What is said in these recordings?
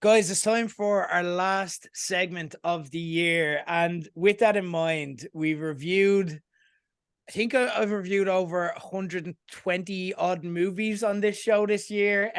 Guys, it's time for our last segment of the year. And with that in mind, we've reviewed, I think I've reviewed over 120 odd movies on this show this year.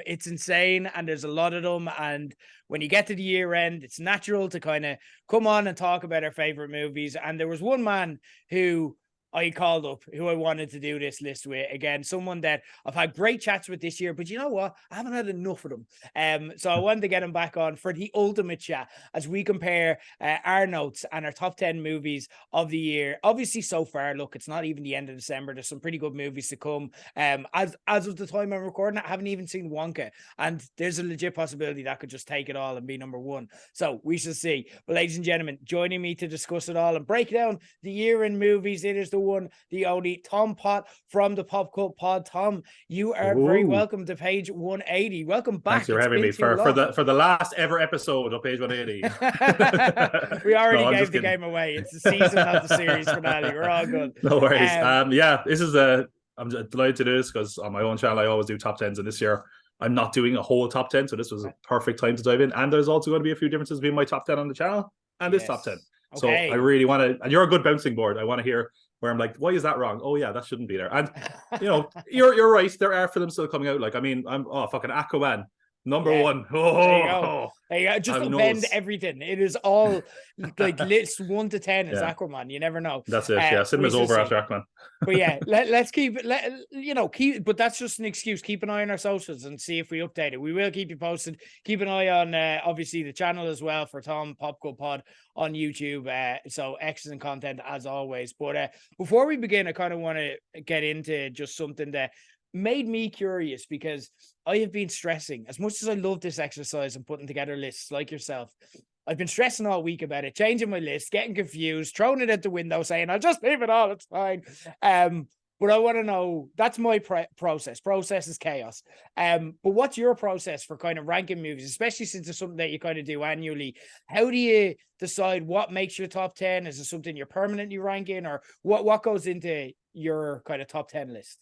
It's insane, and there's a lot of them. And when you get to the year end, it's natural to kind of come on and talk about our favorite movies. And there was one man who I called up who I wanted to do this list with. Again, someone that I've had great chats with this year, but you know what? I haven't had enough of them. So I wanted to get him back on for the ultimate chat as we compare our notes and our top 10 movies of the year. Obviously, so far, look, it's not even the end of December. There's some pretty good movies to come. As of the time I'm recording, I haven't even seen Wonka, and there's a legit possibility that could just take it all and be number one. So we shall see. But ladies and gentlemen, joining me to discuss it all and break down the year in movies, it is the one, the only Tom Pott from the Pop Cult Pod. Tom, you are very welcome to page 180. Welcome back. Thanks for having me for the last ever episode of page 180. We already gave the game away. It's the season, not the series finale. We're all good. No worries. Yeah, this is I'm delighted to do this because on my own channel I always do top 10s, and this year I'm not doing a whole top 10, so this was a perfect time to dive in. And there's also going to be a few differences between my top 10 on the channel and this top 10. Okay. So I really want to, and you're a good bouncing board. I want to hear where I'm like, why is that wrong? Oh yeah, that shouldn't be there. And you know, you're right. There are films still coming out. Like, I mean, I'm fucking Aquaman #1. There you go. Just upend everything. It is all like list 1 to 10 is Aquaman. You never know. That's it. Yeah, cinema's over after Aquaman. But yeah, let's keep it. But that's just an excuse. Keep an eye on our socials and see if we update it. We will keep you posted. Keep an eye on obviously the channel as well for Tom Pop Cult Pod on YouTube. So excellent content as always. But before we begin, I kind of want to get into just something that made me curious, because I have been stressing as much as I love this exercise and putting together lists like yourself. I've been stressing all week about it, changing my list, getting confused, throwing it at the window, saying I'll just leave it all, it's fine. But I want to know, that's my process. Process is chaos. But what's your process for kind of ranking movies, especially since it's something that you kind of do annually? How do you decide what makes your top 10? Is it something you're permanently ranking, or what goes into your kind of top 10 list?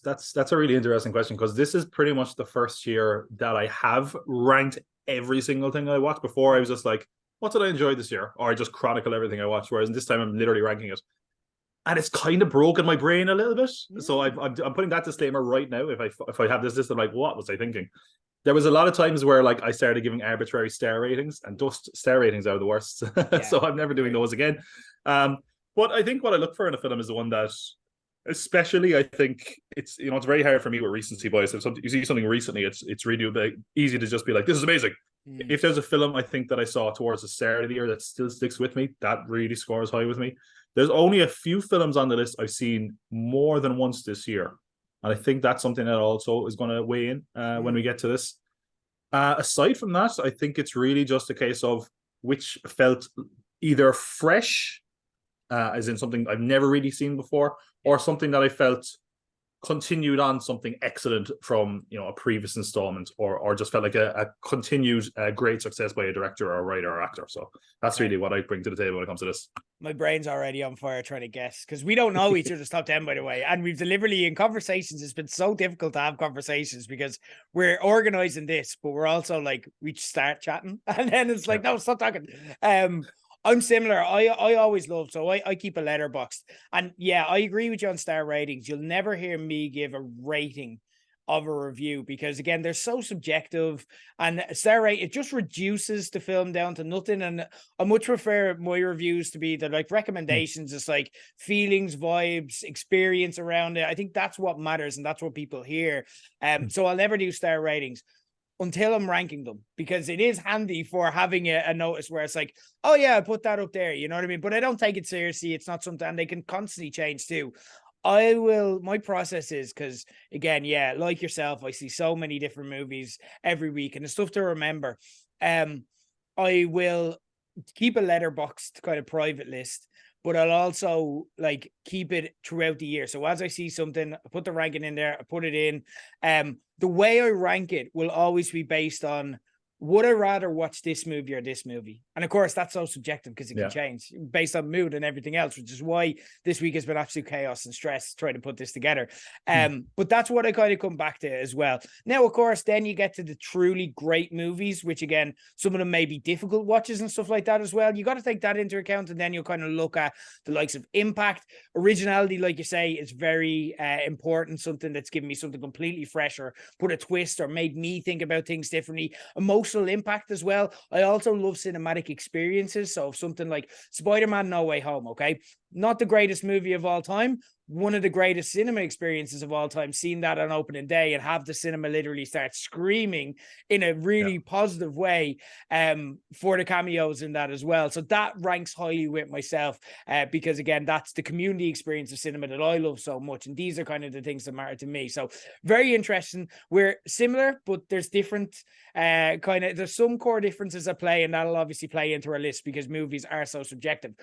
That's a really interesting question, because this is pretty much the first year that I have ranked every single thing I watched. Before I was just like, what did I enjoy this year? Or I just chronicle everything I watched. Whereas this time I'm literally ranking it. And it's kind of broken my brain a little bit. So I'm putting that disclaimer right now. If I have this list, I'm like, what was I thinking? There was a lot of times where like I started giving arbitrary star ratings, and just star ratings are the worst. So I'm never doing those again. But I think what I look for in a film is the one that, especially, I think it's it's very hard for me with recency bias. If you see something recently, it's really easy to just be like, this is amazing. If there's a film I think that I saw towards the start of the year that still sticks with me, that really scores high with me. There's only a few films on the list I've seen more than once this year, and I think that's something that also is going to weigh in when we get to this. Aside from that, I think it's really just a case of which felt either fresh, as in something I've never really seen before, or something that I felt continued on something excellent from a previous installment, or just felt like a continued great success by a director or a writer or actor. So that's really what I bring to the table when it comes to this. My brain's already on fire trying to guess, because we don't know each other's top 10, by the way, and we've deliberately in conversations, it's been so difficult to have conversations because we're organizing this, but we're also like, we start chatting and then it's like, no, stop talking. I'm similar. I always love, so I keep a letterbox. And yeah, I agree with you on star ratings. You'll never hear me give a rating of a review, because again, they're so subjective, and star rate, it just reduces the film down to nothing. And I much prefer my reviews to be like recommendations. It's like feelings, vibes, experience around it. I think that's what matters, and that's what people hear. So I'll never do star ratings until I'm ranking them, because it is handy for having a notice where it's like, oh yeah, I put that up there, you know what I mean? But I don't take it seriously. It's not something, and they can constantly change too. My process is, because again, yeah, like yourself, I see so many different movies every week, and it's tough to remember. I will keep a letterboxed kind of private list, but I'll also like keep it throughout the year. So as I see something, I put the ranking in there, I put it in. The way I rank it will always be based on would I rather watch this movie or this movie? And of course, that's so subjective because it can change based on mood and everything else, which is why this week has been absolute chaos and stress trying to put this together. But that's what I kind of come back to as well. Now, of course, then you get to the truly great movies, which again, some of them may be difficult watches and stuff like that as well. You got to take that into account, and then you'll kind of look at the likes of impact, originality, like you say, is very important. Something that's given me something completely fresh or put a twist or made me think about things differently. Emotional impact as well. I also love cinematic experiences. So if something like Spider-Man No Way Home, okay, not the greatest movie of all time, one of the greatest cinema experiences of all time, seeing that on opening day and have the cinema literally start screaming in a really positive way for the cameos in that as well. So that ranks highly with myself because again, that's the community experience of cinema that I love so much. And these are kind of the things that matter to me. So very interesting. We're similar, but there's different there's some core differences at play, and that'll obviously play into our list because movies are so subjective.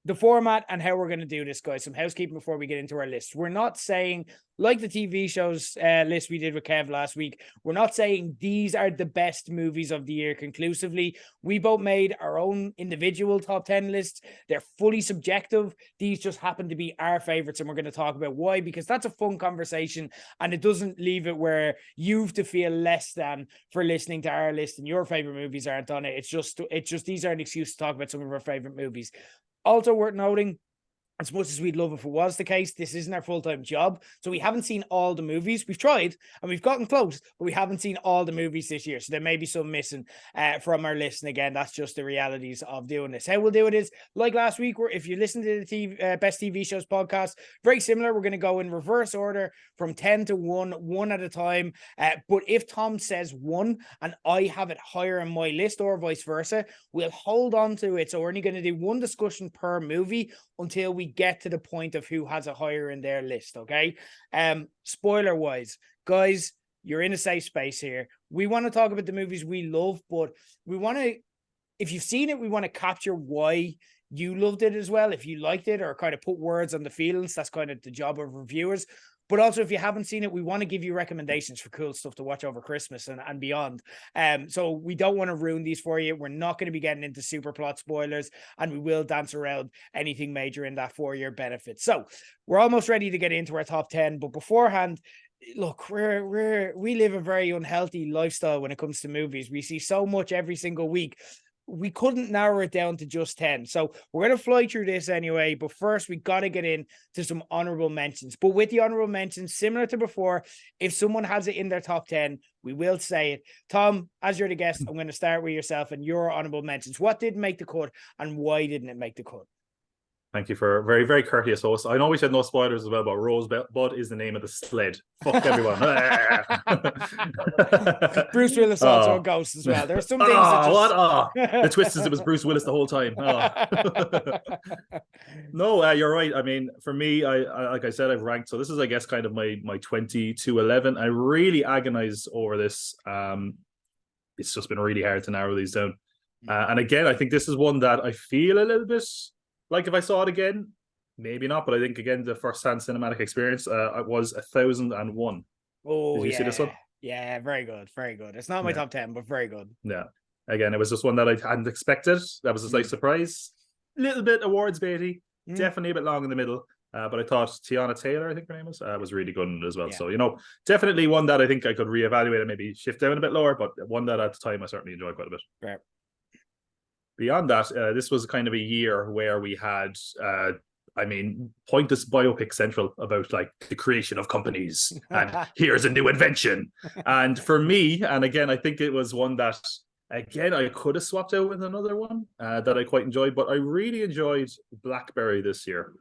The format and how we're going to do this, guys. Some housekeeping before we get into our list. We're not saying, like the TV shows list we did with Kev last week, we're not saying these are the best movies of the year conclusively. We both made our own individual top 10 lists. They're fully subjective. These just happen to be our favorites, and we're going to talk about why, because that's a fun conversation, and it doesn't leave it where you have to feel less than for listening to our list and your favorite movies aren't on it. It's just these are an excuse to talk about some of our favorite movies. Also worth noting, as much as we'd love if it was the case, this isn't our full-time job. So we haven't seen all the movies. We've tried and we've gotten close, but we haven't seen all the movies this year. So there may be some missing from our list. And again, that's just the realities of doing this. How we'll do it is, like last week, where if you listen to the Best TV Shows podcast, very similar. We're going to go in reverse order from 10 to 1, one at a time. But if Tom says 1 and I have it higher in my list or vice versa, we'll hold on to it. So we're only going to do one discussion per movie until we get to the point of who has a higher in their list, okay? Spoiler wise, guys, you're in a safe space here. We want to talk about the movies we love, but we want to, if you've seen it, we want to capture why you loved it as well. If you liked it, or kind of put words on the feelings, that's kind of the job of reviewers. But also, if you haven't seen it, we want to give you recommendations for cool stuff to watch over Christmas and beyond. So we don't want to ruin these for you. We're not going to be getting into super plot spoilers, and we will dance around anything major in that for your benefit. So we're almost ready to get into our top 10. But beforehand, look, we live a very unhealthy lifestyle when it comes to movies. We see so much every single week. We couldn't narrow it down to just 10. So we're going to fly through this anyway. But first, we got to get into some honorable mentions. But with the honorable mentions, similar to before, if someone has it in their top 10, we will say it. Tom, as you're the guest, I'm going to start with yourself and your honorable mentions. What didn't make the cut and why didn't it make the cut? Thank you for a very, very courteous host. I know we said no spoilers as well, but Rosebud is the name of the sled. Fuck everyone. Bruce Willis also a ghost as well. There are some things that just... what? The twist is it was Bruce Willis the whole time. No, you're right. I mean, for me, I like I said, I've ranked. So this is, I guess, kind of my 20 to 11. I really agonized over this. It's just been really hard to narrow these down. And again, I think this is one that I feel a little bit like if I saw it again, maybe not, but I think again the first-hand cinematic experience was 1001. Oh, did you see this one? Yeah, very good, very good. It's not my top 10, but very good. Yeah, again, it was just one that I hadn't expected. That was a slight surprise. Little bit awards baity, definitely a bit long in the middle. But I thought Tiana Taylor, I think her name was really good in it as well. Yeah. So definitely one that I think I could reevaluate and maybe shift down a bit lower, but one that at the time I certainly enjoyed quite a bit. Right. Beyond that, this was kind of a year where we had, pointless biopic central about like the creation of companies and here's a new invention. And for me, and again, I think it was one that, again, I could have swapped out with another one that I quite enjoyed, but I really enjoyed BlackBerry this year.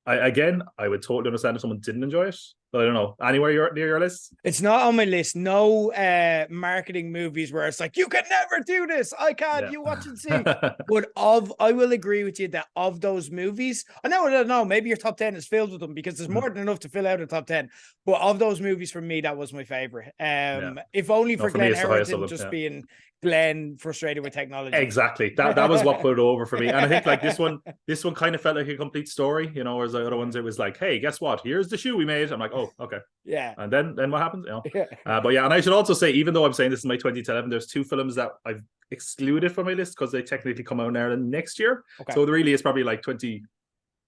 I would totally understand if someone didn't enjoy it, but I don't know. Anywhere near your list? It's not on my list. No marketing movies where it's like, you can never do this. I can't. Yeah. You watch and see. But I will agree with you that of those movies, I don't know. Maybe your top 10 is filled with them because there's more than enough to fill out a top 10. But of those movies, for me, that was my favorite. If only for Glenn Howerton just being Glenn frustrated with technology. Exactly. That was what put it over for me. And I think like this one kind of felt like a complete story, whereas the other ones, it was like, hey, guess what? Here's the shoe we made. I'm like, oh, Oh, okay. Yeah. And then what happens? Yeah. But yeah, and I should also say, even though I'm saying this is my 2011, there's 2 films that I've excluded from my list because they technically come out in Ireland next year. Okay. So it really is probably like 22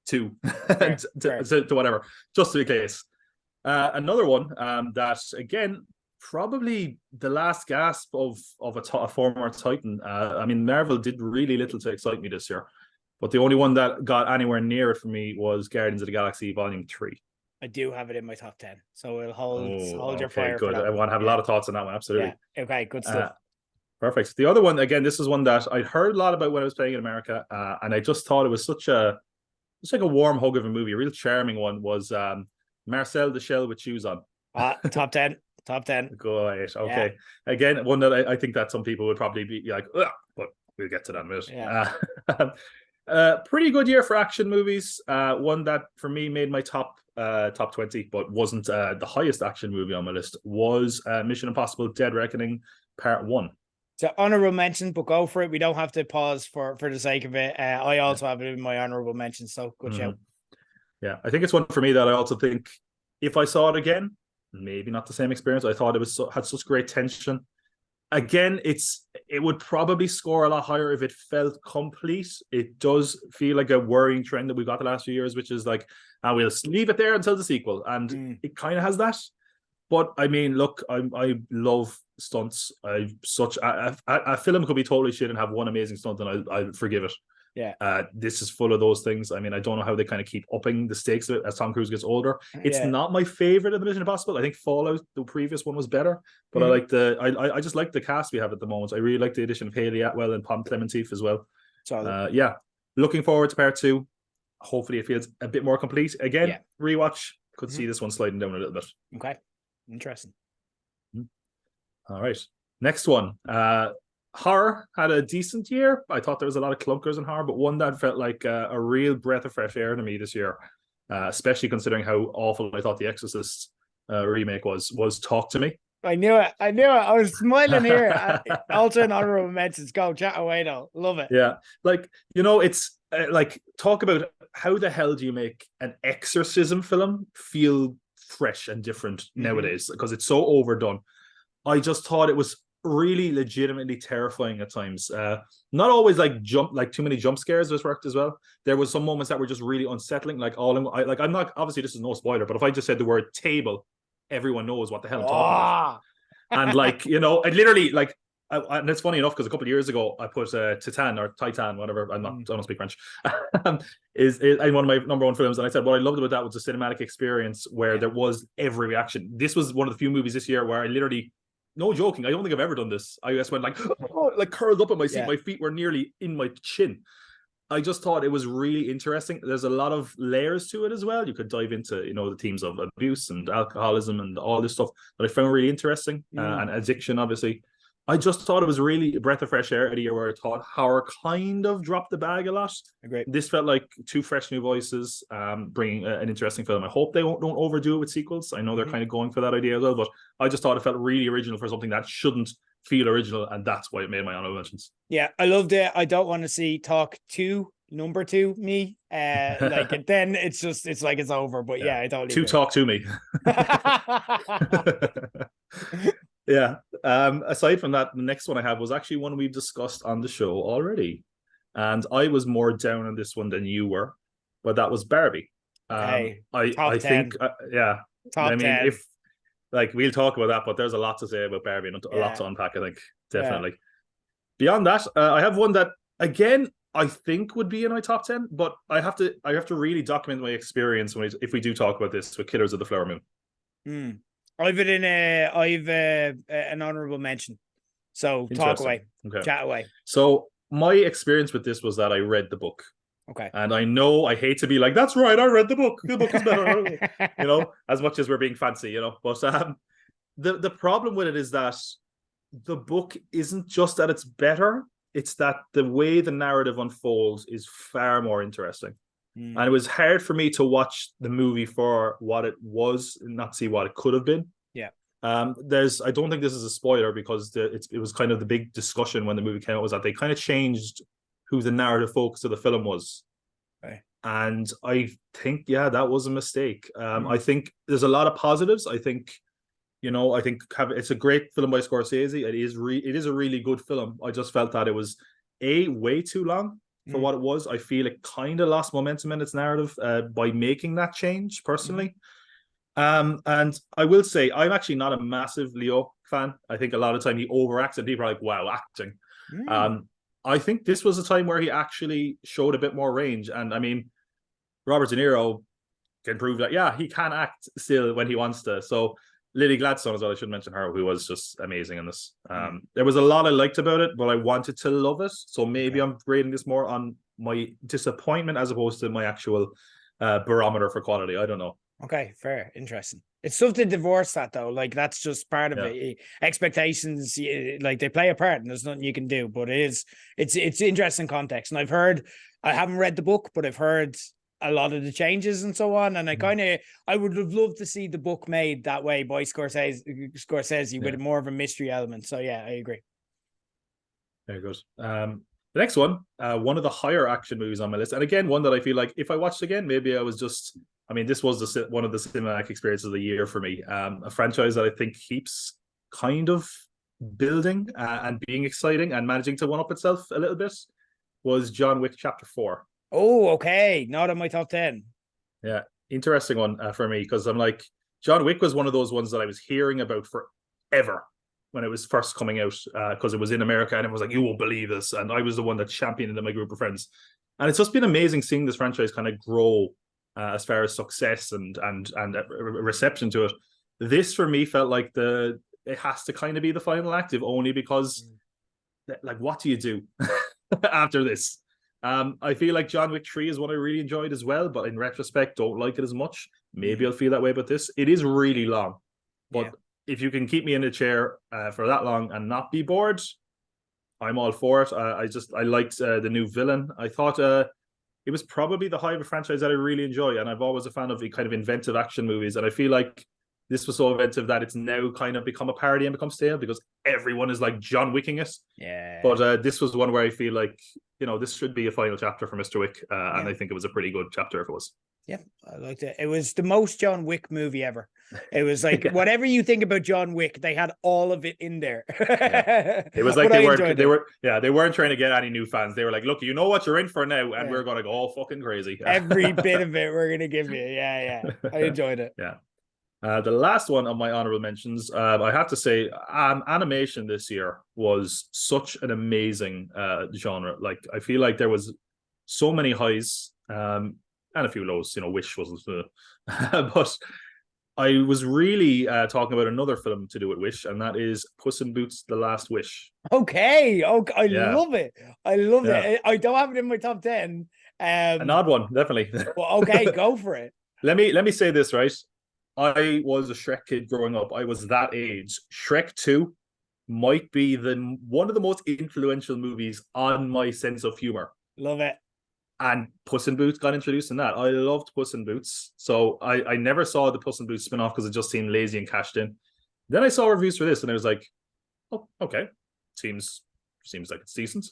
to whatever, just to be case. Another one that, again, probably the last gasp of a former Titan. I mean, Marvel did really little to excite me this year, but the only one that got anywhere near it for me was Guardians of the Galaxy Volume 3. I do have it in my top 10, so we'll hold your Okay, fire. good. For that I want to have a lot of thoughts on that one. Absolutely. Yeah. Okay. Good stuff. Perfect. The other one, again, this is one that I heard a lot about when I was playing in America, and I just thought it was it's like a warm hug of a movie, a real charming one. Was Marcel the Shell with Shoes On. Top 10. Top 10. Great. Okay. Yeah. Again, one that I think that some people would probably be like, ugh, but we'll get to that in a minute. Yeah. Pretty good year for action movies. One that for me made my top 20, but wasn't the highest action movie on my list, was Mission Impossible: Dead Reckoning Part 1. So honorable mention, but go for it. We don't have to pause for the sake of it. I also have it in my honorable mention, so good show. Yeah, I think it's one for me that I also think if I saw it again, maybe not the same experience. I thought it had such great tension. Again, it would probably score a lot higher if it felt complete. It does feel like a worrying trend that we got the last few years, which is like, we'll leave it there until the sequel, and it kind of has that. But I mean, look, I love stunts. A film could be totally shit and have one amazing stunt, and I'll forgive it. Yeah. This is full of those things. I mean, I don't know how they kind of keep upping the stakes of it as Tom Cruise gets older. It's not my favorite of the Mission Impossible. I think Fallout, the previous one, was better. But I like I just like the cast we have at the moment. I really like the addition of Haley Atwell and Pom Klementieff as well. Yeah, looking forward to part 2. Hopefully, it feels a bit more complete. Again, rewatch. Could see this one sliding down a little bit. Okay, interesting. All right, next one. Horror had a decent year. I thought there was a lot of clunkers in horror, but one that felt like a real breath of fresh air to me this year, especially considering how awful I thought The Exorcist remake was Talk to Me. I knew it. I was smiling here. Also in honorable mentions. Go, chat away though. Love it. Yeah. Like, it's like, talk about how the hell do you make an exorcism film feel fresh and different nowadays, because it's so overdone. I just thought it was really legitimately terrifying at times. Not always like too many jump scares just worked as well. There was some moments that were just really unsettling. Like I'm not, obviously this is no spoiler, but if I just said the word table, everyone knows what the hell I'm talking about. And like, I literally like, and it's funny enough because a couple of years ago I put Titan, whatever. I don't speak French. is in one of my number one films, and I said what I loved about that was the cinematic experience where there was every reaction. This was one of the few movies this year where I literally, no joking, I don't think I've ever done this. I just went like, like curled up in my seat. Yeah. My feet were nearly in my chin. I just thought it was really interesting. There's a lot of layers to it as well. You could dive into, the themes of abuse and alcoholism and all this stuff that I found really interesting, and addiction, obviously. I just thought it was really a breath of fresh air at a year where I thought horror kind of dropped the bag a lot. Great. This felt like 2 fresh new voices, bringing an interesting film. I hope they don't overdo it with sequels. I know they're kind of going for that idea as well, but I just thought it felt really original for something that shouldn't feel original, and that's why it made my honorable mentions. Yeah, I loved it. I don't want to see Talk 2, number 2, me. Like then it's like it's over. But yeah, I don't. Talk to me. Yeah. Aside from that, the next one I have was actually one we've discussed on the show already, and I was more down on this one than you were, but that was Barbie. I think, yeah. Top 10. If like we'll talk about that, but there's a lot to say about Barbie and a lot to unpack. I think definitely. Yeah. Beyond that, I have one that again I think would be in my top 10, but I have to really document my experience if we do talk about this with Killers of the Flower Moon. I've an honorable mention. So talk away. Okay. Chat away. So my experience with this was that I read the book. Okay. And I know I hate to be like, that's right, I read the book. The book is better. As much as we're being fancy, But the problem with it is that the book isn't just that it's better, it's that the way the narrative unfolds is far more interesting. And it was hard for me to watch the movie for what it was and not see what it could have been. Yeah. I don't think this is a spoiler because it was kind of the big discussion when the movie came out was that they kind of changed who the narrative focus of the film was. Okay. And I think, yeah, that was a mistake. I think there's a lot of positives. I think, I think it's a great film by Scorsese. It is a really good film. I just felt that it was way too long for what it was. I feel it kind of lost momentum in its narrative by making that change personally. And I will say I'm actually not a massive Leo fan. I think a lot of the time he overacts and people are like, wow, acting. I think this was a time where he actually showed a bit more range. And I mean, Robert De Niro can prove that, yeah, he can act still when he wants to. So Lily Gladstone as well, I should mention her, who was just amazing in this. There was a lot I liked about it, but I wanted to love it. So maybe I'm rating this more on my disappointment as opposed to my actual barometer for quality. I don't know. Okay, fair, interesting. It's tough to divorce that though. Like that's just part of it. Expectations, like they play a part, and there's nothing you can do. But it's interesting context. And I haven't read the book, but I've heard a lot of the changes and so on. And I would have loved to see the book made that way by Scorsese with more of a mystery element. So yeah, I agree. Very good. The next one of the higher action movies on my list, and again, one that I feel like if I watched again, maybe I was just. I mean, this was one of the cinematic experiences of the year for me. A franchise that I think keeps kind of building and being exciting and managing to one-up itself a little bit was John Wick Chapter 4. Oh, okay. Not on my top 10. Yeah, interesting one for me because I'm like, John Wick was one of those ones that I was hearing about forever when it was first coming out because it was in America and everyone was like, you won't believe this. And I was the one that championed it in my group of friends. And it's just been amazing seeing this franchise kind of grow as far as success and reception to it. This for me felt like it has to kind of be the final act, if only because like what do you do after this? I feel like John Wick 3 is one I really enjoyed as well, but in retrospect don't like it as much. Maybe I'll feel that way about this. It is really long, but if you can keep me in a chair for that long and not be bored, I'm all for it. I liked the new villain. I thought it was probably the height of a franchise that I really enjoy, and I'm always a fan of the kind of inventive action movies. And I feel like this was so inventive that it's now kind of become a parody and become stale because everyone is like John Wicking it. Yeah. But this was one where I feel like this should be a final chapter for Mr. Wick, and I think it was a pretty good chapter if it was. Yeah, I liked it. It was the most John Wick movie ever. It was like whatever you think about John Wick, they had all of it in there. It was like they weren't trying to get any new fans. They were like, look, you know what you're in for now, and we're gonna go all fucking crazy. Every bit of it we're gonna give you. Yeah. I enjoyed it. Yeah. The last one of my honorable mentions, I have to say, animation this year was such an amazing genre. Like I feel like there was so many highs. And a few lows, Wish wasn't, but I was really talking about another film to do with Wish, and that is Puss in Boots: The Last Wish. Okay, I love it. I love it. I don't have it in my top 10. An odd one, definitely. Well, okay, go for it. Let me say this, right? I was a Shrek kid growing up. I was that age. Shrek 2 might be one of the most influential movies on my sense of humor. Love it. And Puss in Boots got introduced in that. I loved Puss in Boots. So I never saw the Puss in Boots spin-off because it just seemed lazy and cashed in. Then I saw reviews for this and I was like, oh, okay. Seems like it's decent.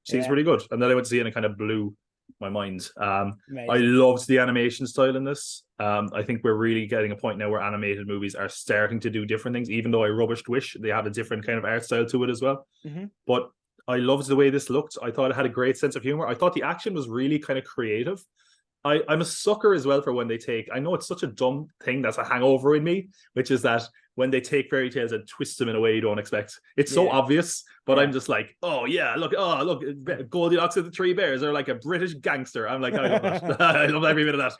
Seems pretty good. And then I went to see it and it kind of blew my mind. I loved the animation style in this. I think we're really getting a point now where animated movies are starting to do different things. Even though I rubbished Wish, they have a different kind of art style to it as well. But I loved the way this looked. I thought it had a great sense of humor. I thought the action was really kind of creative. I'm a sucker as well for when they take, I know it's such a dumb thing that's a hangover in me, which is that when they take fairy tales and twist them in a way you don't expect. It's so obvious, but I'm just like, look, Goldilocks and the Three Bears are like a British gangster. I'm like, I love that. I love every bit of that.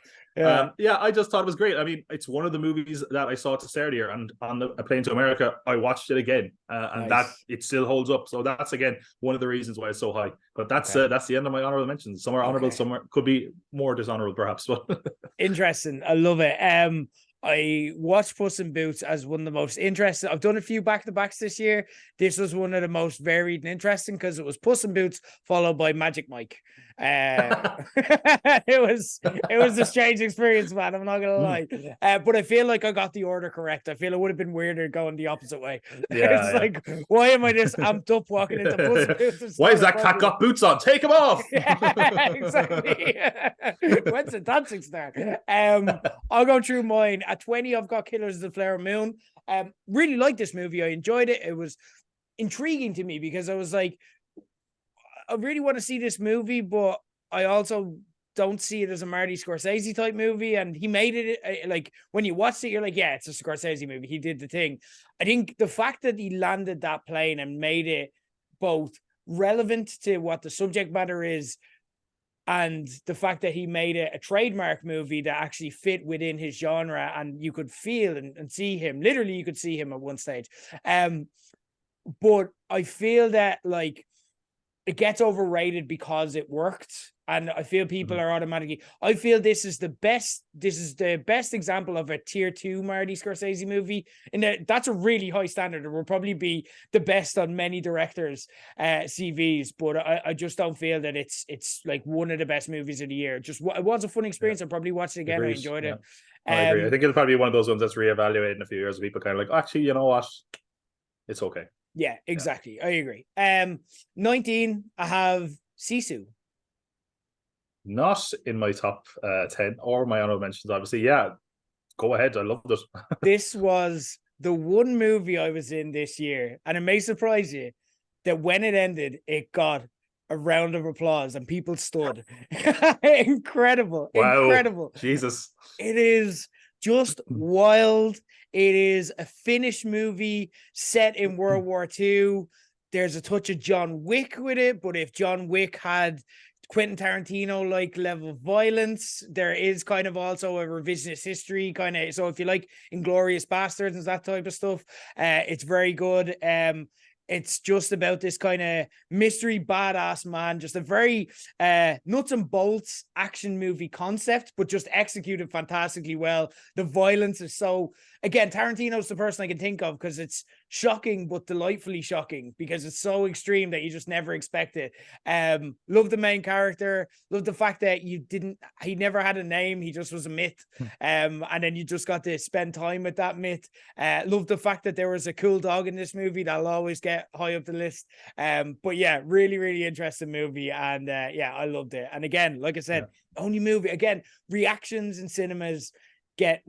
I just thought it was great. I mean, it's one of the movies that I saw to start here, and on a plane to America, I watched it again, and that it still holds up. So that's again one of the reasons why it's so high. But that's the end of my honorable mentions. Some are honorable, some could be more dishonorable, perhaps. But interesting. I love it. I watched Puss in Boots as one of the most interesting. I've done a few back-to-backs this year. This was one of the most varied and interesting because it was Puss in Boots followed by Magic Mike. It was a strange experience, man. I'm not gonna lie. But I feel like I got the order correct. I feel it would have been weirder going the opposite way. It's Yeah, like, why am I this amped up walking into Puss in yeah. Boots? It's Why not has that cat appropriate. got boots on? Take them off. Yeah, exactly. When's the dancing start? I'll go through mine. At 20, I've got Killers of the Flower Moon. Really liked this movie. I enjoyed it. It was intriguing to me because I was like, I really want to see this movie, but I also don't see it as a Marty Scorsese type movie. And he made it like when you watch it, you're like, yeah, it's a Scorsese movie. He did the thing. I think the fact that he landed that plane and made it both relevant to what the subject matter is, and the fact that he made it a trademark movie that actually fit within his genre, and you could feel and see him, literally you could see him at one stage. But I feel that like it gets overrated because it worked. And I feel people are automatically, I feel this is the best example of a tier 2 Marty Scorsese movie. And that's a really high standard. It will probably be the best on many directors' CVs, but I just don't feel that it's like one of the best movies of the year. Just it was a fun experience. I'll probably watch it again. Agreed. I enjoyed it. I agree. I think it'll probably be one of those ones that's reevaluated in a few years. People kind of like, actually, you know what? It's okay. Yeah, exactly. I agree. 19, I have Sisu. Not in my top 10 or my honorable mentions, obviously. Yeah, go ahead. I loved it. This was the one movie I was in this year, and it may surprise you that when it ended, it got a round of applause and people stood. Incredible. Wow. Incredible. Jesus. It is just wild. It is a Finnish movie set in World War II. There's a touch of John Wick with it, but if John Wick had Quentin Tarantino like level of violence, there is kind of also a revisionist history kind of. So if you like Inglourious Bastards and that type of stuff, it's very good. It's just about this kind of mystery badass man, just a very nuts and bolts action movie concept, but just executed fantastically well. The violence is so, again, Tarantino's the person I can think of because it's shocking, but delightfully shocking because it's so extreme that you just never expect it. Love the main character. Love the fact that he never had a name. He just was a myth. And then you just got to spend time with that myth. Love the fact that there was a cool dog in this movie that'll always get high up the list. But yeah, really, really interesting movie. And yeah, I loved it. And again, like I said, only movie, again, reactions in cinemas get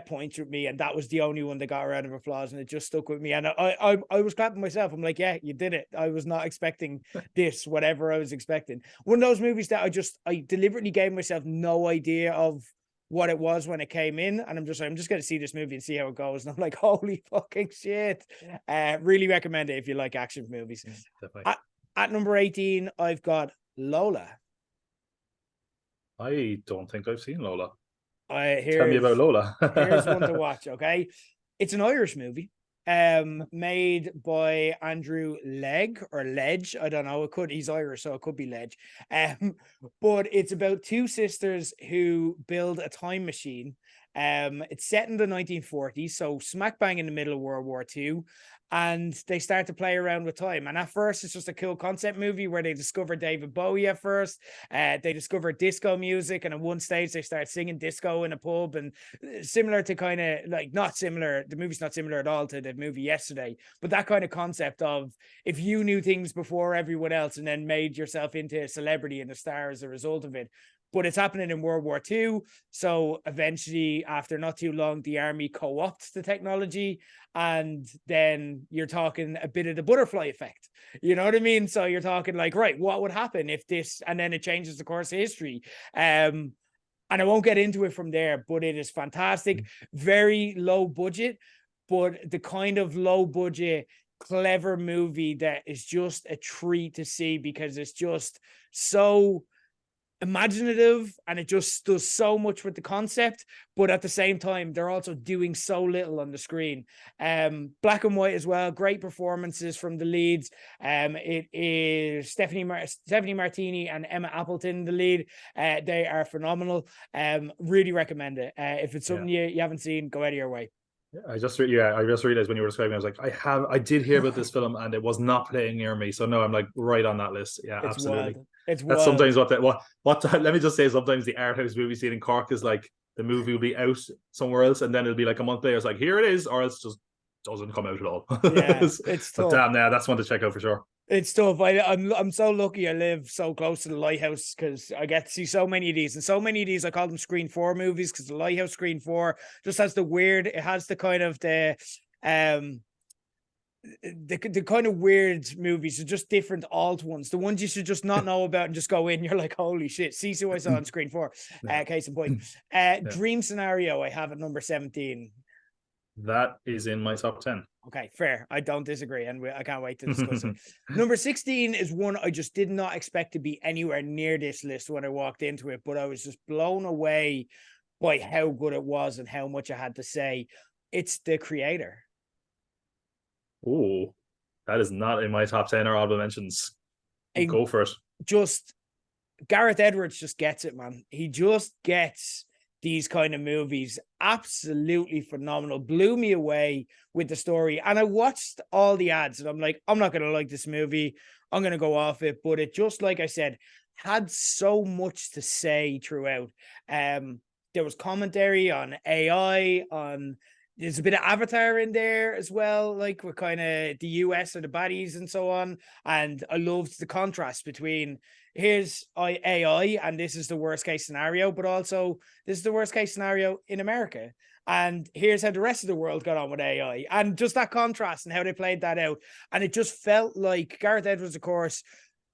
points with me, and that was the only one that got a round of applause, and it just stuck with me. And I was clapping myself. I'm like, yeah, you did it. I was not expecting this, whatever I was expecting. One of those movies that I deliberately gave myself no idea of what it was when it came in, and I'm just going to see this movie and see how it goes. And I'm like, holy fucking shit. Really recommend it if you like action movies. At number 18, I've got Lola. I don't think I've seen Lola. Tell me about Lola. Here's one to watch, okay? It's an Irish movie, made by Andrew Legg or Ledge. I don't know. He's Irish, so it could be Ledge. But it's about two sisters who build a time machine. It's set in the 1940s, so smack bang in the middle of World War II. And they start to play around with time. And at first, it's just a cool concept movie where they discover David Bowie at first. They discover disco music. And at one stage, they start singing disco in a pub. And similar to kind of like, not similar, the movie's not similar at all to the movie Yesterday. But that kind of concept of if you knew things before everyone else and then made yourself into a celebrity and a star as a result of it. But it's happening in World War II. So eventually, after not too long, the army co-opts the technology. And then you're talking a bit of the butterfly effect. You know what I mean? So you're talking like, right, what would happen if this, and then it changes the course of history. And I won't get into it from there, but it is fantastic. Very low budget, but the kind of low budget, clever movie that is just a treat to see because it's just so imaginative, and it just does so much with the concept, but at the same time they're also doing so little on the screen. Black and white as well, great performances from the leads. It is Stephanie Martini and Emma Appleton the lead. They are phenomenal. Really recommend it. If it's something you haven't seen, go out of your way. I just realized when you were describing, I was like, I did hear about this film and it was not playing near me. So no, I'm like right on that list. Yeah, It's absolutely. wild. It's That's wild. sometimes let me just say, sometimes the art house movie scene in Cork is like the movie will be out somewhere else and then it'll be like a month later, it's like, here it is, or it's just doesn't come out at all. Yeah, it's but tough. damn, yeah, that's one to check out for sure. It's tough. I'm so lucky I live so close to the Lighthouse because I get to see so many of these. And so many of these, I call them Screen 4 movies because the Lighthouse Screen 4 just has it has the kind of the kind of weird movies, are just different alt ones. The ones you should just not know about and just go in. You're like, holy shit, see who I saw on Screen 4. Case in point. Dream Scenario, I have at number 17. That is in my top 10. Okay, fair. I don't disagree, and I can't wait to discuss it. Number 16 is one I just did not expect to be anywhere near this list when I walked into it, but I was just blown away by how good it was and how much I had to say. It's The Creator. Oh, that is not in my top 10 or honorable mentions. Go for it. Just Gareth Edwards just gets it, man. He just gets these kind of movies. Absolutely phenomenal. Blew me away with the story. And I watched all the ads and I'm like, I'm not going to like this movie. I'm going to go off it. But it just, like I said, had so much to say throughout. There was commentary on AI, there's a bit of Avatar in there as well, like with kind of the US or the baddies and so on. And I loved the contrast between here's AI and this is the worst case scenario, but also this is the worst case scenario in America. And here's how the rest of the world got on with AI. And just that contrast and how they played that out. And it just felt like Gareth Edwards, of course,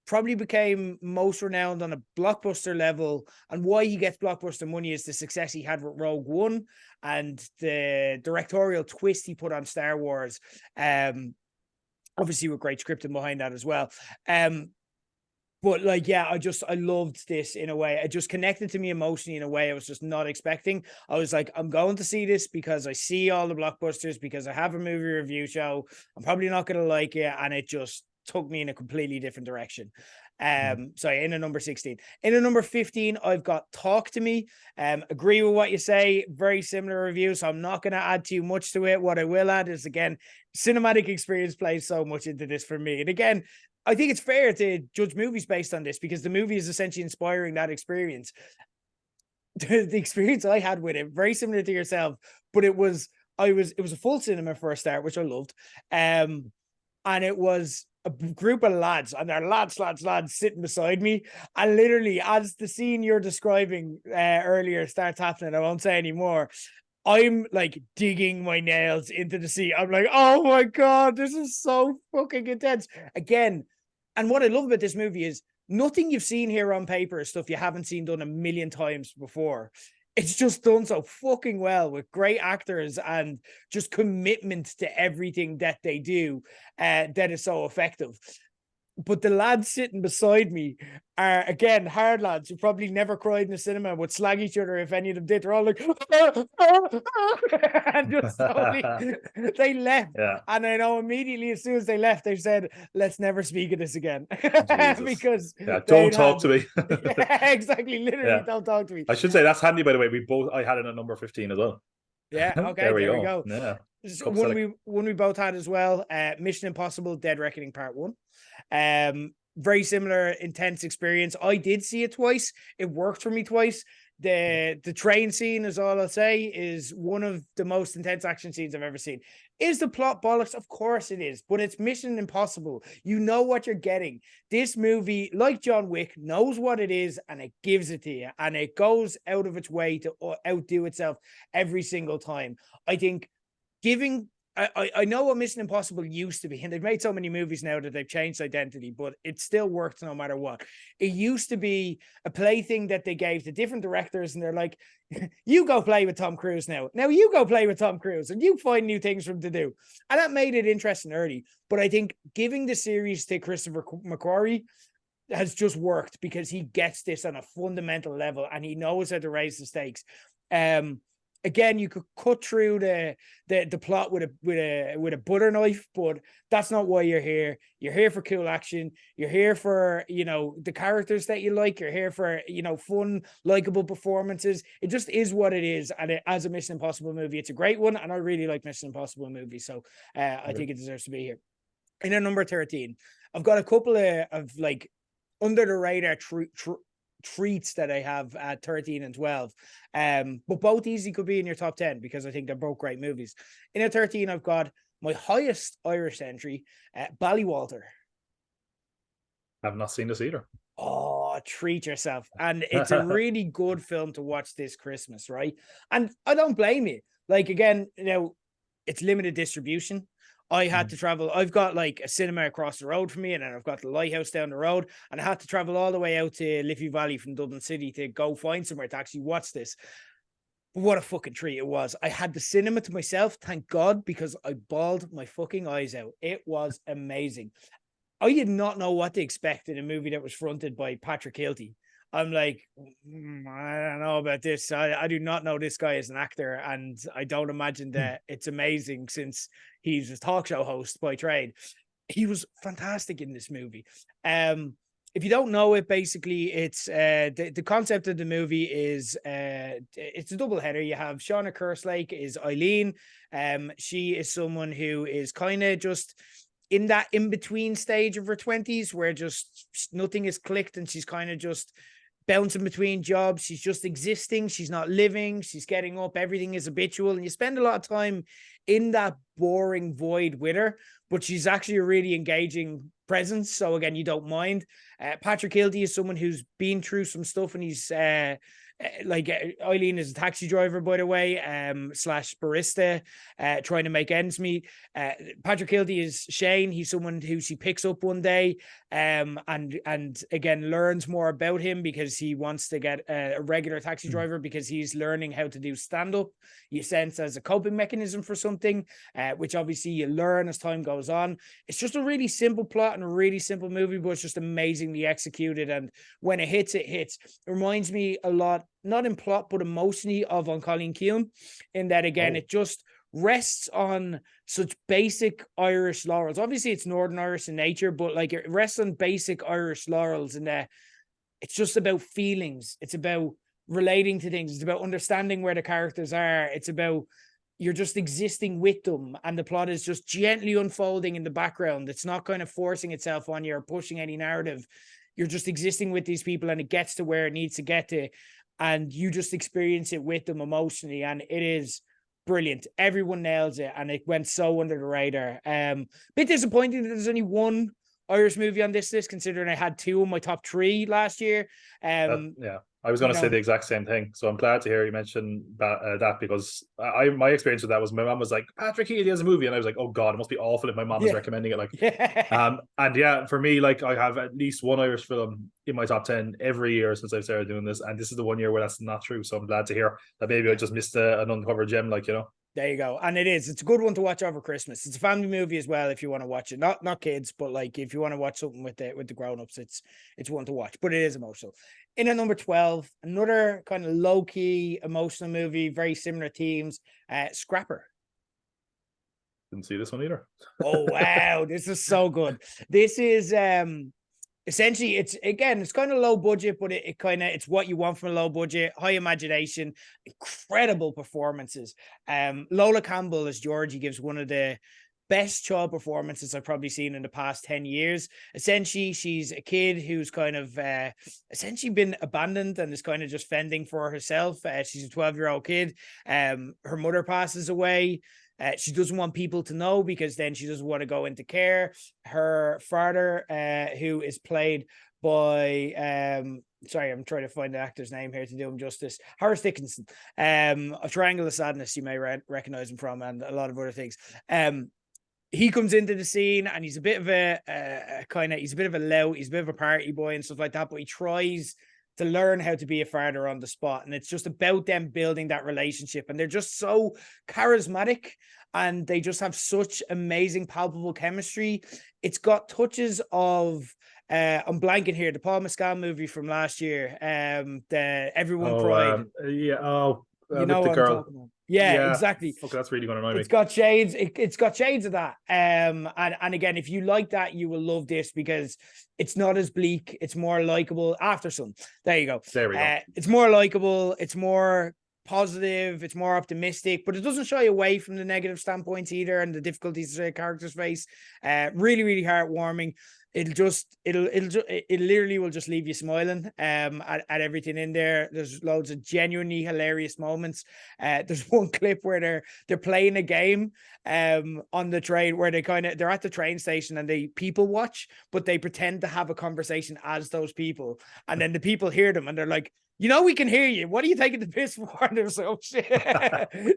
probably became most renowned on a blockbuster level, and why he gets blockbuster money is the success he had with Rogue One and the directorial twist he put on Star Wars. Obviously with great scripting behind that as well. But like, yeah, I loved this in a way. It just connected to me emotionally in a way I was just not expecting. I was like, I'm going to see this because I see all the blockbusters, because I have a movie review show. I'm probably not going to like it. And it just took me in a completely different direction. So in a number 16. In a number 15, I've got Talk to Me. Agree with what you say. Very similar review, so I'm not going to add too much to it. What I will add is, again, cinematic experience plays so much into this for me. And again, I think it's fair to judge movies based on this because the movie is essentially inspiring that experience. The experience I had with it, very similar to yourself, but it was a full cinema for a start, which I loved. And it was a group of lads, and they're lads sitting beside me. And literally, as the scene you're describing earlier starts happening, I won't say anymore, I'm like digging my nails into the seat. I'm like, oh my God, this is so fucking intense. Again, and what I love about this movie is nothing you've seen here on paper is stuff you haven't seen done a million times before. It's just done so fucking well with great actors and just commitment to everything that they do that is so effective. But the lads sitting beside me are, again, hard lads who probably never cried in a cinema, would slag each other if any of them did. They're all like, and just slowly, they left. Yeah. And I know immediately as soon as they left, they said, let's never speak of this again. Because don't talk to me. Yeah, exactly. Literally, don't talk to me. I should say that's handy, by the way. I had it at number 15 as well. Yeah, okay, there we go. Yeah. One we both had as well. Mission Impossible: Dead Reckoning Part 1. Very similar, intense experience. I did see it twice. It worked for me twice. The train scene, is all I'll say, is one of the most intense action scenes I've ever seen. Is the plot bollocks? Of course it is, but it's Mission Impossible. You know what you're getting. This movie, like John Wick, knows what it is and it gives it to you, and it goes out of its way to outdo itself every single time. I think I know what Mission Impossible used to be, and they've made so many movies now that they've changed identity, but it still works no matter what. It used to be a plaything that they gave to different directors, and they're like, you go play with Tom Cruise now. Now you go play with Tom Cruise, and you find new things for him to do. And that made it interesting early. But I think giving the series to Christopher McQuarrie, has just worked because he gets this on a fundamental level and he knows how to raise the stakes. Again, you could cut through the plot with a butter knife, but that's not why you're here. You're here for cool action. You're here for, you know, the characters that you like. You're here for, you know, fun, likable performances. It just is what it is. And as a Mission Impossible movie, it's a great one. And I really like Mission Impossible movies. So I think it deserves to be here. In at number 13, I've got a couple of like under the radar treats that I have at 13 and 12. But both easy could be in your top 10 because I think they're both great movies. In at 13, I've got my highest Irish entry, Ballywalter. I've not seen this either. Oh, treat yourself. And it's a really good film to watch this Christmas, right? And I don't blame you. Like, again, you know, it's limited distribution. I had to travel. I've got like a cinema across the road from me, and then I've got the Lighthouse down the road, and I had to travel all the way out to Liffey Valley from Dublin City to go find somewhere to actually watch this. But what a fucking treat it was. I had the cinema to myself, thank God, because I bawled my fucking eyes out. It was amazing. I did not know what to expect in a movie that was fronted by Patrick Hilty. I'm like, I don't know about this. I do not know this guy as an actor, and I don't imagine that it's amazing since he's a talk show host by trade. He was fantastic in this movie. If you don't know it, basically, it's the concept of the movie is it's a double header. You have Shauna Kerslake is Eileen. She is someone who is kind of just in that in-between stage of her 20s where just nothing is clicked and she's kind of just bouncing between jobs. She's just existing. She's not living. She's getting up. Everything is habitual. And you spend a lot of time in that boring void with her, but she's actually a really engaging presence. So again, you don't mind. Patrick Hilty is someone who's been through some stuff, and he's like Eileen is a taxi driver, by the way, slash barista, trying to make ends meet. Patrick Hilty is Shane. He's someone who she picks up one day, and again learns more about him because he wants to get a regular taxi driver because he's learning how to do stand-up. You sense as a coping mechanism for something, which obviously you learn as time goes on. It's just a really simple plot and a really simple movie, but it's just amazingly executed. And when it hits, it hits. It reminds me a lot, not in plot, but emotionally, of On Colleen Keown, in that, again, it just rests on such basic Irish laurels. Obviously, it's Northern Irish in nature, but like it rests on basic Irish laurels, in that it's just about feelings. It's about relating to things. It's about understanding where the characters are. It's about you're just existing with them, and the plot is just gently unfolding in the background. It's not kind of forcing itself on you or pushing any narrative. You're just existing with these people, and it gets to where it needs to get to, and you just experience it with them emotionally, and it is brilliant. Everyone nails it, and it went so under the radar. Bit disappointing that there's only one Irish movie on this list, considering I had two in my top three last year. Yeah, I was going to say the exact same thing. So I'm glad to hear you mention that because my experience with that was my mom was like, Patrick Healy has a movie, and I was like, oh god, it must be awful if my mom is recommending it. Like, and yeah, for me, like I have at least one Irish film in my top 10 every year since I've started doing this, and this is the one year where that's not true. So I'm glad to hear that maybe I just missed an uncovered gem, like, you know. There you go. And it's a good one to watch over Christmas. It's a family movie as well if you want to watch it. Not kids, but like if you want to watch something with the grown-ups, it's one to watch. But it is emotional. In at number 12, another kind of low-key emotional movie, very similar themes, Scrapper. Didn't see this one either. Oh wow, this is so good. This is essentially, it's kind of low budget, but it's what you want from a low budget, high imagination, incredible performances. Lola Campbell as Georgie gives one of the best child performances I've probably seen in the past 10 years. Essentially, she's a kid who's kind of essentially been abandoned and is kind of just fending for herself. She's a 12-year-old kid. Her mother passes away. She doesn't want people to know because then she doesn't want to go into care. Her father, who is played by, sorry, I'm trying to find the actor's name here to do him justice, Horace Dickinson, A Triangle of Sadness, you may recognize him from, and a lot of other things. He comes into the scene and he's a bit of he's a bit of a lout, he's a bit of a party boy and stuff like that, but he tries to learn how to be a father on the spot. And it's just about them building that relationship. And they're just so charismatic and they just have such amazing, palpable chemistry. It's got touches of I'm blanking here. The Paul Mescal movie from last year. The Everyone Oh, Cried. yeah. Oh, You with know the what I'm girl. talking about. Yeah, Yeah. exactly. Fuck, that's really going to annoy me. It's got shades. It's got shades of that. And again, if you like that, you will love this because it's not as bleak. It's more likable. After Sun. There you go. There we go. It's more likable. It's more positive. It's more optimistic, but it doesn't shy away from the negative standpoints either and the difficulties the characters face. Really, really heartwarming. It literally will just leave you smiling at everything in there. There's loads of genuinely hilarious moments. There's one clip where they're playing a game on the train where they're at the train station and they people watch, but they pretend to have a conversation as those people, and then the people hear them and they're like, we can hear you. What are you taking the piss for? And they're so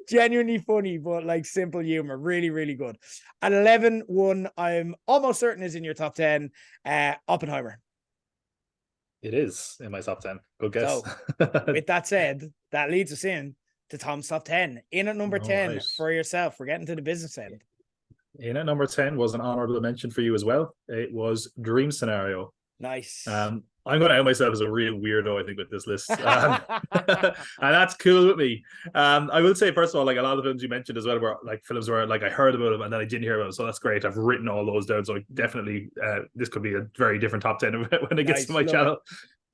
genuinely funny, but like simple humor. Really, really good. At 11, one I'm almost certain is in your top 10. Oppenheimer. It is in my top 10. Good guess. So, with that said, that leads us in to Tom's top 10. In at number 10 right. for yourself. We're getting to the business end. In at number 10 was an honorable mention for you as well. It was Dream Scenario. Nice. I'm going to out myself as a real weirdo, I think, with this list. And that's cool with me. I will say, first of all, like a lot of the films you mentioned as well were like films where like I heard about them and then I didn't hear about them. So that's great. I've written all those down. So definitely this could be a very different top 10 when it gets to my channel.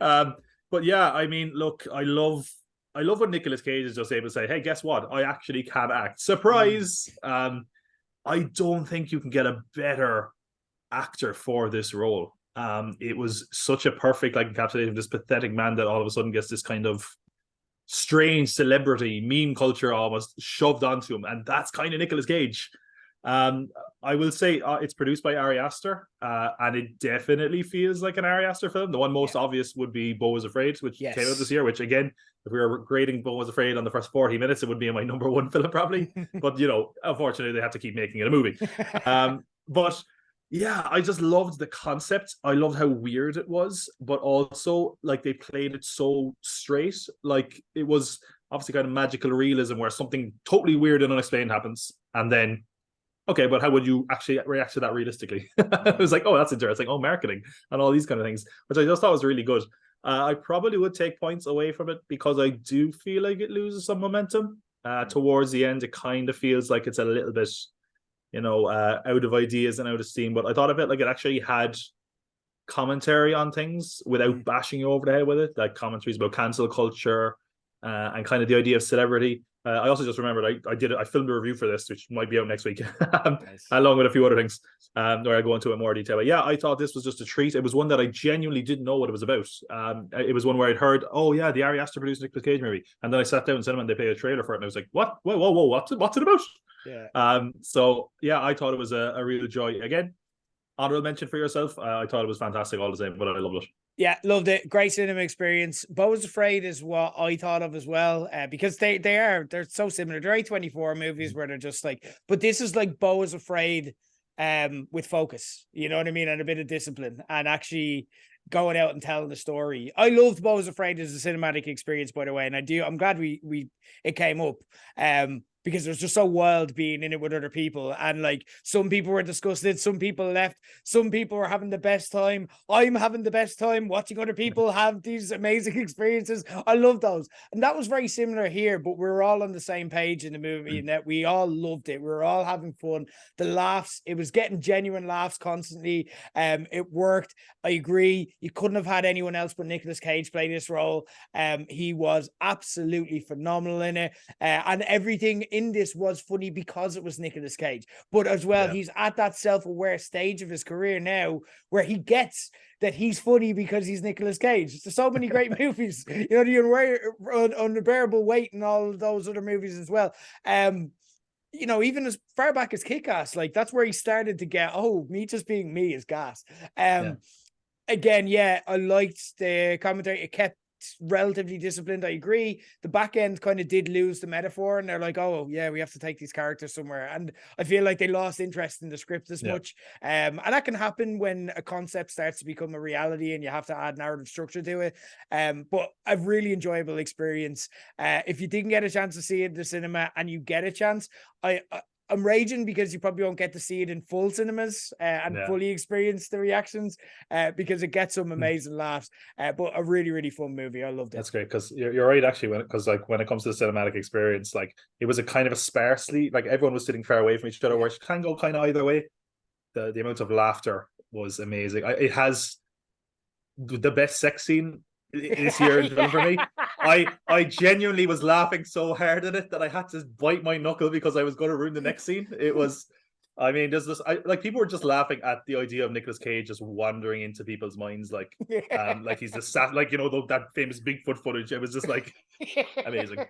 But yeah, I mean, look, I love when Nicolas Cage is just able to say, hey, guess what? I actually can act. Surprise! I don't think you can get a better actor for this role. It was such a perfect like encapsulation of this pathetic man that all of a sudden gets this kind of strange celebrity meme culture almost shoved onto him, and that's kind of Nicolas Cage. I will say it's produced by Ari Aster, and it definitely feels like an Ari Aster film. The one most obvious would be Beau is Afraid, which came out this year, which again, if we were grading Beau is Afraid on the first 40 minutes, it would be my number one film probably. But unfortunately they have to keep making it a movie. But yeah, I just loved the concept. I loved how weird it was, but also like they played it so straight. Like it was obviously kind of magical realism where something totally weird and unexplained happens. And then, okay, but how would you actually react to that realistically? It was like, oh, that's interesting. Oh, marketing and all these kind of things, which I just thought was really good. I probably would take points away from it because I do feel like it loses some momentum. Towards the end, it kind of feels like it's a little bit out of ideas and out of steam, but I thought of it like it actually had commentary on things without bashing you over the head with it, like commentaries about cancel culture and kind of the idea of celebrity. I also just remembered I filmed a review for this, which might be out next week, nice. Along with a few other things, where I go into it more detail. But yeah, I thought this was just a treat. It was one that I genuinely didn't know what it was about. It was one where I'd heard, oh yeah, the Ari Aster produced Nicolas Cage movie, and then I sat down in cinema and they played a trailer for it, and I was like, what? Whoa, what's it about? Yeah. So yeah, I thought it was a real joy. Again, honorable mention for yourself. I thought it was fantastic all the same, but I loved it. Yeah, loved it. Great cinema experience. Beau is Afraid is what I thought of as well, because they're so similar. They're A24 movies where they're just like, but this is like Beau is Afraid with focus, you know what I mean, and a bit of discipline and actually going out and telling the story. I loved Beau is Afraid as a cinematic experience, by the way, and I'm glad it came up. Because it was just so wild being in it with other people. And like some people were disgusted, some people left, some people were having the best time. I'm having the best time watching other people have these amazing experiences. I love those. And that was very similar here, but we were all on the same page in the movie and that we all loved it. We were all having fun. The laughs, it was getting genuine laughs constantly. It worked. I agree. You couldn't have had anyone else but Nicolas Cage play this role. He was absolutely phenomenal in it. And everything in this was funny because it was Nicolas Cage, but as well, he's at that self-aware stage of his career now where he gets that he's funny because he's Nicolas Cage. There's so many great movies, the Unbearable Weight and all of those other movies as well. Even as far back as Kick-Ass, like that's where he started to get, me just being me is gas. Again, I liked the commentary. It kept relatively disciplined. I agree. The back end kind of did lose the metaphor, and they're like, oh yeah, we have to take these characters somewhere. And I feel like they lost interest in the script as much. And that can happen when a concept starts to become a reality and you have to add narrative structure to it. But a really enjoyable experience. If you didn't get a chance to see it in the cinema and you get a chance, I I'm raging because you probably won't get to see it in full cinemas and fully experience the reactions because it gets some amazing laughs. But a really, really fun movie. I loved it. That's great, because you're right, actually, because like when it comes to the cinematic experience, like it was a kind of a sparsely, like everyone was sitting far away from each other, where it can go kind of either way. The amount of laughter was amazing. It has the best sex scene this year in film for me. I genuinely was laughing so hard at it that I had to bite my knuckle because I was going to ruin the next scene. It was, I mean, there's this, like people were just laughing at the idea of Nicolas Cage just wandering into people's minds, like he's the sat, like, you know, that famous Bigfoot footage. It was just like amazing.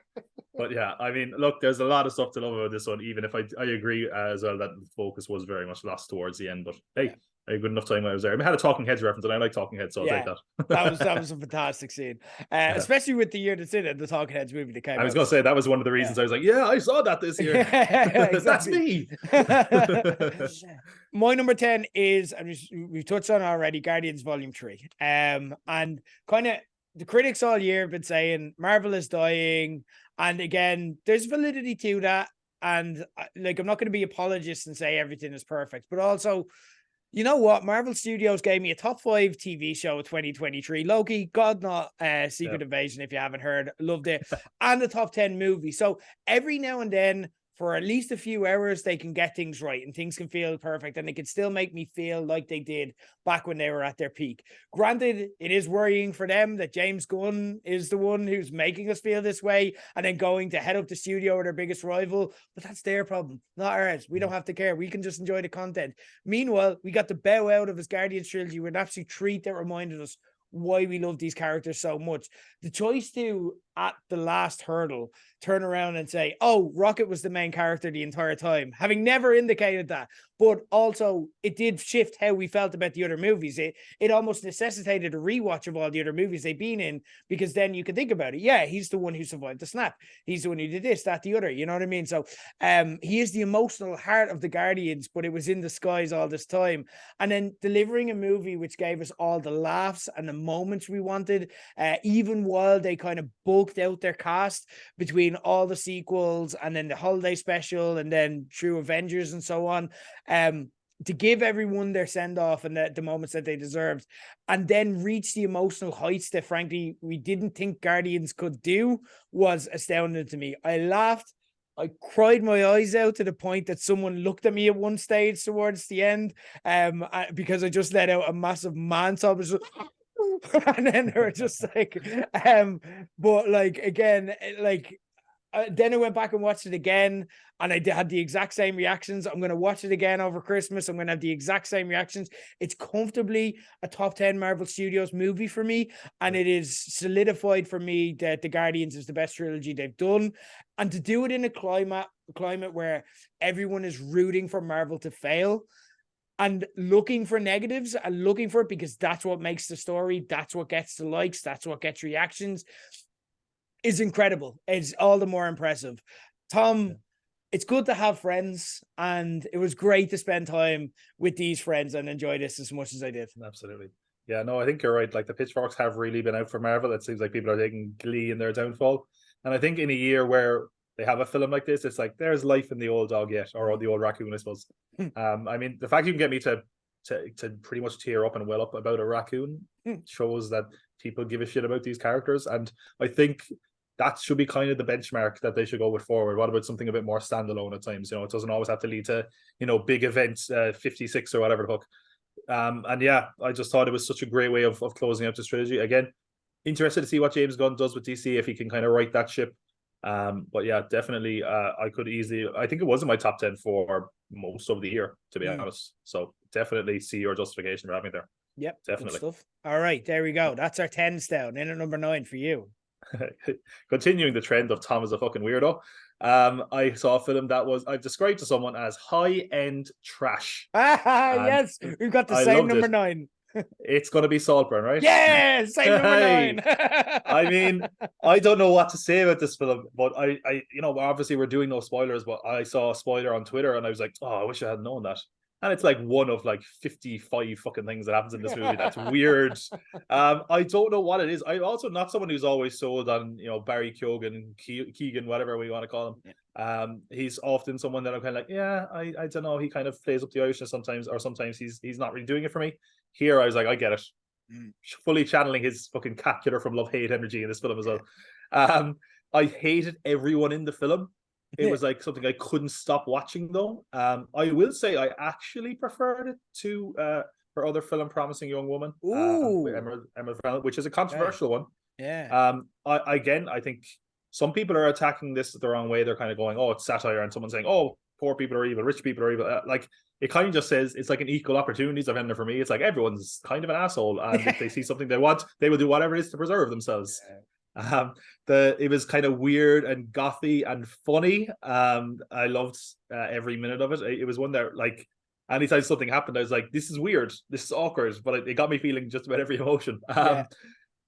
But yeah, I mean, look, there's a lot of stuff to love about this one, even if I agree as well that the focus was very much lost towards the end. But hey, I had good enough time when I was there. I had a Talking Heads reference, and I like Talking Heads, so I'll take that. that was a fantastic scene, especially with the year that's in it, the Talking Heads movie that came out. I was going to say that was one of the reasons I was like, yeah, I saw that this year. That's me. My number 10 is, and we've touched on it already, Guardians Volume 3. And kind of the critics all year have been saying Marvel is dying. And again, there's validity to that. And like, I'm not going to be apologist and say everything is perfect, but also, you know what? Marvel Studios gave me a top 5 TV show of 2023. Loki, God Not Secret Invasion, if you haven't heard, loved it. And the top 10 movie. So every now and then, for at least a few hours, they can get things right and things can feel perfect, and they can still make me feel like they did back when they were at their peak. Granted, it is worrying for them that James Gunn is the one who's making us feel this way and then going to head up the studio with their biggest rival, but that's their problem, not ours. We don't have to care. We can just enjoy the content. Meanwhile, we got to bow out of his Guardians trilogy with an absolute treat that reminded us why we love these characters so much. The choice to, at the last hurdle, turn around and say, oh, Rocket was the main character the entire time, having never indicated that, but also it did shift how we felt about the other movies. It almost necessitated a rewatch of all the other movies they've been in, because then you can think about it. Yeah, he's the one who survived the snap. He's the one who did this, that, the other. You know what I mean? So he is the emotional heart of the Guardians, but it was in disguise all this time. And then delivering a movie which gave us all the laughs and the moments we wanted, even while they kind of bulked out their cast between all the sequels and then the holiday special and then through Avengers and so on, to give everyone their send-off and the moments that they deserved, and then reach the emotional heights that frankly we didn't think Guardians could do, was astounding to me. I laughed, I cried my eyes out to the point that someone looked at me at one stage towards the end, because I just let out a massive man sob. And then they were just like, but like, again, like, then I went back and watched it again, and I had the exact same reactions. I'm going to watch it again over Christmas. I'm going to have the exact same reactions. It's comfortably a top 10 Marvel Studios movie for me, and it is solidified for me that the Guardians is the best trilogy they've done. And to do it in a climate where everyone is rooting for Marvel to fail and looking for negatives and looking for it, because that's what makes the story, that's what gets the likes, that's what gets reactions, is incredible. It's all the more impressive. Tom, it's good to have friends, and it was great to spend time with these friends and enjoy this as much as I did. Absolutely. Yeah, no, I think you're right. Like, the pitchforks have really been out for Marvel. It seems like people are taking glee in their downfall. And I think in a year where they have a film like this, it's like there's life in the old dog yet, or the old raccoon, I suppose. I mean, the fact you can get me to pretty much tear up and well up about a raccoon shows that people give a shit about these characters. And I think that should be kind of the benchmark that they should go with forward. What about something a bit more standalone at times? You know, it doesn't always have to lead to, you know, big events, 56 or whatever the fuck. And yeah, I just thought it was such a great way of closing out this trilogy. Again, interested to see what James Gunn does with DC, if he can kind of right that ship. But yeah, definitely, I could easily, I think it was in my top 10 for most of the year, to be honest. So definitely see your justification for having it there. Yep, definitely. Good stuff. All right, there we go. That's our 10s down. In at number 9 for you. Continuing the trend of Tom is a fucking weirdo. I saw a film that I've described to someone as high-end trash. Yes, we've got the same number 9. It's going to be Saltburn, right? Yeah, same number 9. I mean, I don't know what to say about this film, but I, you know, obviously we're doing no spoilers, but I saw a spoiler on Twitter and I was like, oh, I wish I had known that. And it's like one of like 55 fucking things that happens in this movie that's weird. I don't know what it is. I'm also not someone who's always sold on, Barry Keoghan, Keegan, whatever we want to call him. He's often someone that I'm kind of like, yeah, I don't know. He kind of plays up the Irishness sometimes, or sometimes he's not really doing it for me. Here, I was like, I get it. Fully channeling his fucking cat killer from Love Hate energy in this film as well. I hated everyone in the film. It was like something I couldn't stop watching though. I will say I actually preferred it to her other film, Promising Young Woman, with Emerald Fennell, which is a controversial one. Yeah. I think some people are attacking this the wrong way. They're kind of going, "Oh, it's satire," and someone saying, "Oh, poor people are evil, rich people are evil." Like it kind of just says it's like an equal opportunities offender for me. It's like everyone's kind of an asshole, and if they see something they want, they will do whatever it is to preserve themselves. It was kind of weird and gothy and funny. I loved every minute of it. It was one that like anytime something happened, I was like, "This is weird, this is awkward," but it got me feeling just about every emotion.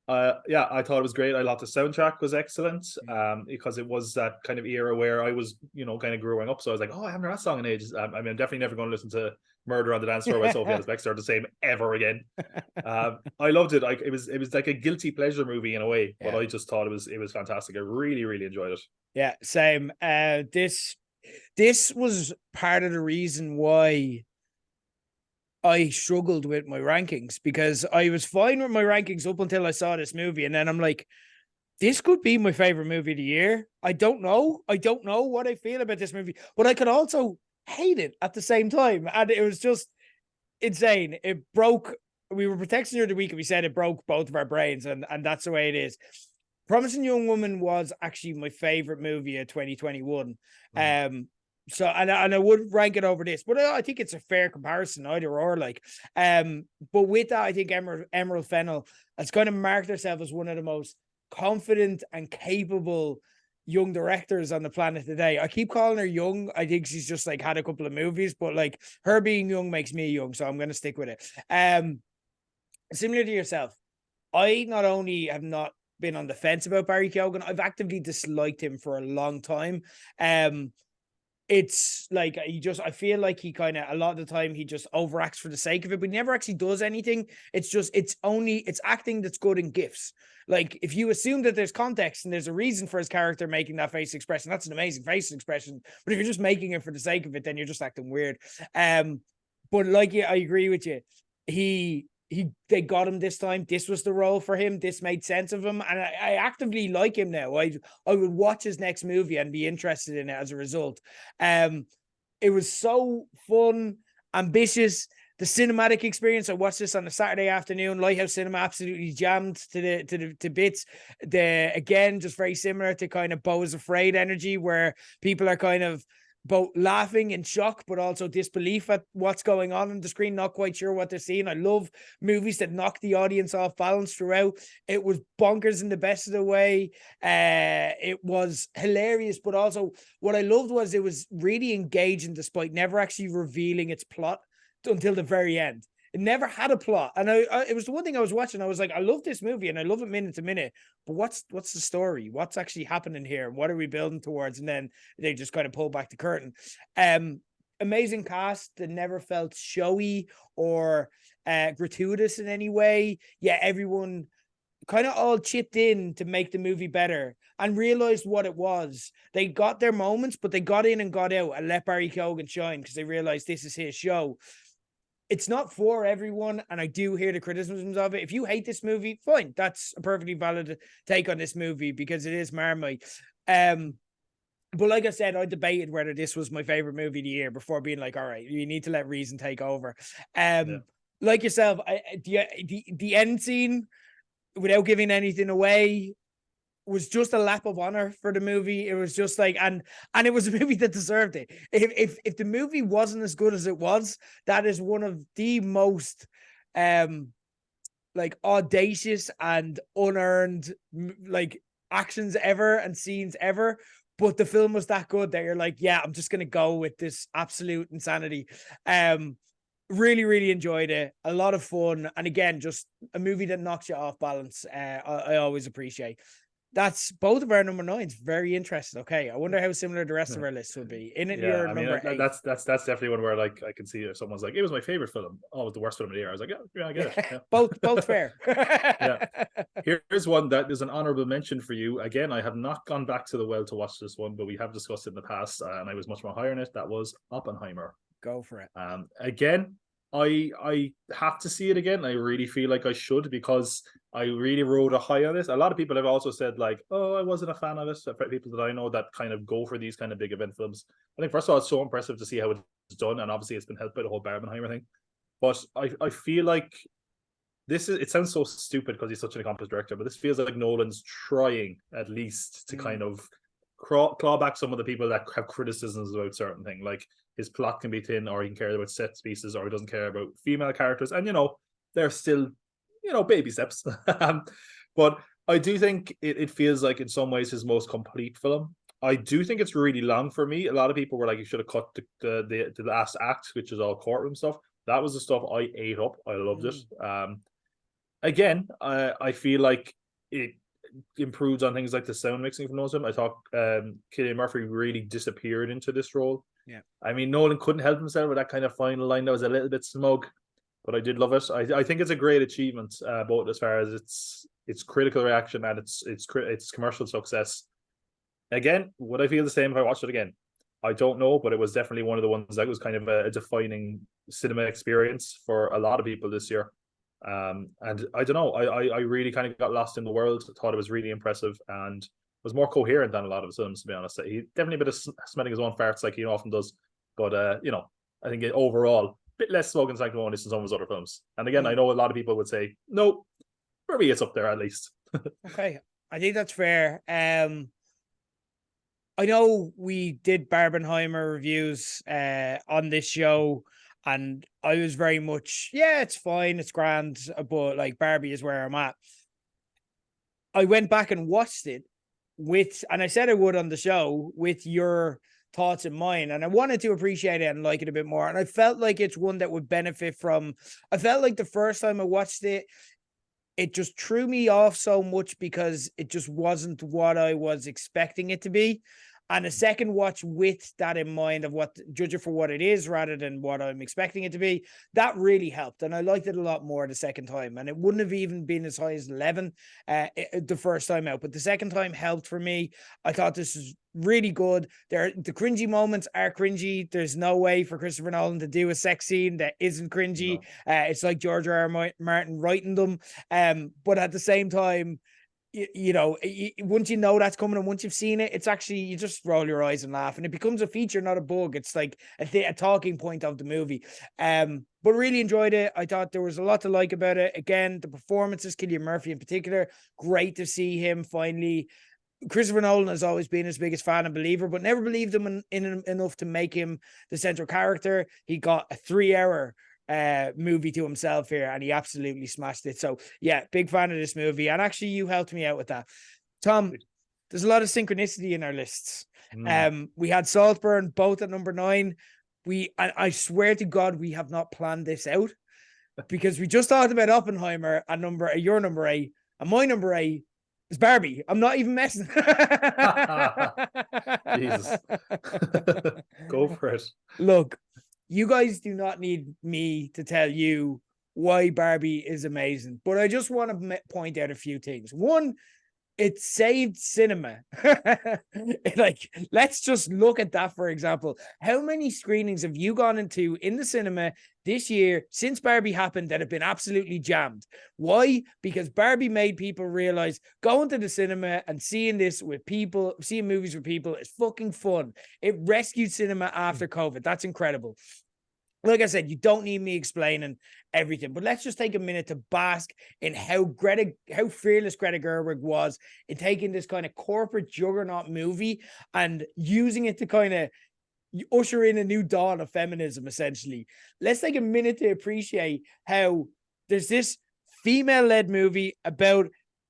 I thought it was great. I thought the soundtrack was excellent because it was that kind of era where I was, kind of growing up. So I was like, oh, I haven't heard that song in ages. I mean, I'm definitely never going to listen to Murder on the Dance Floor by Sophie Ellis Bextor the same ever again. I loved it. Like it was like a guilty pleasure movie in a way, but I just thought it was fantastic. I really, really enjoyed it. Yeah, same. This was part of the reason why I struggled with my rankings, because I was fine with my rankings up until I saw this movie. And then I'm like, this could be my favorite movie of the year. I don't know what I feel about this movie, but I could also hate it at the same time. And it was just insane. It broke. We were protecting her the week and we said it broke both of our brains. And that's the way it is. Promising Young Woman was actually my favorite movie of 2021. So and I would rank it over this, but I think it's a fair comparison, either or. Like, but with that, I think Emerald Fennell has kind of marked herself as one of the most confident and capable young directors on the planet today. I keep calling her young. I think she's just like had a couple of movies, but like her being young makes me young, so I'm gonna stick with it. Similar to yourself, I not only have not been on the fence about Barry Keoghan, I've actively disliked him for a long time. It's like I feel like he kind of a lot of the time he just overacts for the sake of it, but he never actually does anything. It's acting that's good in gifs. Like if you assume that there's context and there's a reason for his character making that face expression, that's an amazing face expression. But if you're just making it for the sake of it, then you're just acting weird. But like, yeah, I agree with you. They got him this time. This was the role for him. This made sense of him, and I actively like him now. I would watch his next movie and be interested in it as a result. It was so fun, ambitious. The cinematic experience. I watched this on a Saturday afternoon. Lighthouse Cinema absolutely jammed to bits. Again, just very similar to kind of Beau is Afraid energy, where people are kind of both laughing in shock, but also disbelief at what's going on the screen, not quite sure what they're seeing. I love movies that knock the audience off balance throughout. It was bonkers in the best of the way. It was hilarious, but also what I loved was it was really engaging despite never actually revealing its plot until the very end. It never had a plot. And it was the one thing I was watching. I was like, I love this movie and I love it minute to minute, but what's the story? What's actually happening here? What are we building towards? And then they just kind of pull back the curtain. Amazing cast that never felt showy or gratuitous in any way. Yeah, everyone kind of all chipped in to make the movie better and realized what it was. They got their moments, but they got in and got out and let Barry Keoghan shine because they realized this is his show. It's not for everyone, and I do hear the criticisms of it. If you hate this movie, fine. That's a perfectly valid take on this movie because it is Marmite. But like I said, I debated whether this was my favorite movie of the year before being like, all right, you need to let reason take over. Like yourself, the end scene, without giving anything away, was just a lap of honor for the movie. It was just like, and it was a movie that deserved it. If the movie wasn't as good as it was, that is one of the most like audacious and unearned like actions ever and scenes ever. But the film was that good that you're like, yeah, I'm just gonna go with this absolute insanity. Really, really enjoyed it. A lot of fun, and again, just a movie that knocks you off balance. I always appreciate. That's both of our number nines. Very interesting. Okay, I wonder how similar the rest of Yeah. our list will be. In it, Yeah, your I mean number eight. that's definitely one where like I can see if someone's like, it was my favorite film. Oh, it was the worst film of the year. I was like, yeah, I get it. Yeah. Both fair. Yeah. Here's one that is an honorable mention for you. Again, I have not gone back to the well to watch this one, but we have discussed it in the past, and I was much more higher in it. That was Oppenheimer. Go for it. Again, I have to see it again. I really feel like I should, because I really rode a high on this. A lot of people have also said like, oh, I wasn't a fan of it. People that I know that kind of go for these kind of big event films. I think first of all, it's so impressive to see how it's done, and obviously it's been helped by the whole Barbenheimer thing. But I feel like it sounds so stupid because he's such an accomplished director, but this feels like Nolan's trying at least to kind of claw back some of the people that have criticisms about certain things. Like his plot can be thin, or he can care about set pieces, or he doesn't care about female characters. And they're still, baby steps. But I do think it feels like in some ways his most complete film. I do think it's really long for me. A lot of people were like, you should have cut the last act, which is all courtroom stuff. That was the stuff I ate up. I loved it. Again, I feel like it improves on things like the sound mixing from those. I thought Cillian Murphy really disappeared into this role. Yeah. I mean, Nolan couldn't help himself with that kind of final line that was a little bit smug, but I did love it. I think it's a great achievement, both as far as its critical reaction and its commercial success. Again, would I feel the same if I watched it again? I don't know, but it was definitely one of the ones that was kind of a defining cinema experience for a lot of people this year. And I don't know, I really kind of got lost in the world. Thought it was really impressive and was more coherent than a lot of his films, to be honest. He definitely a bit of smelling his own farts like he often does, but I think overall a bit less smoke and sanctimonious than some of his other films. And again, I know a lot of people would say no, for me it's up there at least. Okay, I think that's fair. I know we did Barbenheimer reviews on this show, and I was very much, yeah, it's fine, it's grand, but like Barbie is where I'm at. I went back and watched it and I said I would on the show, with your thoughts in mind, and I wanted to appreciate it and like it a bit more. And I felt like it's one that would benefit from, I felt like the first time I watched it, it just threw me off so much because it just wasn't what I was expecting it to be. And a second watch with that in mind, of what, judge it for what it is rather than what I'm expecting it to be, that really helped. And I liked it a lot more the second time. And it wouldn't have even been as high as 11 the first time out, but the second time helped for me. I thought this was really good. The cringy moments are cringy. There's no way for Christopher Nolan to do a sex scene that isn't cringy. No. It's like George R.R. Martin writing them. But at the same time, once you know that's coming and once you've seen it, it's actually, you just roll your eyes and laugh, and it becomes a feature, not a bug. It's like a talking point of the movie. But really enjoyed it. I thought there was a lot to like about it. Again, the performances, Cillian Murphy in particular, great to see him finally. Christopher Nolan has always been his biggest fan and believer, but never believed him in enough to make him the central character. He got a 3-hour movie to himself here, and he absolutely smashed it. So yeah, big fan of this movie, and actually you helped me out with that, Tom. There's a lot of synchronicity in our lists. We had Saltburn both at number 9. I swear to God, we have not planned this out, because we just talked about Oppenheimer at your number 8, and my number 8 is Barbie. I'm not even messing. Jesus. Go for it. Look, you guys do not need me to tell you why Barbie is amazing, but I just want to point out a few things. One, it saved cinema. Like, let's just look at that, for example. How many screenings have you gone into in the cinema this year since Barbie happened that have been absolutely jammed? Why? Because Barbie made people realize going to the cinema and seeing this with people, seeing movies with people, is fucking fun. It rescued cinema after COVID. That's incredible. Like I said, you don't need me explaining everything, but let's just take a minute to bask in how fearless Greta Gerwig was in taking this kind of corporate juggernaut movie and using it to kind of usher in a new dawn of feminism, essentially. Let's take a minute to appreciate how there's this female-led movie about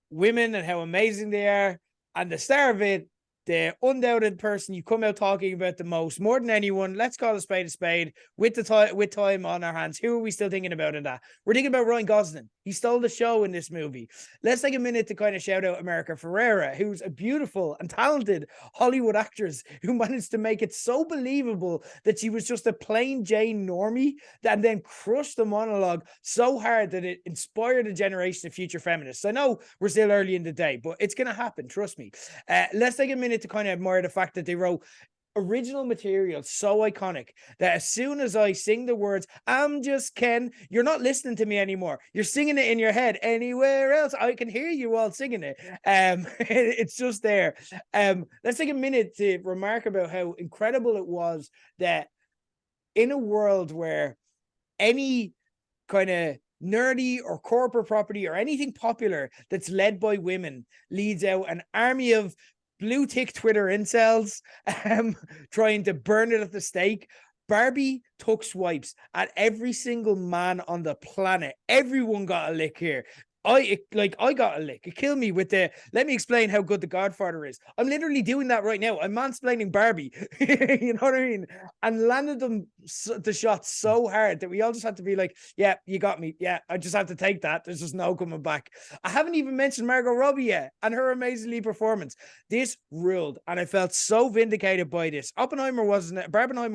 women and how amazing they are, and the star of it, the undoubted person you come out talking about the most, more than anyone, let's call a spade, with time on our hands. Who are we still thinking about in that? We're thinking about Ryan Gosling. He stole the show in this movie. Let's take a minute to kind of shout out America Ferrera, who's a beautiful and talented Hollywood actress who managed to make it so believable that she was just a plain Jane normie and then crushed the monologue so hard that it inspired a generation of future feminists. I know we're still early in the day, but it's going to happen. Trust me. Let's take a minute to kind of admire the fact that they wrote original material so iconic that as soon as I sing the words, I'm just Ken, you're not listening to me anymore. You're singing it in your head. Anywhere else, I can hear you all singing it. It's just there. Let's take a minute to remark about how incredible it was that in a world where any kind of nerdy or corporate property or anything popular that's led by women leads out an army of blue tick Twitter incels trying to burn it at the stake. Barbie took swipes at every single man on the planet. Everyone got a lick here. I got a lick. It killed me with the, let me explain how good The Godfather is. I'm literally doing that right now. I'm mansplaining Barbie. You know what I mean? And landed them the shot so hard that we all just had to be like, yeah, you got me. Yeah, I just have to take that. There's just no coming back. I haven't even mentioned Margot Robbie yet and her amazingly performance. This ruled, and I felt so vindicated by this. Barbenheimer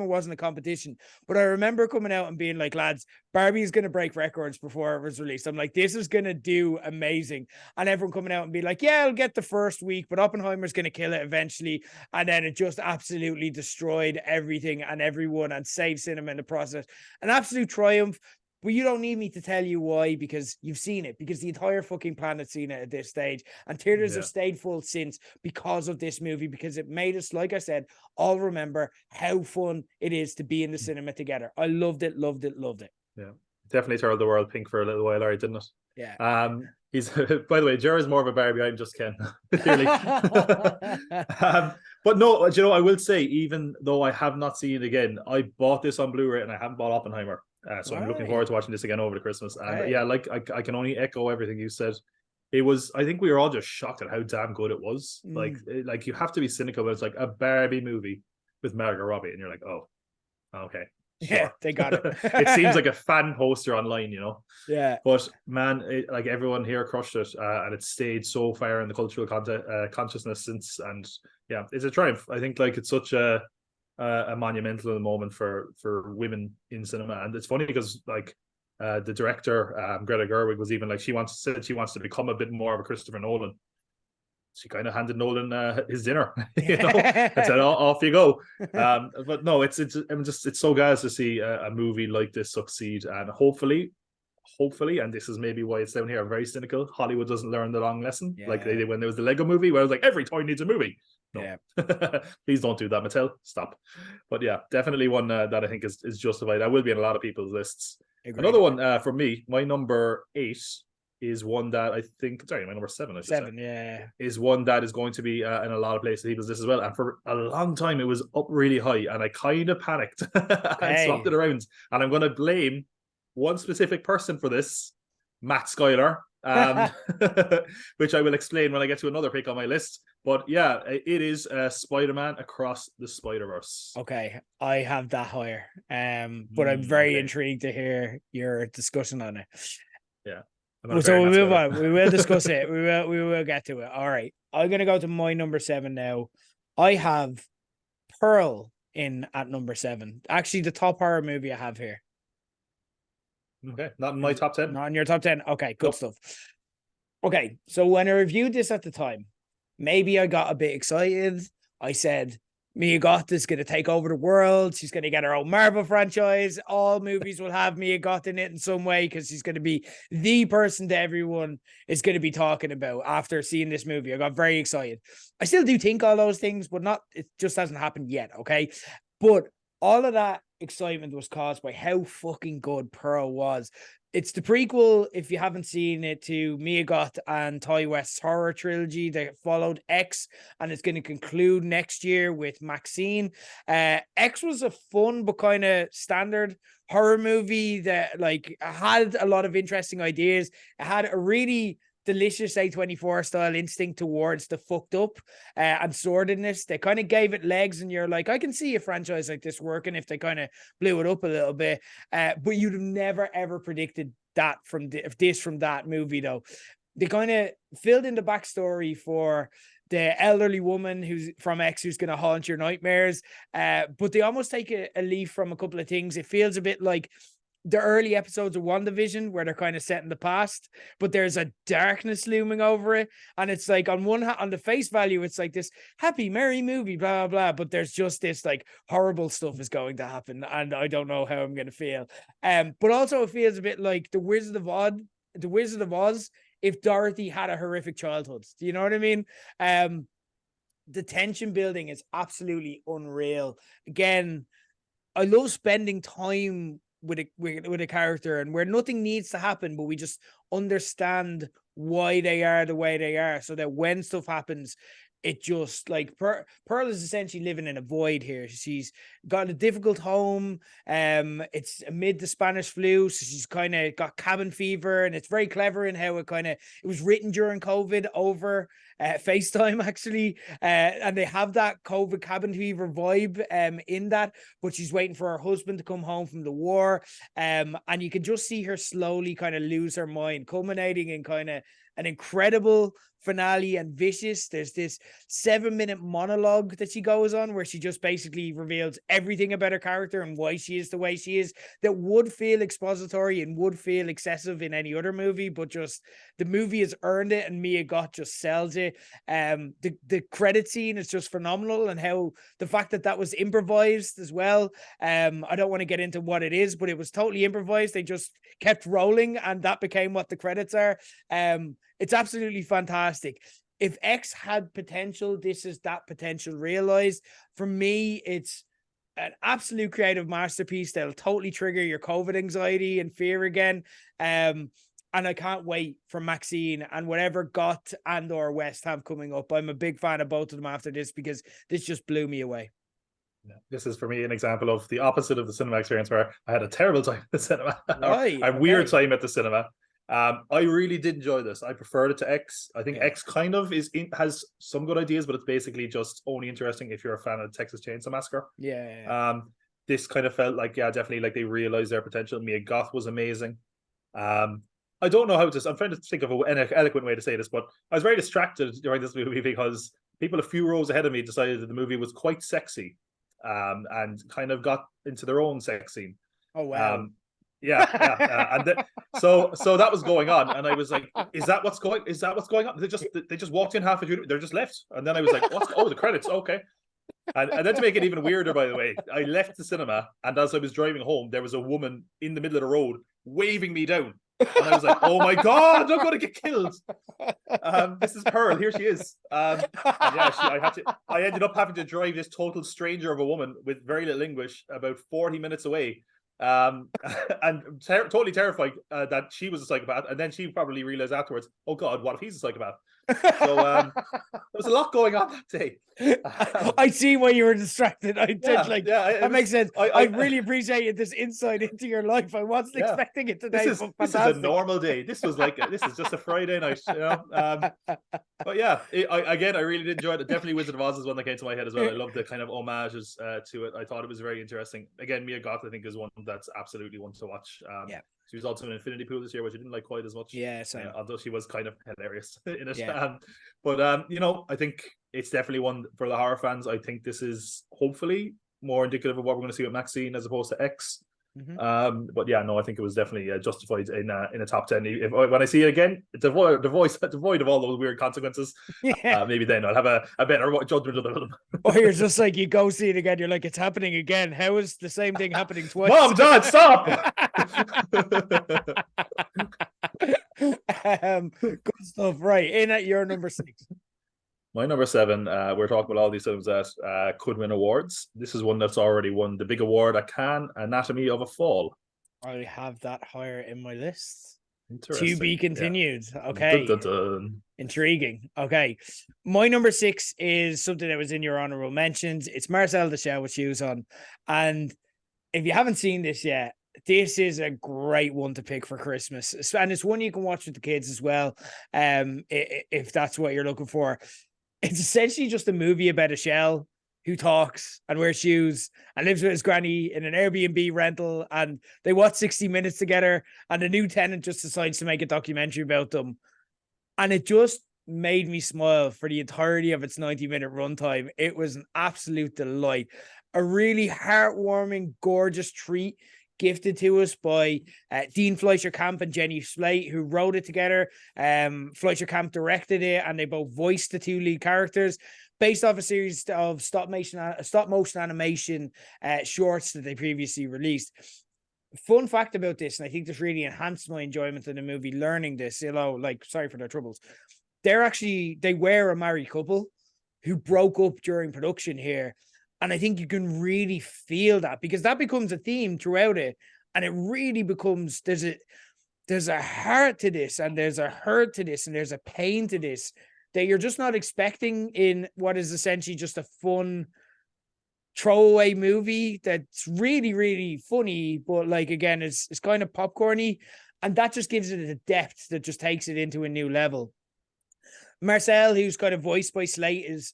wasn't a competition, but I remember coming out and being like, lads, Barbie is going to break records before it was released. I'm like, this is going to do amazing. And everyone coming out and be like, yeah, I'll get the first week, but Oppenheimer's going to kill it eventually. And then it just absolutely destroyed everything and everyone and saved cinema in the process. An absolute triumph. But you don't need me to tell you why, because you've seen it, because the entire fucking planet's seen it at this stage. And theaters have stayed full since because of this movie, because it made us, like I said, all remember how fun it is to be in the cinema together. I loved it, loved it, loved it. Yeah, definitely turned the world pink for a little while, didn't it? Yeah. He's by the way, Jared's more of a Barbie. I'm just Ken. Clearly. But no, I will say, even though I have not seen it again, I bought this on Blu-ray and I haven't bought Oppenheimer. So I'm looking forward to watching this again over the Christmas. And yeah, like I can only echo everything you said. It was, I think we were all just shocked at how damn good it was. Like you have to be cynical, but it's like a Barbie movie with Margot Robbie, and you're like, oh, okay. Sure. Yeah, they got it. It seems like a fan poster online, Yeah. But man, like everyone here crushed it, and it stayed so far in the cultural consciousness since. And yeah, it's a triumph. I think like it's such a monumental moment for women in cinema. And it's funny because like the director Greta Gerwig was even like, she wants to become a bit more of a Christopher Nolan. She kind of handed Nolan his dinner, and said, "Off you go." But no, it's so glad to see a movie like this succeed, and hopefully, and this is maybe why it's down here. Very cynical. Hollywood doesn't learn the long lesson, like they did when there was the Lego Movie, where I was like, every toy needs a movie. No, please don't do that, Mattel. Stop. But yeah, definitely one that I think is justified. That will be in a lot of people's lists. Agreed. Another one for me, my number 8. Is one that I think, sorry, my number 7, I should say. 7, yeah. Is one that is going to be in a lot of places people's list as well. And for a long time, it was up really high, and I kind of panicked and swapped it around. And I'm going to blame one specific person for this, Matt Schuyler, which I will explain when I get to another pick on my list. But yeah, it is Spider-Man Across the Spider-Verse. Okay, I have that higher, but I'm very intrigued to hear your discussion on it. Yeah. So we'll move on. We will discuss it. We will get to it. All right. I'm gonna go to my number 7 now. I have Pearl in at number 7. Actually, the top horror movie I have here. Okay, not in my top 10. Not in your top 10. Okay, good stuff. Okay, so when I reviewed this at the time, maybe I got a bit excited. I said, Mia Goth is going to take over the world. She's going to get her own Marvel franchise. All movies will have Mia Goth in it in some way, because she's going to be the person that everyone is going to be talking about after seeing this movie. I got very excited. I still do think all those things, but it just hasn't happened yet, okay? But all of that excitement was caused by how fucking good Pearl was. It's the prequel, if you haven't seen it, to Mia Goth and Ty West's horror trilogy that followed X, and it's going to conclude next year with Maxine. X was a fun but kind of standard horror movie that like had a lot of interesting ideas. It had a really delicious A24 style instinct towards the fucked up and sordidness. They kind of gave it legs, and you're like, I can see a franchise like this working if they kind of blew it up a little bit. But you'd have never ever predicted that from from that movie though. They kind of filled in the backstory for the elderly woman who's from X who's going to haunt your nightmares. But they almost take a leaf from a couple of things. It feels a bit like the early episodes of WandaVision where they're kind of set in the past, but there's a darkness looming over it. And it's like on the face value, it's like this happy, merry movie, blah, blah, blah. But there's just this like horrible stuff is going to happen. And I don't know how I'm going to feel. But also it feels a bit like the Wizard of Oz, if Dorothy had a horrific childhood. Do you know what I mean? The tension building is absolutely unreal. Again, I love spending time with a character and where nothing needs to happen, but we just understand why they are the way they are, so that when stuff happens, it just like Pearl is essentially living in a void here. She's got a difficult home. It's amid the Spanish flu, so she's kind of got cabin fever, and it's very clever in how it was written during COVID over FaceTime actually, and they have that COVID cabin fever vibe in that. But she's waiting for her husband to come home from the war, and you can just see her slowly kind of lose her mind, culminating in kind of an incredible finale and vicious. There's this 7-minute monologue that she goes on where she just basically reveals everything about her character and why she is the way she is, that would feel expository and would feel excessive in any other movie, but just the movie has earned it, and Mia Goth just sells it. The credit scene is just phenomenal, and how the fact that was improvised as well. I don't want to get into what it is, but it was totally improvised. They just kept rolling, and that became what the credits are. It's absolutely fantastic. If X had potential, this is that potential realized. For me, it's an absolute creative masterpiece that'll totally trigger your COVID anxiety and fear again. And I can't wait for Maxine and whatever Goth and or West have coming up. I'm a big fan of both of them after this, because this just blew me away. Yeah, this is for me an example of the opposite of the cinema experience, where I had a terrible time at the cinema, Right, a weird time at the cinema. I really did enjoy this. I preferred it to X. I think X kind of has some good ideas, but it's basically just only interesting if you're a fan of Texas Chainsaw Massacre. This kind of felt like, definitely like they realized their potential. Mia Goth was amazing. I don't know how to. I'm trying to think of an eloquent way to say this, but I was very distracted during this movie because people a few rows ahead of me decided that the movie was quite sexy, and kind of got into their own sex scene. Oh wow. So that was going on, and I was like, is that what's going on? They just walked in halfway through, they're just left, and then I was like, the credits, okay. And then to make it even weirder, by the way, I left the cinema, and as I was driving home, there was a woman in the middle of the road waving me down, and I was like, oh my god, I'm gonna get killed. This is Pearl, here she is. I ended up having to drive this total stranger of a woman with very little English about 40 minutes away, and totally terrified that she was a psychopath, and then she probably realized afterwards, oh god, what if he's a psychopath? So there was a lot going on that day. I see why you were distracted. That makes sense. I really appreciated this insight into your life. I wasn't expecting it today. This is a normal day. This was like this is just a Friday night, you know. But yeah, I really did enjoy it. Definitely Wizard of Oz is one that came to my head as well. I love the kind of homages to it. I thought it was very interesting. Again, Mia Goth, I think, is one that's absolutely one to watch. She was also in Infinity Pool this year, which I didn't like quite as much. Although she was kind of hilarious in it. I think it's definitely one for the horror fans. I think this is hopefully more indicative of what we're going to see with Maxine as opposed to X. I think it was definitely justified in a top 10. When I see it again, devoid of all those weird consequences. Maybe then I'll have a better judgment of the film. Or you're just like, you go see it again, you're like, it's happening again. How is the same thing happening twice? Mom, Dad, stop! Good stuff. Right, in at your number 6. My number 7, we're talking about all these films that could win awards. This is one that's already won the big award at Cannes, Anatomy of a Fall. I have that higher in my list. To be continued. Okay. Dun, dun, dun. Intriguing. Okay. My number 6 is something that was in your honorable mentions. It's Marcel the Shell with Shoes On. And if you haven't seen this yet, this is a great one to pick for Christmas. And it's one you can watch with the kids as well, if that's what you're looking for. It's essentially just a movie about a shell who talks and wears shoes and lives with his granny in an Airbnb rental, and they watch 60 Minutes together, and the new tenant just decides to make a documentary about them. And it just made me smile for the entirety of its 90-minute runtime. It was an absolute delight. A really heartwarming, gorgeous treat gifted to us by Dean Fleischer Camp and Jenny Slate, who wrote it together. Fleischer Camp directed it, and they both voiced the two lead characters, based off a series of stop motion animation shorts that they previously released. Fun fact about this, and I think this really enhanced my enjoyment of the movie, learning this, like, sorry for their troubles. They were a married couple who broke up during production here. And I think you can really feel that, because that becomes a theme throughout it. And it really becomes, there's a heart to this, and there's a hurt to this, and there's a pain to this that you're just not expecting in what is essentially just a fun throwaway movie that's really, really funny, but like, again, it's kind of popcorny, and that just gives it a depth that just takes it into a new level. Marcel, who's kind of voiced by Slate, is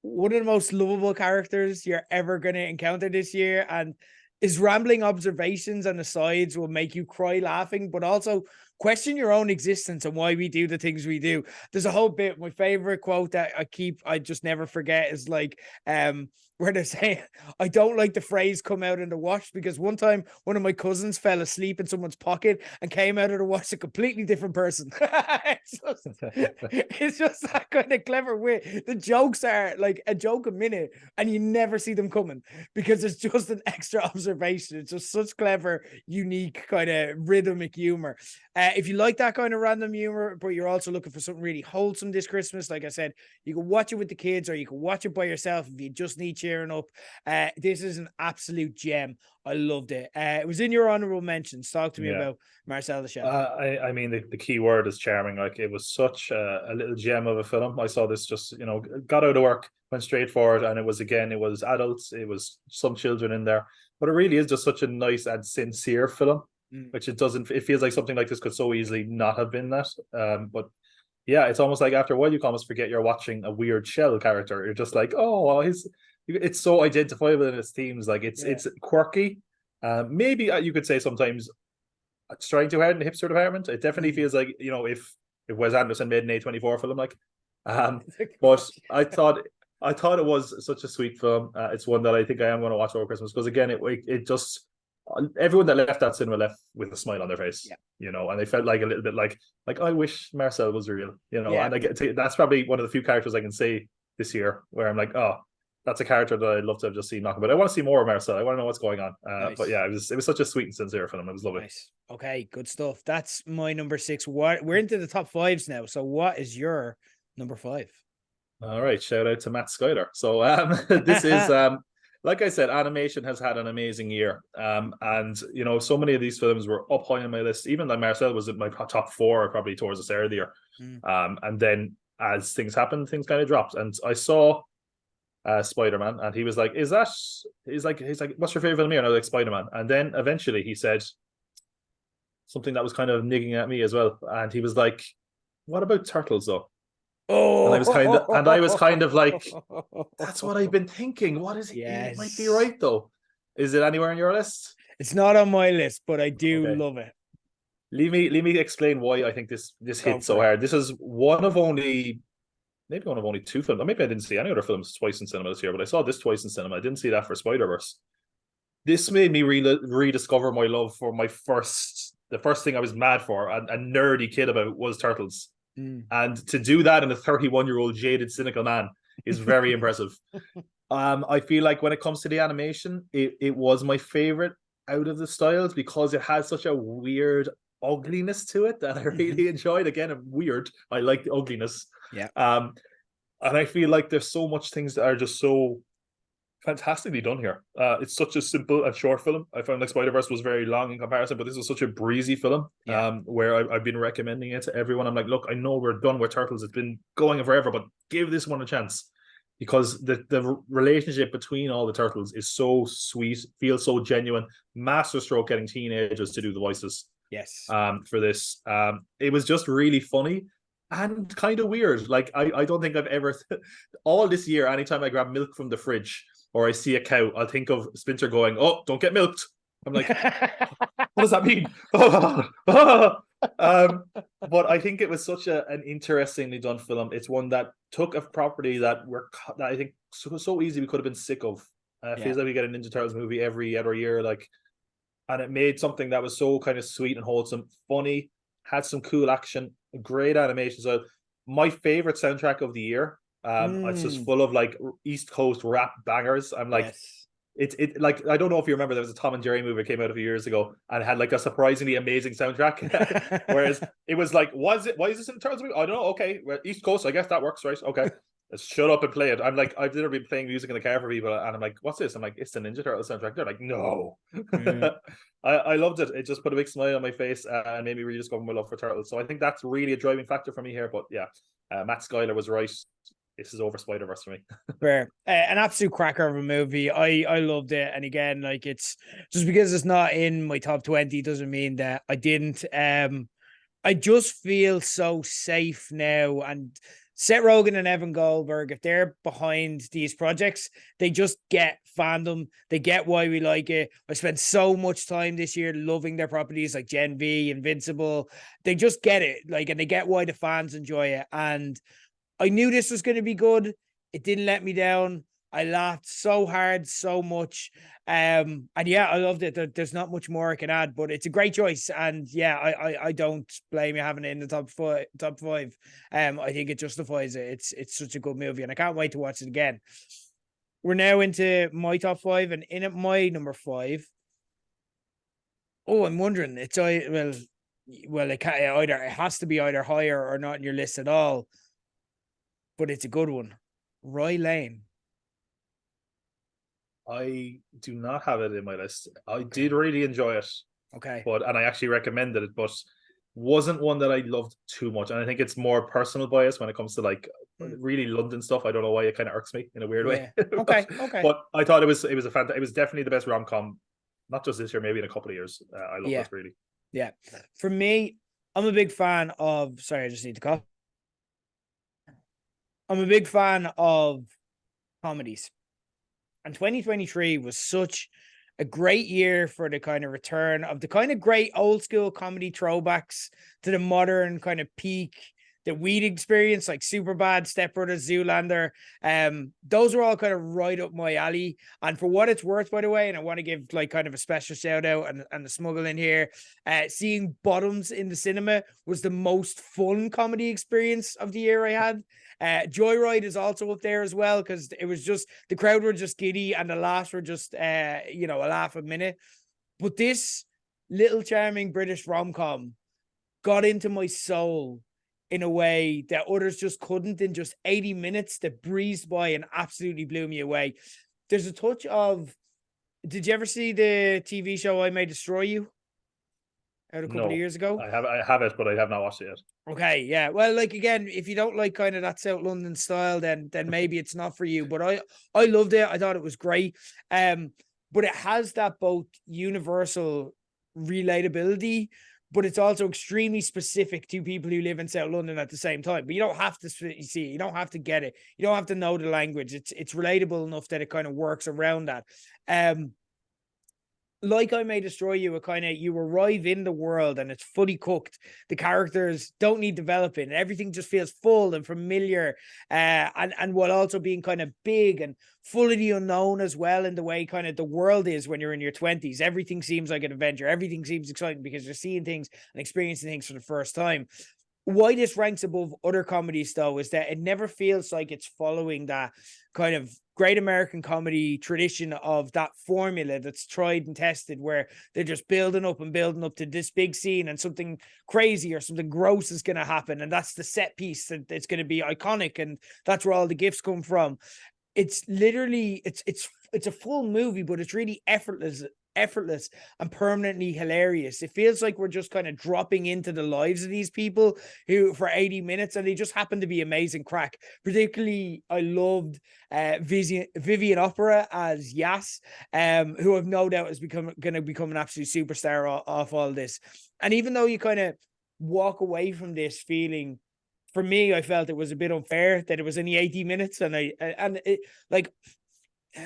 one of the most lovable characters you're ever going to encounter this year, and his rambling observations and asides will make you cry laughing, but also question your own existence and why we do the things we do. There's a whole bit, my favorite quote that I just never forget is like, where they're saying, I don't like the phrase come out in the wash, because one time one of my cousins fell asleep in someone's pocket and came out of the wash a completely different person. It's just that kind of clever way. The jokes are like a joke a minute and you never see them coming, because it's just an extra observation. It's just such clever, unique kind of rhythmic humor. If you like that kind of random humor, but you're also looking for something really wholesome this Christmas, like I said, you can watch it with the kids, or you can watch it by yourself if you just need cheering up. This is an absolute gem. I loved it. It was in your honorable mentions. Talk to me about Marcel the Chef. I mean, the key word is charming. Like, it was such a little gem of a film. I saw this just, got out of work, went straight forward, and it was adults, it was some children in there, but it really is just such a nice and sincere film. Which it feels like something like this could so easily not have been that. But yeah, it's almost like after a while you almost forget you're watching a weird shell character. You're just like, oh, well, it's so identifiable in its themes. Like, it's quirky. Maybe you could say sometimes it's trying too hard in the hipster department. It definitely feels like, if Wes Anderson made an A24 film, like, but I thought it was such a sweet film. It's one that I think I am going to watch over Christmas, because again, it just, everyone that left that cinema left with a smile on their face, and they felt like a little bit like I wish Marcel was real, and I get to, that's probably one of the few characters I can say this year where I'm like, oh, that's a character that I'd love to have just seen knocking. But I want to see more of Marcel. I want to know what's going on. Nice. But yeah, it was such a sweet and sincere film. It was lovely. Nice. Okay, good stuff. That's my number 6. We're into the top 5s now. So what is your number 5? All right, shout out to Matt Skyler. So this is like I said, animation has had an amazing year. And so many of these films were up high on my list. Even like Marcel was in my top 4 probably towards the start of the year. And then as things happened, things kind of dropped. And I saw Spider-Man, and he was like, he's like, what's your favorite film here? And I was like, Spider-Man. And then eventually he said something that was kind of niggling at me as well. And he was like, what about Turtles though? Oh, and I was kind of like, that's what I've been thinking. What is it? Yes. It might be right though. Is it anywhere on your list? It's not on my list, but I do love it. Let me explain why I think this hit so hard. This is one of only 2 films. Maybe I didn't see any other films twice in cinema this year, but I saw this twice in cinema. I didn't see that for Spider-Verse. This made me rediscover my love for the first thing I was mad for, a nerdy kid about, was Turtles. And to do that in a 31-year-old jaded, cynical man is very impressive. I feel like when it comes to the animation, it was my favorite out of the styles, because it has such a weird ugliness to it that I really enjoyed. Again, weird. I like the ugliness. Yeah. And I feel like there's so much things that are just so fantastically done here. It's such a simple and short film. I found like Spider-Verse was very long in comparison, but this was such a breezy film. Where I've been recommending it to everyone. I'm like, look, I know we're done with Turtles. It's been going forever, but give this one a chance, because the relationship between all the turtles is so sweet, feels so genuine. Masterstroke getting teenagers to do the voices. Yes. For this, it was just really funny. and kind of weird. Like I don't think I've ever all this year, anytime I grab milk from the fridge or I see a cow, I'll think of Splinter going, "Oh, don't get milked." I'm like, what does that mean? But I think it was such an interestingly done film. It's one that took a property that I think so easy we could have been sick of. Yeah. Feels like we get a Ninja Turtles movie every other year, like, and it made something that was so kind of sweet and wholesome, funny, had some cool action, great animation. So my favorite soundtrack of the year. It's just Mm, full of like East Coast rap bangers. I'm like, yes. it like I don't know if you remember there was a Tom and Jerry movie that came out a few years ago and had like a surprisingly amazing soundtrack. Whereas it was like, why is this in the Turtles movie? I don't know. Okay, well, East Coast, I guess that works, right? Okay. Let's shut up and play it. I'm like, I've literally been playing music in the car for people, and I'm like, what's this? I'm like, it's the Ninja Turtle soundtrack. They're like, no. Mm. I loved it. It just put a big smile on my face and made me really discover my love for turtles. So I think that's really a driving factor for me here. But yeah, Matt Schuyler was right. This is over Spider-Verse for me. Fair. An absolute cracker of a movie. I loved it. And again, like, it's just because it's not in my top 20 doesn't mean that I didn't. I just feel so safe now. And Seth Rogen and Evan Goldberg, if they're behind these projects, they just get fandom. They get why we like it. I spent so much time this year loving their properties like Gen V, Invincible. They just get it. Like, and they get why the fans enjoy it. And I knew this was going to be good. It didn't let me down. I laughed so hard, so much. And yeah, I loved it. There's not much more I can add, but it's a great choice. And yeah, I don't blame you having it in the top five. I think it justifies it. It's such a good movie, and I can't wait to watch it again. We're now into my top five, and in at my number five. Oh, I'm wondering. It can either it has to be either higher or not in your list at all, but it's a good one. Roy Lane. I do not have it in my list. I Okay. did really enjoy it, Okay. and I actually recommended it, but wasn't one that I loved too much. And I think it's more personal bias when it comes to like Mm, really London stuff. I don't know why it kind of irks me in a weird way. yeah. Okay. Okay. But I thought it was definitely the best rom com, not just this year, maybe in a couple of years. I love Yeah. this really. Yeah. For me, I'm a big fan of. Sorry, I just need to cough. I'm a big fan of comedies. And 2023 was such a great year for the kind of return of the kind of great old school comedy throwbacks to the modern kind of peak that we'd experienced, like Superbad, Step Brothers, Zoolander. Those are all kind of right up my alley. And for what it's worth, by the way, and I want to give like kind of a special shout out and the smuggle in here. Seeing Bottoms in the cinema was the most fun comedy experience of the year I had. Joyride is also up there as well, because it was just the crowd were just giddy and the laughs were just a laugh a minute. But this little charming British rom-com got into my soul in a way that others just couldn't. In just 80 minutes that breezed by and absolutely blew me away. There's a touch of, did you ever see the TV show I May Destroy You out a couple of No, years ago? I have it, but I have not watched it Okay, yeah. Well, like, again, if you don't like kind of that South London style, then maybe it's not for you. But I loved it. I thought it was great. But it has that both universal relatability, but it's also extremely specific to people who live in South London at the same time. But you don't have to see it. You don't have to get it. You don't have to know the language. It's relatable enough that it kind of works around that. Like I May Destroy You, it kind of, you arrive in the world and it's fully cooked. The characters don't need developing. Everything just feels full and familiar, and while also being kind of big and full of the unknown as well, in the way kind of the world is when you're in your 20s. Everything seems like an adventure. Everything seems exciting because you're seeing things and experiencing things for the first time. Why this ranks above other comedies, though, is that it never feels like it's following that kind of great American comedy tradition of that formula that's tried and tested, where they're just building up and building up to this big scene and something crazy or something gross is going to happen. And that's the set piece that it's going to be iconic. And that's where all the gifts come from. It's literally, it's a full movie, but it's really effortless and permanently hilarious. It feels like we're just kind of dropping into the lives of these people who for 80 minutes, and they just happen to be amazing crack. Particularly, I loved Vivian Opera as Yas, who I've no doubt is going to become an absolute superstar off all this. And even though you kind of walk away from this feeling, for me, I felt it was a bit unfair that it was only 80 minutes, and like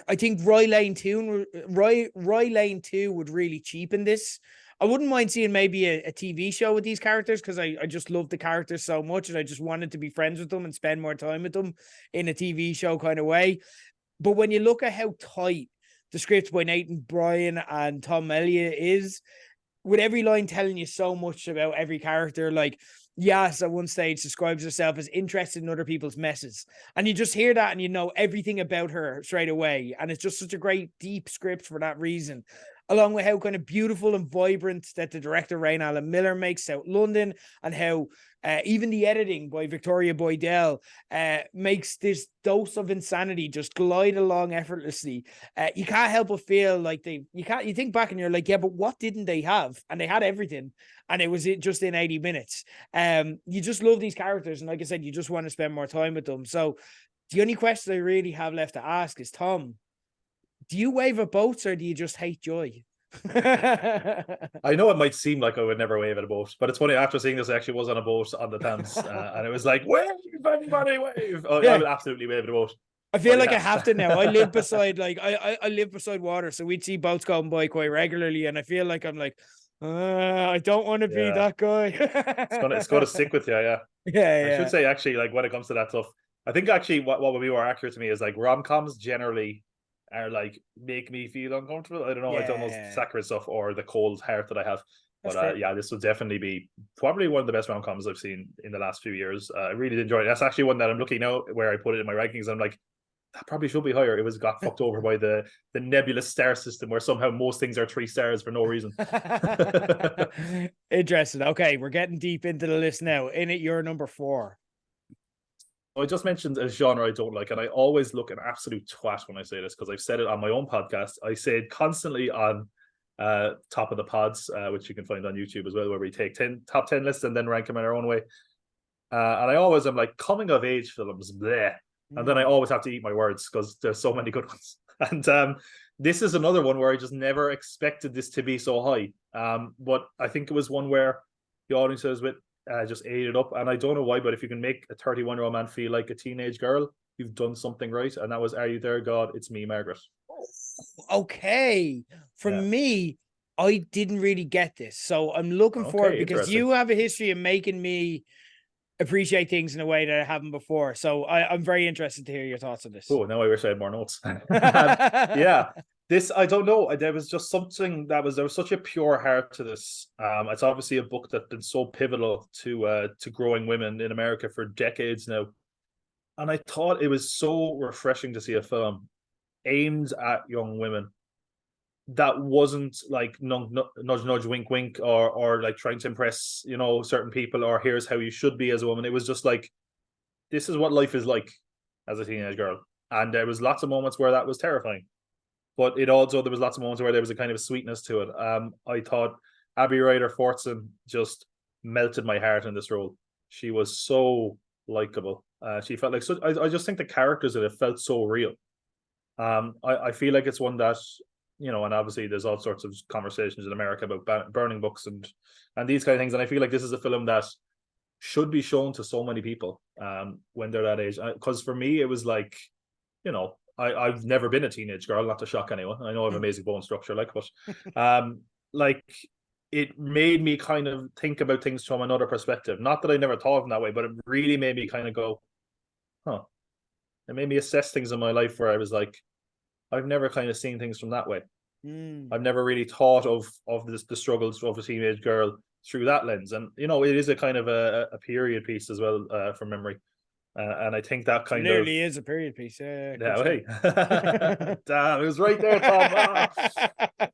I think Roy Lane 2 would really cheapen this. I wouldn't mind seeing maybe a TV show with these characters, because I just love the characters so much, and I just wanted to be friends with them and spend more time with them in a TV show kind of way. But when you look at how tight the script by Nathan Bryan and Tom Elliott is, with every line telling you so much about every character, like Yas at one stage describes herself as interested in other people's messes. And you just hear that and you know everything about her straight away. And it's just such a great, deep script for that reason. Along with how kind of beautiful and vibrant that the director, Rain Allen Miller, makes South London, and how even the editing by Victoria Boydell makes this dose of insanity just glide along effortlessly. You can't help but feel like you think back and you're like, yeah, but what didn't they have? And they had everything, and it was just in 80 minutes. You just love these characters, and like I said, you just want to spend more time with them. So the only question I really have left to ask is, Tom, do you wave at boats, or do you just hate joy? I know it might seem like I would never wave at a boat, but it's funny, after seeing this, I actually was on a boat on the Thames, and it was like, wave, everybody, wave. Oh, yeah. I would absolutely wave at a boat. I feel like I have to now. I live beside I live beside water, so we'd see boats going by quite regularly, and I feel like I'm like, I don't want to be that guy. It's gonna stick with you, yeah. I should say, actually, like, when it comes to that stuff, I think actually what would be more accurate to me is like rom-coms generally are like make me feel uncomfortable. I don't know. I don't know saccharine stuff or the cold heart that I have. But yeah, this would definitely be probably one of the best rom-coms I've seen in the last few years. I really did enjoy it. That's actually one that I'm looking now where I put it in my rankings. I'm like, that probably should be higher. It was got fucked over by the nebulous star system, where somehow most things are 3 stars for no reason. Interesting. Okay, we're getting deep into the list now. In it, you're number 4. I just mentioned a genre I don't like, and I always look an absolute twat when I say this, because I've said it on my own podcast. I say it constantly on Top of the Pods, which you can find on YouTube as well, where we take top 10 lists and then rank them in our own way. And I always am like, coming of age films, bleh. And then I always have to eat my words because there's so many good ones. And this is another one where I just never expected this to be so high. But I think it was one where the audience was with just ate it up. And I don't know why, but if you can make a 31-year-old man feel like a teenage girl, you've done something right. And that was Are You There, God? It's Me, Margaret. Okay. For me, I didn't really get this. So I'm looking forward, because you have a history of making me appreciate things in a way that I haven't before. So I'm very interested to hear your thoughts on this. Oh, now I wish I had more notes. Yeah. This, I don't know. There was just something there was such a pure heart to this. It's obviously a book that's been so pivotal to growing women in America for decades now. And I thought it was so refreshing to see a film aimed at young women that wasn't like nudge nudge wink wink or like trying to impress certain people, or here's how you should be as a woman. It was just like, this is what life is like as a teenage girl. And there was lots of moments where that was terrifying, but there was lots of moments where there was a kind of sweetness to it. I thought Abby Ryder Fortson just melted my heart in this role. She was so likable. She felt like I just think the characters in it felt so real. I feel like it's one that, and obviously there's all sorts of conversations in America about burning books and these kind of things. And I feel like this is a film that should be shown to so many people when they're that age. Because for me, it was like, I've never been a teenage girl, not to shock anyone. I know I have amazing bone structure, but like, it made me kind of think about things from another perspective. Not that I never thought of them that way, but it really made me kind of go, huh. It made me assess things in my life where I was like, I've never kind of seen things from that way. I've never really thought of the struggles of a teenage girl through that lens. And, it is a kind of a period piece as well, from memory. And I think that kind of nearly is a period piece. Yeah, hey. Damn, it was right there, Tom.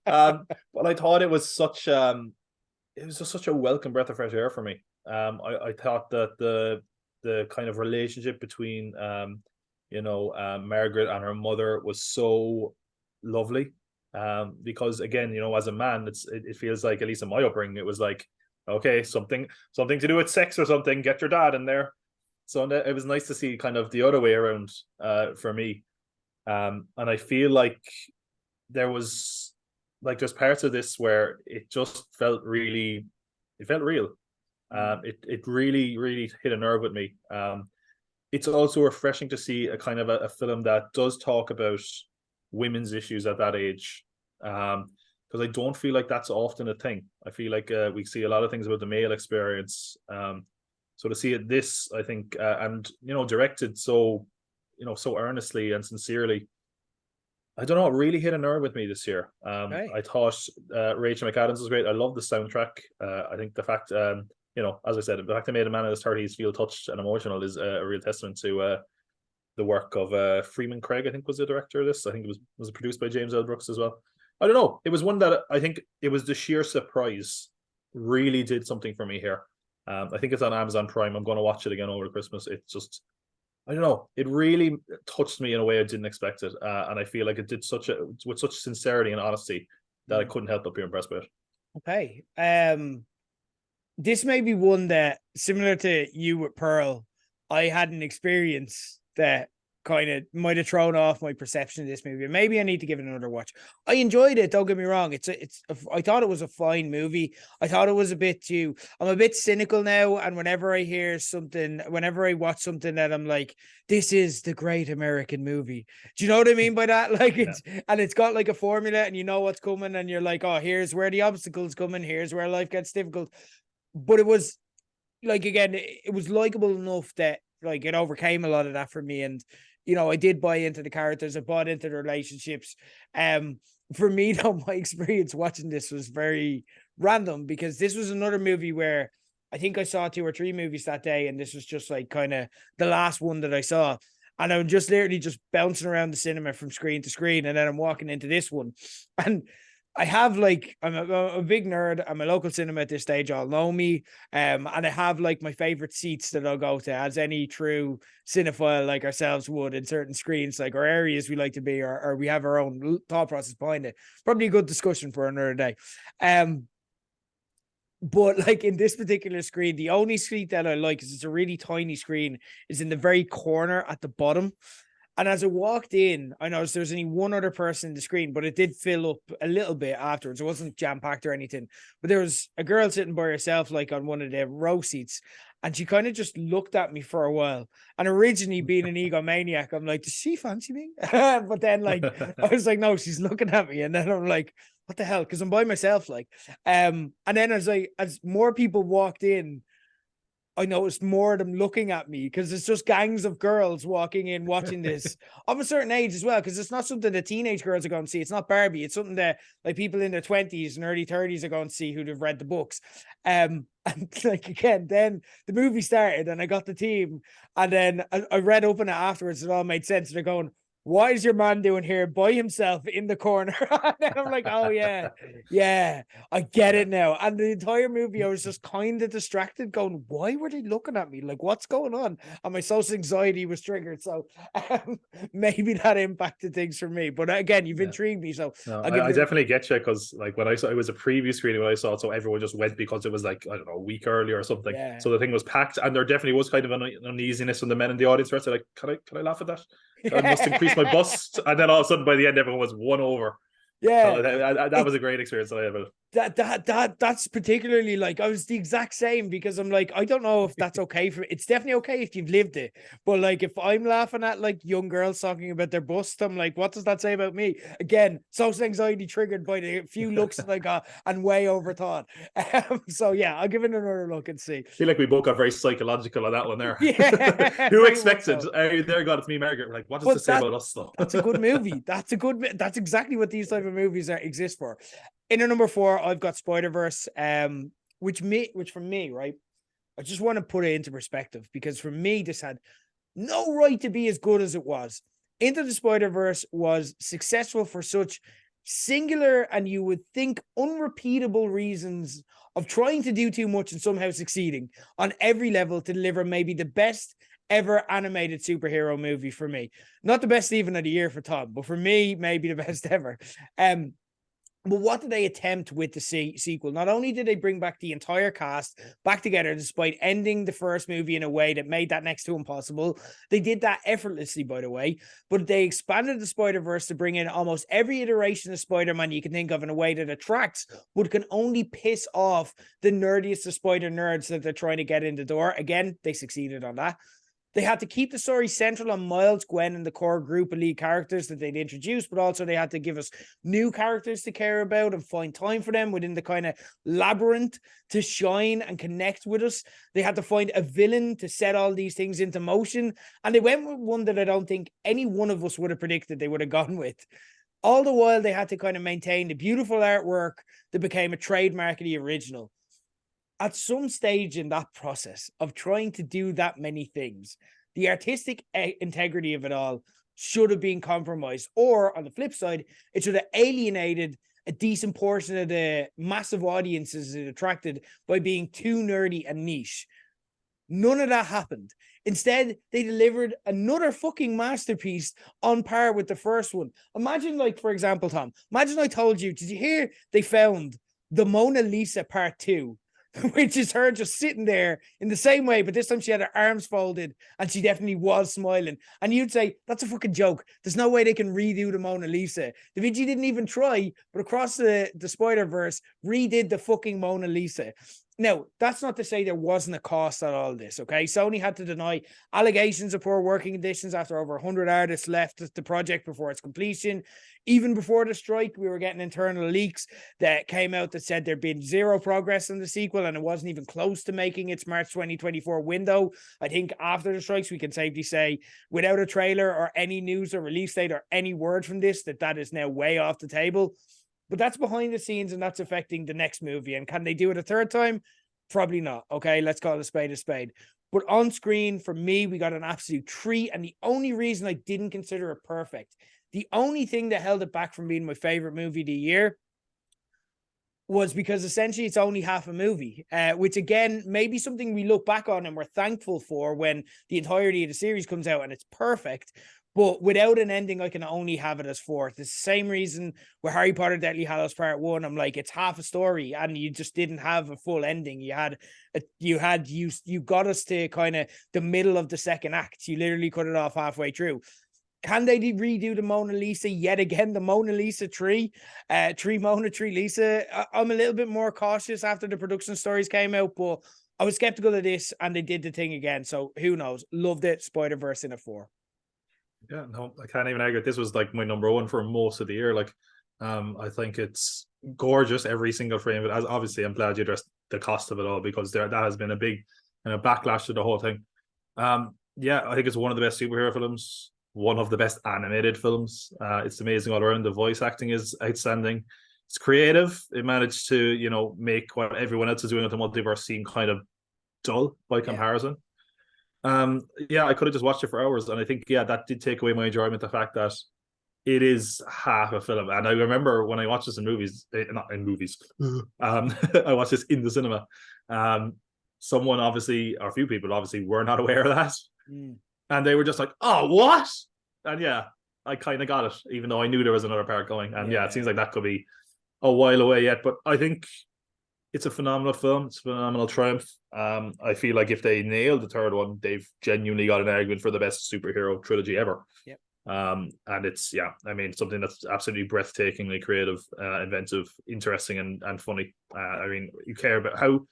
But I thought it was such just such a welcome breath of fresh air for me. I thought that the kind of relationship between Margaret and her mother was so lovely. Because again, as a man, it feels like, at least in my upbringing, it was like, okay, something to do with sex or something, get your dad in there. So it was nice to see kind of the other way around for me. And I feel like there's parts of this where it just felt real. It really hit a nerve with me. It's also refreshing to see a kind of a film that does talk about women's issues at that age. Because I don't feel like that's often a thing. I feel like we see a lot of things about the male experience. So to see it this, I think, and directed so, so earnestly and sincerely, I don't know, it really hit a nerve with me this year. Right. I thought Rachel McAdams was great. I love the soundtrack. I think the fact, as I said, the fact they made a man in his 30s feel touched and emotional is a real testament to the work of Freeman Craig, I think was the director of this. I think it was produced by James L. Brooks as well. I don't know. It was one that I think it was the sheer surprise really did something for me here. I think it's on Amazon Prime. I'm going to watch it again over Christmas. It's just, I don't know. It really touched me in a way I didn't expect it, and I feel like it did with such sincerity and honesty that I couldn't help but be impressed with it. Okay. This may be one that, similar to you with Pearl, I had an experience that kind of might have thrown off my perception of this movie. Maybe I need to give it another watch. I enjoyed it. Don't get me wrong. I thought it was a fine movie. I thought it was I'm a bit cynical now. And whenever I watch something that I'm like, this is the great American movie. Do you know what I mean by that? Like it's got like a formula and you know what's coming and you're like, oh, here's where the obstacles coming. Here's where life gets difficult. But it was like, again, it was likable enough that like it overcame a lot of that for me. And, I did buy into the characters. I bought into the relationships. For me, though, my experience watching this was very random because this was another movie where I think I saw 2 or 3 movies that day. And this was just like kind of the last one that I saw. And I'm just literally just bouncing around the cinema from screen to screen. And then I'm walking into this one. And I have I'm a big nerd. I'm a local cinema at this stage. All know me. And I have like my favorite seats that I'll go to, as any true cinephile like ourselves would in certain screens, like our areas we like to be, or we have our own thought process behind it. Probably a good discussion for another day. But like in this particular screen, the only seat that I like, is it's a really tiny screen, is in the very corner at the bottom. And as I walked in, I noticed there was only one other person in the screen, but it did fill up a little bit afterwards. It wasn't jam-packed or anything. But there was a girl sitting by herself, like on one of the row seats. And she kind of just looked at me for a while. And originally, being an egomaniac, I'm like, does she fancy me? But then like, I was like, no, she's looking at me. And then I'm like, what the hell? Because I'm by myself. Like, and then as more people walked in, I noticed more of them looking at me because it's just gangs of girls walking in, watching this of a certain age as well. Because it's not something that teenage girls are going to see. It's not Barbie. It's something that like people in their 20s and early 30s are going to see who'd have read the books. And like, again, then the movie started and I got the team. And then I read up on it afterwards. It all made sense. They're going, what is your man doing here by himself in the corner? And I'm like, oh yeah, I get it now. And the entire movie, I was just kind of distracted, going, why were they looking at me? Like, what's going on? And my social anxiety was triggered. So maybe that impacted things for me. But again, you've intrigued me. So no, I definitely get you, because like when I saw it was a preview screening when I saw it, so everyone just went because it was like, I don't know, a week earlier or something. Yeah. So the thing was packed, and there definitely was kind of an uneasiness from the men in the audience. Where I said, like, can I laugh at that? I must increase my bust, and then all of a sudden by the end everyone was won over. Yeah, so that was a great experience that I had. That's particularly like, I was the exact same, because I'm like, I don't know if that's okay for it's definitely okay if you've lived it, but like if I'm laughing at like young girls talking about their bust, I'm like, what does that say about me? Again, social anxiety triggered by the few looks that I got and way overthought. So yeah, I'll give it another look and see. I feel like we both got very psychological on that one there. Yeah. Who expected? So. There God, it's me, Margaret. We're like, what does this say about us though? That's a good movie. That's exactly what these type of movies exist for. In at number 4, I've got Spider-Verse, which for me, right, I just want to put it into perspective, because for me, this had no right to be as good as it was. Into the Spider-Verse was successful for such singular and you would think unrepeatable reasons of trying to do too much and somehow succeeding on every level to deliver maybe the best ever animated superhero movie for me. Not the best even of the year for Tom, but for me, maybe the best ever. But what did they attempt with the sequel? Not only did they bring back the entire cast back together, despite ending the first movie in a way that made that next to impossible, they did that effortlessly, by the way, but they expanded the Spider-Verse to bring in almost every iteration of Spider-Man you can think of in a way that attracts, but can only piss off the nerdiest of spider nerds that they're trying to get in the door. Again, they succeeded on that. They had to keep the story central on Miles, Gwen, and the core group of lead characters that they'd introduced, but also they had to give us new characters to care about and find time for them within the kind of labyrinth to shine and connect with us. They had to find a villain to set all these things into motion. And they went with one that I don't think any one of us would have predicted they would have gone with. All the while, they had to kind of maintain the beautiful artwork that became a trademark of the original. At some stage in that process of trying to do that many things, the artistic integrity of it all should have been compromised. Or on the flip side, it should have alienated a decent portion of the massive audiences it attracted by being too nerdy and niche. None of that happened. Instead, they delivered another fucking masterpiece on par with the first one. Imagine, like, for example, Tom, imagine I told you, did you hear they found the Mona Lisa Part 2? Which is her just sitting there in the same way, but this time she had her arms folded and she definitely was smiling. And you'd say, that's a fucking joke. There's no way they can redo the Mona Lisa. Da Vinci didn't even try, but across the Spider-Verse redid the fucking Mona Lisa. Now, that's not to say there wasn't a cost at all this, okay? Sony had to deny allegations of poor working conditions after over 100 artists left the project before its completion. Even before the strike, we were getting internal leaks that came out that said there'd been zero progress on the sequel and it wasn't even close to making its March 2024 window. I think after the strikes, we can safely say, without a trailer or any news or release date or any word from this, that is now way off the table. But that's behind the scenes and that's affecting the next movie. And can they do it a third time? Probably not. Okay, let's call it a spade a spade. But on screen, for me, we got an absolute treat. And the only reason I didn't consider it perfect, the only thing that held it back from being my favorite movie of the year, was because essentially it's only half a movie, which again, maybe something we look back on and we're thankful for when the entirety of the series comes out and it's perfect. But without an ending, I can only have it as fourth. It's the same reason with Harry Potter Deathly Hallows Part 1. I'm like, it's half a story and you just didn't have a full ending. You got us to kind of the middle of the second act. You literally cut it off halfway through. Can they redo the Mona Lisa yet again? The Mona Lisa tree, tree Mona, tree Lisa. I'm a little bit more cautious after the production stories came out, but I was skeptical of this and they did the thing again. So who knows? Loved it. Spider-Verse in a 4. Yeah, no, I can't even argue. This was like my number one for most of the year. Like, I think it's gorgeous every single frame of it. As obviously, I'm glad you addressed the cost of it all because that has been a big backlash to the whole thing. Yeah, I think it's one of the best superhero films, one of the best animated films. It's amazing all around. The voice acting is outstanding. It's creative. It managed to make what everyone else is doing at the multiverse seem kind of dull by comparison. Yeah, I could have just watched it for hours, and I think that did take away my enjoyment, the fact that it is half a film. And I remember when I watched this in movies, not in movies, I watched this in the cinema. Someone obviously, or a few people obviously, were not aware of that, and they were just like, "Oh, what?" And yeah, I kind of got it, even though I knew there was another part coming. And it seems like that could be a while away yet, but I think it's a phenomenal film. It's a phenomenal triumph. I feel like if they nail the third one, they've genuinely got an argument for the best superhero trilogy ever. Yep. And it's something that's absolutely breathtakingly creative, inventive, interesting, and funny. You care about how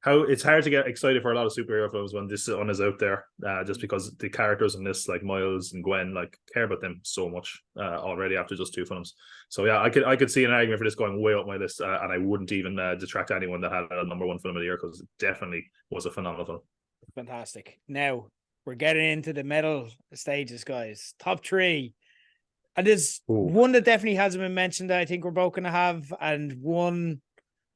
it's hard to get excited for a lot of superhero films when this one is out there, just because the characters in this, like Miles and Gwen, like care about them so much already after just 2 films. So yeah, I could see an argument for this going way up my list, and I wouldn't even detract anyone that had a number 1 film of the year, because it definitely was a phenomenal film. Fantastic. Now we're getting into the middle stages, guys. Top 3. And there's one that definitely hasn't been mentioned that I think we're both going to have, and one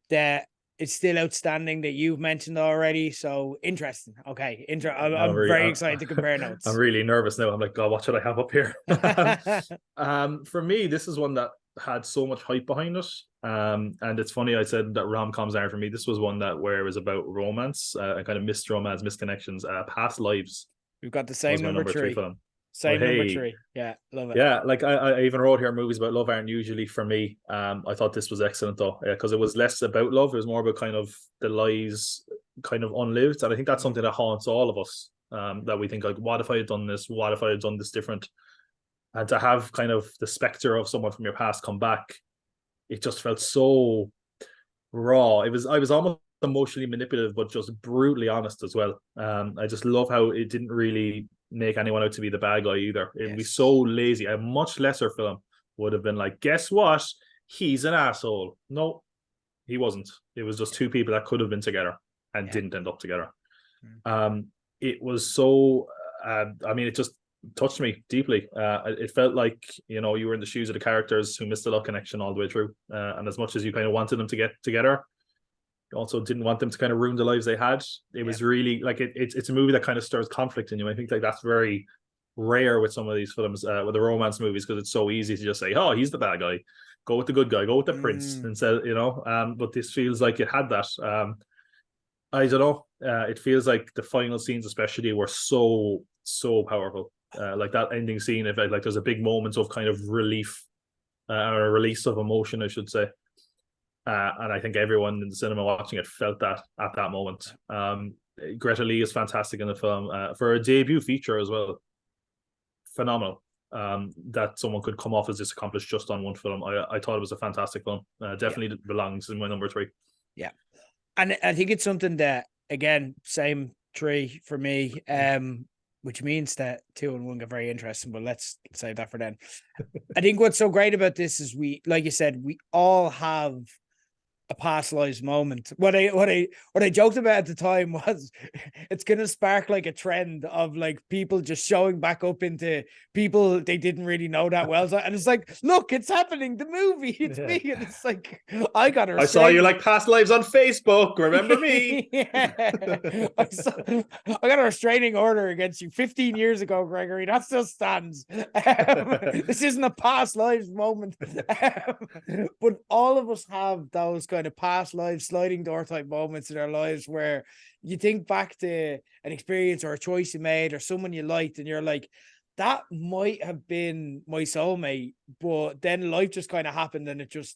that it's still outstanding that you've mentioned already. So interesting. Okay. I'm very excited to compare notes. I'm really nervous now. I'm like, God, what should I have up here? For me, this is one that had so much hype behind it. And it's funny, I said that rom-coms aren't for me. This was one where it was about romance, and kind of missed romance, missed connections, Past Lives. We've got the same number 3 film. Same number 3. Yeah, love it. Yeah, like I even wrote here, movies about love aren't usually for me. I thought this was excellent though, because it was less about love. It was more about kind of the lives kind of unlived. And I think that's something that haunts all of us. That we think like, what if I had done this? What if I had done this different? And to have kind of the specter of someone from your past come back, it just felt so raw. I was almost emotionally manipulative, but just brutally honest as well. I just love how it didn't really make anyone out to be the bad guy either. It'd be so lazy. A much lesser film would have been like, guess what? He's an asshole. No, he wasn't. It was just two people that could have been together and didn't end up together. It was so I mean, it just touched me deeply. It felt like, you know, you were in the shoes of the characters who missed the love connection all the way through. And as much as you kind of wanted them to get together, you also didn't want them to kind of ruin the lives they had. It was really like it's a movie that kind of stirs conflict in you. I think like that's very rare with some of these films, with the romance movies, because it's so easy to just say, oh, he's the bad guy, go with the good guy, go with the prince, and say, you know. But this feels like it had that. I don't know. It feels like the final scenes, especially, were so powerful. Like that ending scene, if like there's a big moment of kind of relief, or a release of emotion, I should say. And I think everyone in the cinema watching it felt that at that moment. Greta Lee is fantastic in the film, for a debut feature as well. Phenomenal. That someone could come off as this accomplished just on one film. I thought it was a fantastic film. Definitely belongs in my number 3. Yeah, and I think it's something that, again, same 3 for me. Which means that 2 and 1 get very interesting, but let's save that for then. I think what's so great about this is we, like you said, we all have a past lives moment. What I joked about at the time was it's gonna spark like a trend of like people just showing back up into people they didn't really know that well. And it's like, look, it's happening. The movie, it's me. And it's like, I saw you like past lives on Facebook. Remember me? I got a restraining order against you 15 years ago, Gregory. That still stands. This isn't a past lives moment. But all of us have those kind of past lives, sliding door type moments in our lives where you think back to an experience or a choice you made or someone you liked, and you're like, that might have been my soulmate, but then life just kind of happened and it just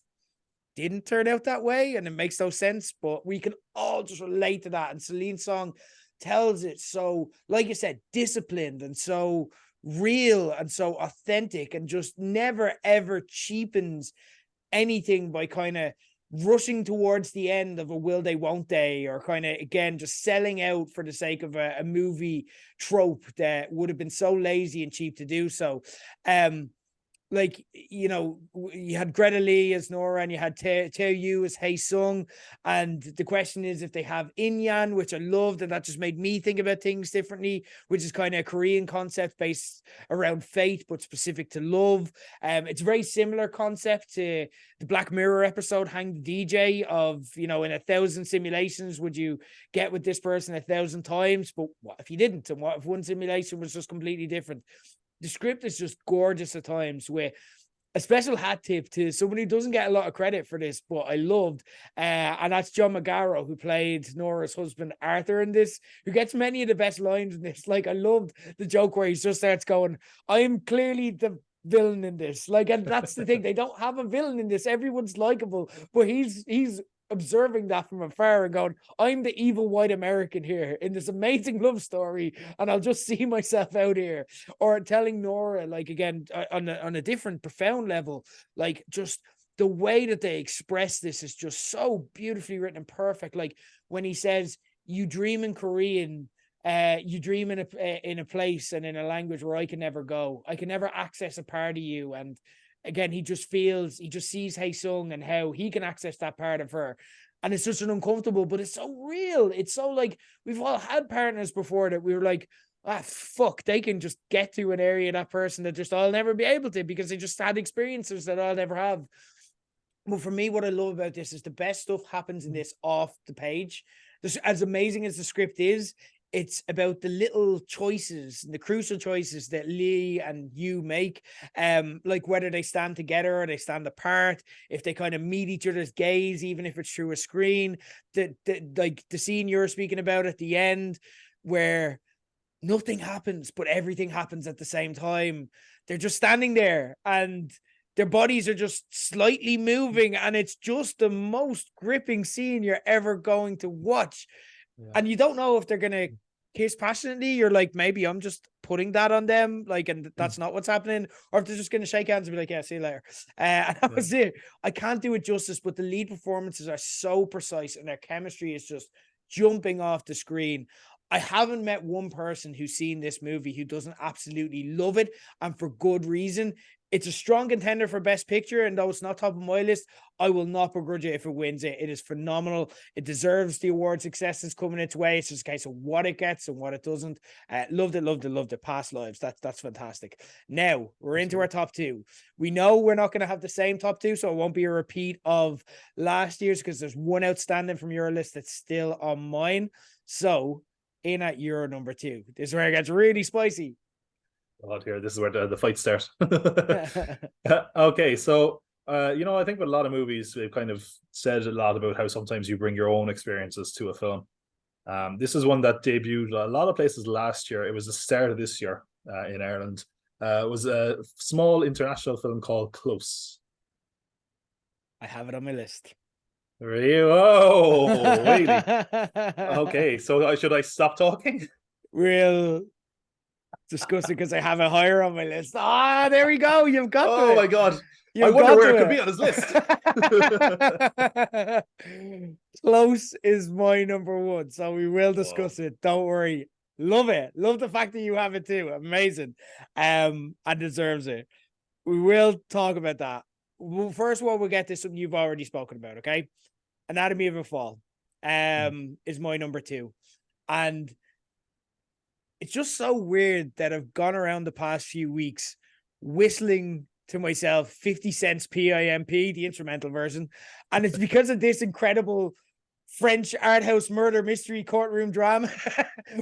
didn't turn out that way, and it makes no sense. But we can all just relate to that, and Celine's song tells it so, like you said, disciplined and so real and so authentic, and just never ever cheapens anything by kind of rushing towards the end of a will they won't they, or kind of again just selling out for the sake of a movie trope that would have been so lazy and cheap to do so. Like, you know, you had Greta Lee as Nora and you had Teo Yu as Hae Sung, and the question is if they have Inyan, which I loved, and that just made me think about things differently, which is kind of a Korean concept based around fate but specific to love. It's a very similar concept to the Black Mirror episode Hang the DJ of, you know, in 1,000 simulations would you get with this person 1,000 times, but what if you didn't, and what if one simulation was just completely different? The script is just gorgeous at times, with a special hat tip to someone who doesn't get a lot of credit for this, but I loved, and that's John Magaro, who played Nora's husband Arthur in this, who gets many of the best lines in this. Like, I loved the joke where he just starts going, I'm clearly the villain in this. Like, and that's the thing, they don't have a villain in this. Everyone's likable, but he's observing that from afar and going, I'm the evil white American here in this amazing love story, and I'll just see myself out here. Or telling Nora, like, again, on a different profound level, like, just the way that they express this is just so beautifully written and perfect. Like when he says, you dream in Korean, you dream in a place and in a language where I can never go. I can never access a part of you. And again, he just sees Hae Sung and how he can access that part of her. And it's just an uncomfortable, but it's so real. It's so like, we've all had partners before that we were like, fuck, they can just get to an area of that person that just I'll never be able to, because they just had experiences that I'll never have. But for me, what I love about this is the best stuff happens in this off the page. As amazing as the script is, it's about the little choices, the crucial choices that Lee and you make, like whether they stand together or they stand apart, if they kind of meet each other's gaze, even if it's through a screen. Like the scene you're speaking about at the end, where nothing happens, but everything happens at the same time. They're just standing there and their bodies are just slightly moving, and it's just the most gripping scene you're ever going to watch. Yeah. And you don't know if they're gonna kiss passionately. You're like, maybe I'm just putting that on them, like, and that's not what's happening, or if they're just gonna shake hands and be like, yeah, see you later. And that was it. I can't do it justice, but the lead performances are so precise and their chemistry is just jumping off the screen. I haven't met one person who's seen this movie who doesn't absolutely love it, and for good reason. It's a strong contender for Best Picture, and though it's not top of my list, I will not begrudge it if it wins it. It is phenomenal. It deserves the award successes coming its way. It's just a case of what it gets and what it doesn't. Loved it. Past Lives. That's fantastic. Now, we're into our top two. We know we're not going to have the same top two, so it won't be a repeat of last year's because there's one outstanding from your list that's still on mine. So, in at your number two. This is where it gets really spicy. Oh dear, this is where the fight starts. Okay, so I think with a lot of movies, we've kind of said a lot about how sometimes you bring your own experiences to a film. This is one that debuted a lot of places last year. It was the start of this year in Ireland. It was a small international film called Close. I have it on my list. Oh, really? Okay, so should I stop talking? We'll discuss it because I have it higher on my list. Ah, there we go. You've got Oh it. my God. You've I wonder where it to could be on his list. Close is my number one, so we will discuss it. Don't worry. Love it. Love the fact that you have it too. Amazing. And deserves it. We will talk about that. Well, first of all, we'll get to something you've already spoken about, okay? Anatomy of a Fall is my number two. And it's just so weird that I've gone around the past few weeks whistling to myself 50 Cent's PIMP, the instrumental version. And it's because of this incredible French art house murder mystery courtroom drama,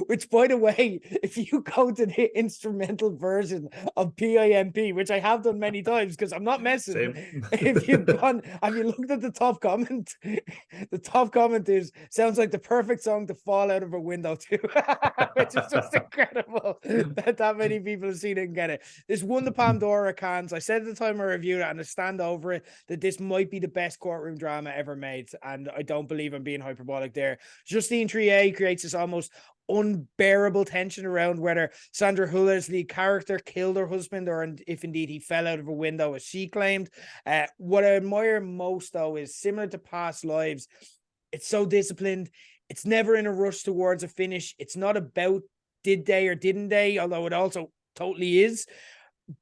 which, by the way, if you go to the instrumental version of PIMP, which I have done many times because I'm not messing. Same. If you've gone, have you looked at the top comment? The top comment is sounds like the perfect song to fall out of a window to, which is just incredible that many people have seen it and get it. This won the Palme d'Or at Cannes. I said at the time I reviewed it, and I stand over it, that this might be the best courtroom drama ever made, and I don't believe I'm being hyperbolic there. Justine Triet creates this almost unbearable tension around whether Sandra Hüller's lead character killed her husband or if indeed he fell out of a window, as she claimed. What I admire most, though, is similar to Past Lives, it's so disciplined. It's never in a rush towards a finish. It's not about did they or didn't they, although it also totally is.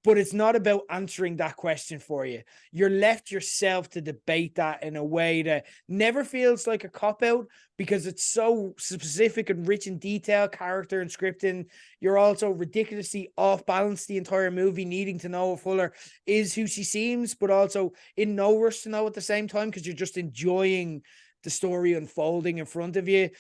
But it's not about answering that question for you. You're left yourself to debate that in a way that never feels like a cop-out because it's so specific and rich in detail, character and scripting. You're also ridiculously off-balance the entire movie, needing to know if Fuller is who she seems, but also in no rush to know at the same time because you're just enjoying the story unfolding in front of you.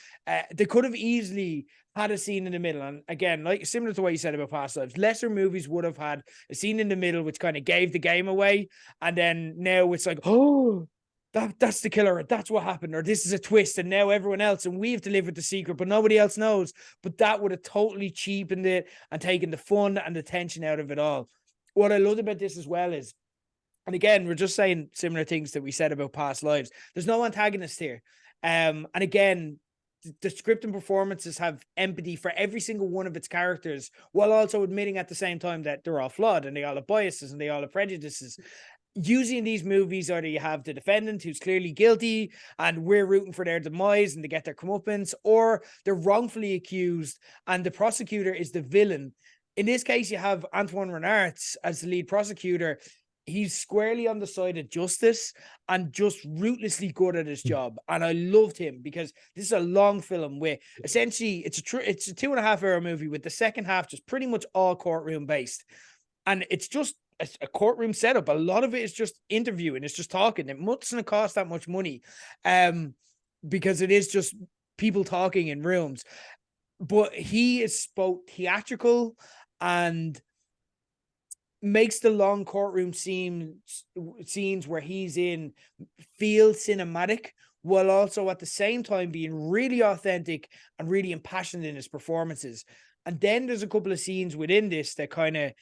They could have easily had a scene in the middle. And again, like similar to what you said about Past Lives, lesser movies would have had a scene in the middle, which kind of gave the game away. And then now it's like, oh, that's the killer. That's what happened. Or this is a twist. And now everyone else, and we've delivered the secret, but nobody else knows. But that would have totally cheapened it and taken the fun and the tension out of it all. What I loved about this as well is, and again, we're just saying similar things that we said about Past Lives. There's no antagonist here. And again, the script and performances have empathy for every single one of its characters, while also admitting at the same time that they're all flawed and they all have biases and they all have prejudices. Usually in these movies, either you have the defendant who's clearly guilty and we're rooting for their demise and to get their comeuppance, or they're wrongfully accused and the prosecutor is the villain. In this case, you have Antoine Renard as the lead prosecutor. He's squarely on the side of justice and just ruthlessly good at his job. And I loved him because this is a long film where essentially it's a 2.5 hour movie with the second half just pretty much all courtroom based. And it's just a courtroom setup. A lot of it is just interviewing. It's just talking. It mustn't cost that much money because it is just people talking in rooms. But he is both theatrical and makes the long courtroom scenes where he's in feel cinematic, while also at the same time being really authentic and really impassioned in his performances. And then there's a couple of scenes within this that kind of,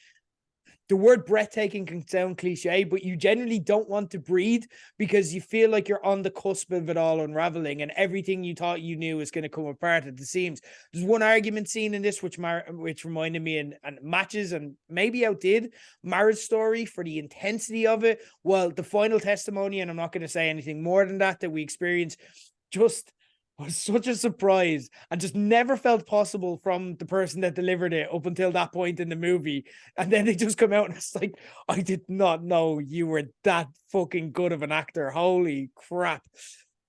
the word breathtaking can sound cliche, but you generally don't want to breathe because you feel like you're on the cusp of it all unraveling and everything you thought you knew is going to come apart at the seams. There's one argument scene in this which reminded me and matches and maybe outdid Marriage Story for the intensity of it. Well, the final testimony, and I'm not going to say anything more than that we experienced, just was such a surprise and just never felt possible from the person that delivered it up until that point in the movie. And then they just come out and it's like, I did not know you were that fucking good of an actor. Holy crap.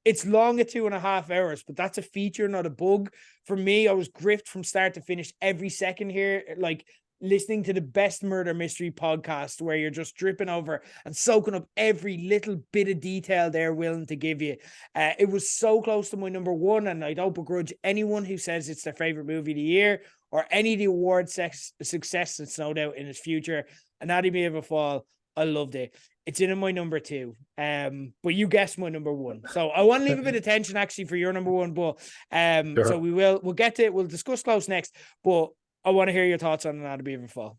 It's long at 2.5 hours, but that's a feature, not a bug. For me, I was gripped from start to finish every second here. Like, listening to the best murder mystery podcast where you're just dripping over and soaking up every little bit of detail they're willing to give you. It was so close to my number one, and I don't begrudge anyone who says it's their favorite movie of the year or any of the award success that's no doubt in its future. Anatomy of a Fall, I loved it. It's in my number two, but you guessed my number one. So I want to leave a bit of tension actually for your number one, but Sure. so we'll get to it. We'll discuss close next, but I want to hear your thoughts on Anatomy of a Fall.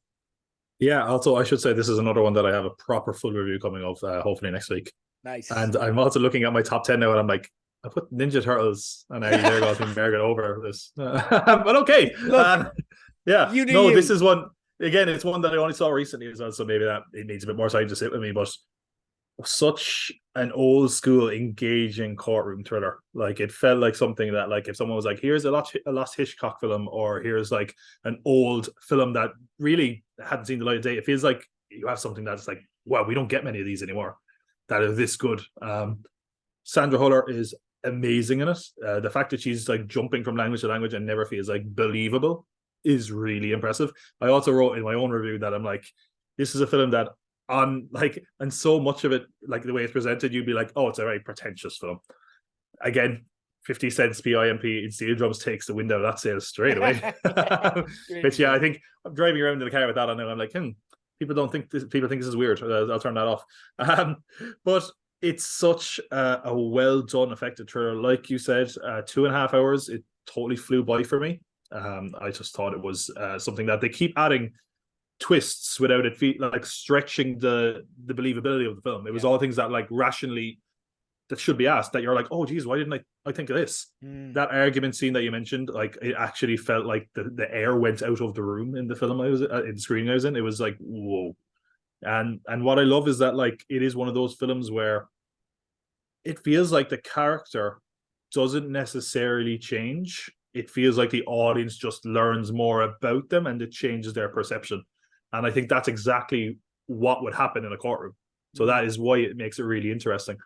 Yeah, also I should say this is another one that I have a proper full review coming of hopefully next week. Nice. And I'm also looking at my top 10 now and I'm like, I put Ninja Turtles and there goes me Margaret over this. But okay. Look, yeah. no, this is one, again, it's one that I only saw recently as well, so maybe that it needs a bit more time to sit with me, but such an old school engaging courtroom thriller. Like, it felt like something that, like, if someone was like, here's a lost Hitchcock film, or here's like an old film that really hadn't seen the light of day, it feels like you have something that's like, wow, we don't get many of these anymore that are this good. Sandra Huller is amazing in it. The fact that she's like jumping from language to language and never feels like believable is really impressive. I also wrote in my own review that I'm like, this is a film that and so much of it, like the way it's presented, you'd be like, oh, it's a very pretentious film. Again, 50 cents PIMP in steel drums takes the wind out of that sale straight away. But yeah, I think I'm driving around in the car with that on now. I'm like, people think this is weird. I'll turn that off. But it's such a well done, effective thriller. Like you said, 2.5 hours, it totally flew by for me. I just thought it was something that they keep adding twists without it like stretching the believability of the film. It was all things that like rationally that should be asked, that you're like, oh geez, why didn't I think of this? That argument scene that you mentioned, like, it actually felt like the air went out of the room in the film I was in the screening I was in. It was like, whoa. And what I love is that, like, it is one of those films where it feels like the character doesn't necessarily change. It feels like the audience just learns more about them and it changes their perception. And I think that's exactly what would happen in a courtroom. So that is why it makes it really interesting.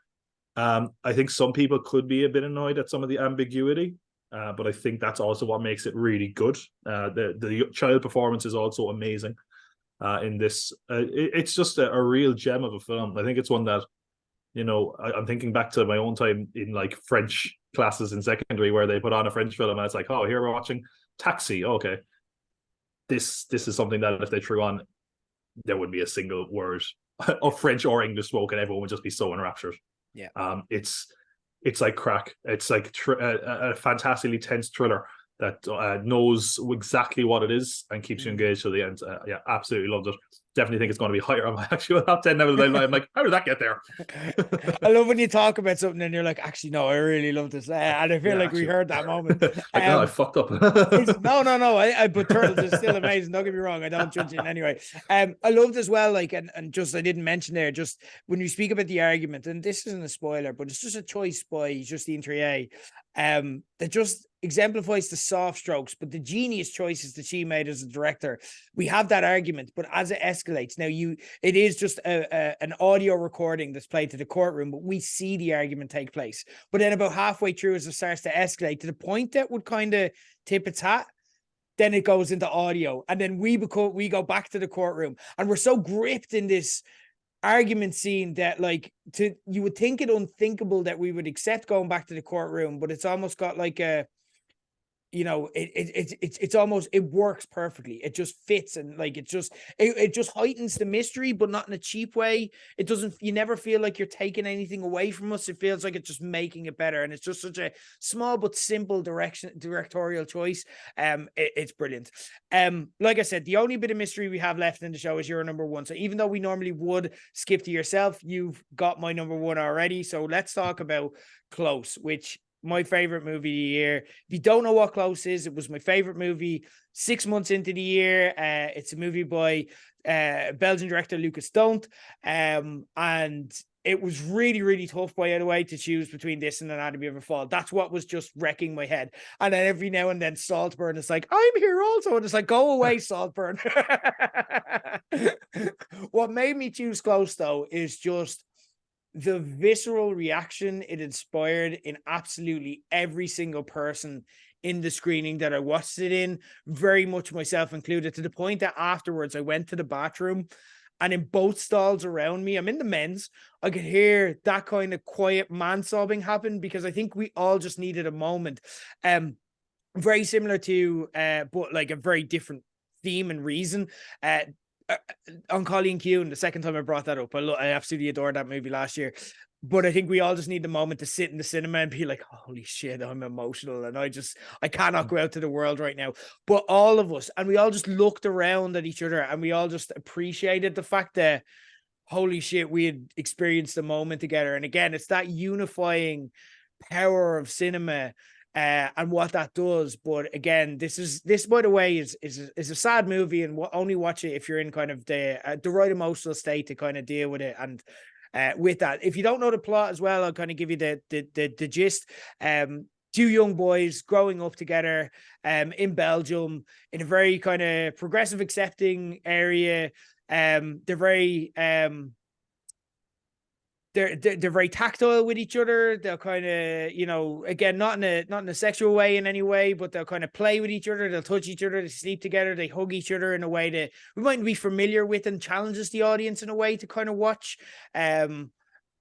I think some people could be a bit annoyed at some of the ambiguity, but I think that's also what makes it really good. The child performance is also amazing in this. It's just a real gem of a film. I think it's one that, you know, I'm thinking back to my own time in like French classes in secondary where they put on a French film and it's like, oh, here we're watching Taxi. Okay. This is something that if they threw on, there would be a single word of French or English spoken. Everyone would just be so enraptured. Yeah. It's like crack. It's like a fantastically tense thriller that knows exactly what it is and keeps you engaged to the end. Yeah, absolutely loved it. Definitely think it's going to be higher on my actual top 10 now. I'm like, how did that get there? I love when you talk about something and you're like, actually, no, I really love this. And I feel like we heard that moment. Like, no, I fucked up. No. But Turtles is still amazing. Don't get me wrong. I don't judge it in any way. I loved as well, like, and just, I didn't mention there, just when you speak about the argument, and this isn't a spoiler, but it's just a choice by Justine Triet, that just exemplifies the soft strokes, but the genius choices that she made as a director. We have that argument, but as it escalates, now it is just an audio recording that's played to the courtroom, but we see the argument take place. But then about halfway through, as it starts to escalate to the point that would kind of tip its hat, then it goes into audio, and then we go back to the courtroom, and we're so gripped in this argument scene that, like, you would think it unthinkable that we would accept going back to the courtroom, but it's almost got like you know, it's almost, it works perfectly. It just fits, and like it just heightens the mystery, but not in a cheap way. It doesn't, you never feel like you're taking anything away from us. It feels like it's just making it better, and it's just such a small but simple directorial choice. It's brilliant. Like I said, the only bit of mystery we have left in the show is your number one. So even though we normally would skip to yourself, you've got my number one already. So let's talk about Close, which my favorite movie of the year. If you don't know what Close is, it was my favorite movie 6 months into the year. It's a movie by Belgian director Lucas Don't. And it was really, really tough, by the way, to choose between this and Anatomy of a Fall. That's what was just wrecking my head. And then every now and then Saltburn is like, I'm here also. And it's like, go away, Saltburn. What made me choose Close, though, is just the visceral reaction it inspired in absolutely every single person in the screening that I watched it in, very much myself included, to the point that afterwards I went to the bathroom, and in both stalls around me, I'm in the men's, I could hear that kind of quiet man sobbing happen, because I think we all just needed a moment. Very similar to, but like a very different theme and reason. On Colleen Kuhn, the second time I brought that up, I absolutely adored that movie last year. But I think we all just need the moment to sit in the cinema and be like, holy shit, I'm emotional. And I cannot go out to the world right now. But all of us, and we all just looked around at each other, and we all just appreciated the fact that, holy shit, we had experienced a moment together. And again, it's that unifying power of cinema. And what that does. But again, this, by the way, is a sad movie, and only watch it if you're in kind of the right emotional state to kind of deal with it. And with that, if you don't know the plot as well, I'll kind of give you the gist. Two young boys growing up together in Belgium, in a very kind of progressive, accepting area. They're very they're very tactile with each other. They'll kind of, you know, again, not in a sexual way in any way, but they'll kind of play with each other. They'll touch each other. They sleep together. They hug each other in a way that we might be familiar with, and challenges the audience in a way to kind of watch. And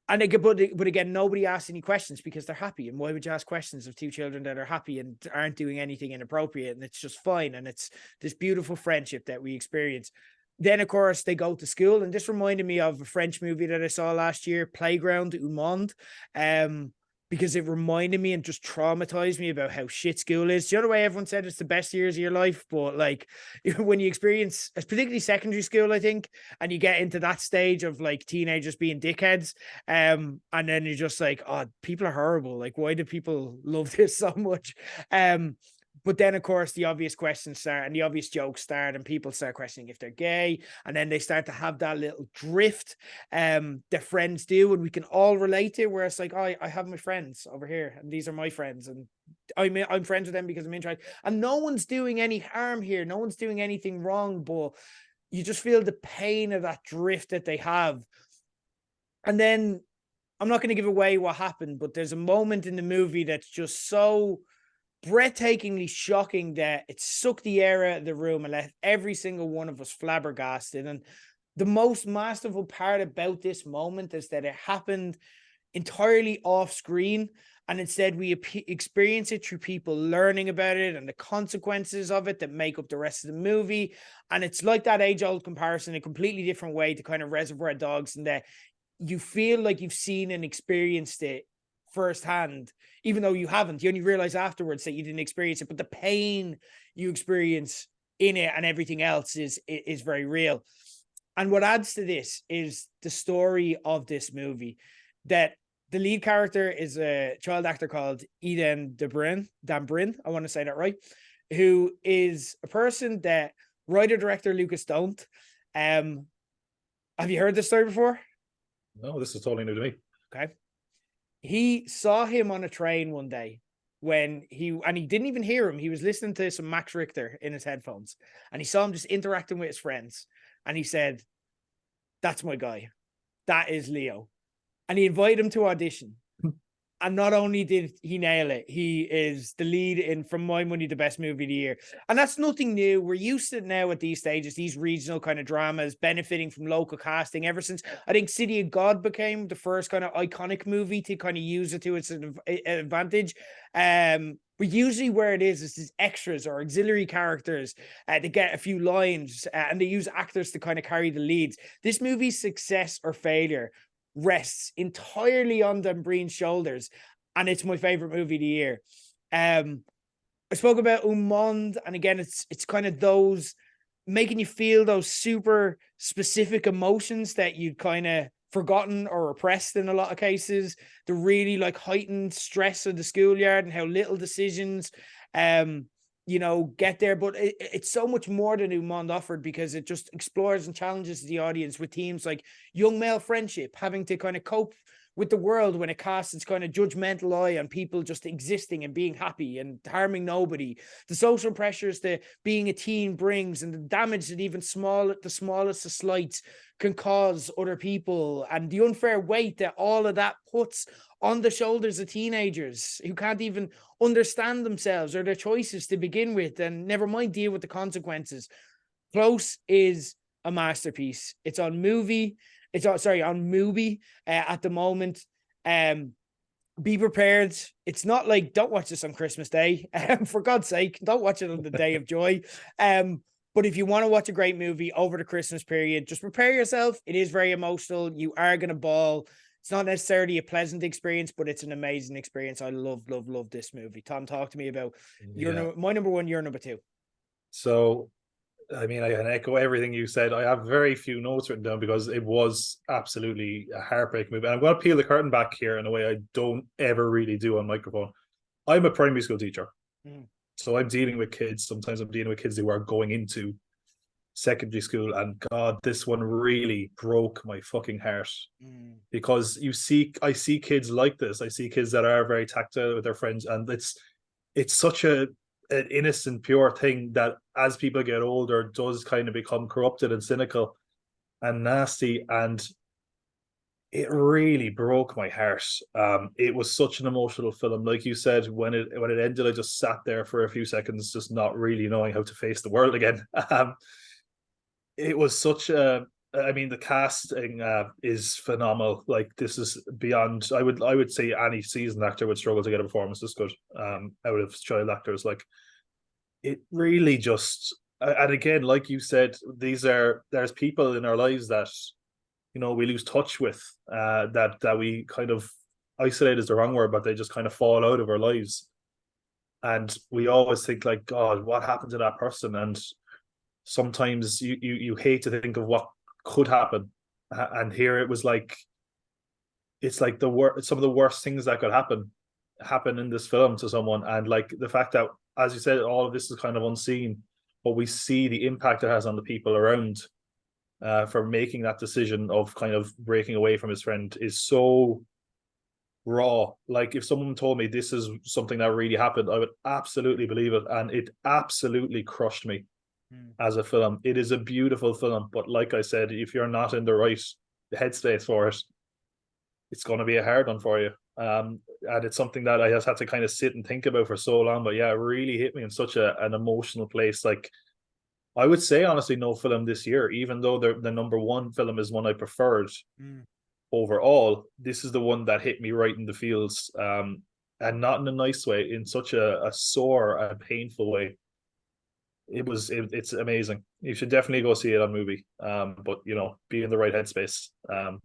again, but again, nobody asks any questions because they're happy. And why would you ask questions of two children that are happy and aren't doing anything inappropriate? And it's just fine. And it's this beautiful friendship that we experience. Then, of course, they go to school, and this reminded me of a French movie that I saw last year, Playground au Monde, because it reminded me and just traumatized me about how shit school is. The other way everyone said it's the best years of your life, but like when you experience, particularly secondary school, I think, and you get into that stage of like teenagers being dickheads, and then you're just like, oh, people are horrible. Like, why do people love this so much? But then, of course, the obvious questions start, and the obvious jokes start, and people start questioning if they're gay. And then they start to have that little drift that friends do, and we can all relate to, where it's like, oh, I have my friends over here, and these are my friends, and I'm friends with them because I'm interested. And no one's doing any harm here. No one's doing anything wrong, but you just feel the pain of that drift that they have. And then, I'm not going to give away what happened, but there's a moment in the movie that's just so breathtakingly shocking that it sucked the air out of the room and left every single one of us flabbergasted. And the most masterful part about this moment is that it happened entirely off screen, and instead we experience it through people learning about it and the consequences of it that make up the rest of the movie. And it's like that age-old comparison in a completely different way to kind of Reservoir Dogs, and that you feel like you've seen and experienced it firsthand, even though you haven't. You only realize afterwards that you didn't experience it, but the pain you experience in it and everything else is very real. And what adds to this is the story of this movie, that the lead character is a child actor called Eden Dan Bryn, I want to say that right, who is a person that writer-director Lucas Don't. Have you heard this story before? No, this is totally new to me. Okay. He saw him on a train one day and he didn't even hear him. He was listening to some Max Richter in his headphones, and he saw him just interacting with his friends. And he said, that's my guy. That is Leo. And he invited him to audition. And not only did he nail it, he is the lead in, from my money, the best movie of the year. And that's nothing new. We're used to it now at these stages, these regional kind of dramas benefiting from local casting ever since, I think, City of God became the first kind of iconic movie to kind of use it to its advantage. But usually where it is these extras or auxiliary characters to get a few lines, and they use actors to kind of carry the leads. This movie's success or failure rests entirely on Dan Breen's shoulders, and it's my favorite movie of the year. I spoke about Un Monde, and again, it's kind of those making you feel those super specific emotions that you'd kind of forgotten or repressed in a lot of cases. The really like heightened stress of the schoolyard and how little decisions get there. But it's so much more than Un Monde offered, because it just explores and challenges the audience with themes like young male friendship, having to kind of cope with the world when it casts its kind of judgmental eye on people just existing and being happy and harming nobody, the social pressures that being a teen brings, and the damage that even the smallest of slights can cause other people, and the unfair weight that all of that puts on the shoulders of teenagers who can't even understand themselves or their choices to begin with, and never mind deal with the consequences. Close is a masterpiece. It's on movie. It's on Mubi at the moment. Be prepared. It's not like, don't watch this on Christmas Day. For God's sake, don't watch it on the day of joy. But if you want to watch a great movie over the Christmas period, just prepare yourself. It is very emotional. You are going to bawl. It's not necessarily a pleasant experience, but it's an amazing experience. I love this movie. Tom, talk to me about my number one, your number two. So, I mean, I can echo everything you said. I have very few notes written down because it was absolutely a heartbreak movie. And I'm going to peel the curtain back here in a way I don't ever really do on microphone. I'm a primary school teacher. So I'm dealing with kids. Sometimes I'm dealing with kids who are going into secondary school. And God, this one really broke my fucking heart. Because I see kids like this. I see kids that are very tactile with their friends. And it's such an innocent, pure thing that as people get older does kind of become corrupted and cynical and nasty, and it really broke my heart. It was such an emotional film. Like you said, when it ended, I just sat there for a few seconds, just not really knowing how to face the world again. It was such the casting is phenomenal. Like, this is beyond. I would say any seasoned actor would struggle to get a performance this good out of child actors. Like, it really just, and again, like you said, there's people in our lives that we lose touch with, that we kind of isolate is the wrong word, but they just kind of fall out of our lives, and we always think like, God, what happened to that person? And sometimes you hate to think of what could happen, and here it was like, it's like some of the worst things that could happen in this film to someone. And like the fact that, as you said, all of this is kind of unseen, but we see the impact it has on the people around, for making that decision of kind of breaking away from his friend is so raw. Like, if someone told me this is something that really happened, I would absolutely believe it. And it absolutely crushed me as a film. It is a beautiful film, but like I said, if you're not in the right headspace for it, it's going to be a hard one for you. And it's something that I just had to kind of sit and think about for so long. But yeah, it really hit me in such an emotional place. Like, I would say, honestly, no film this year, even though the number one film is one I preferred overall, this is the one that hit me right in the feels, and not in a nice way, in such a sore and painful way. It's amazing. You should definitely go see it on movie, but be in the right headspace,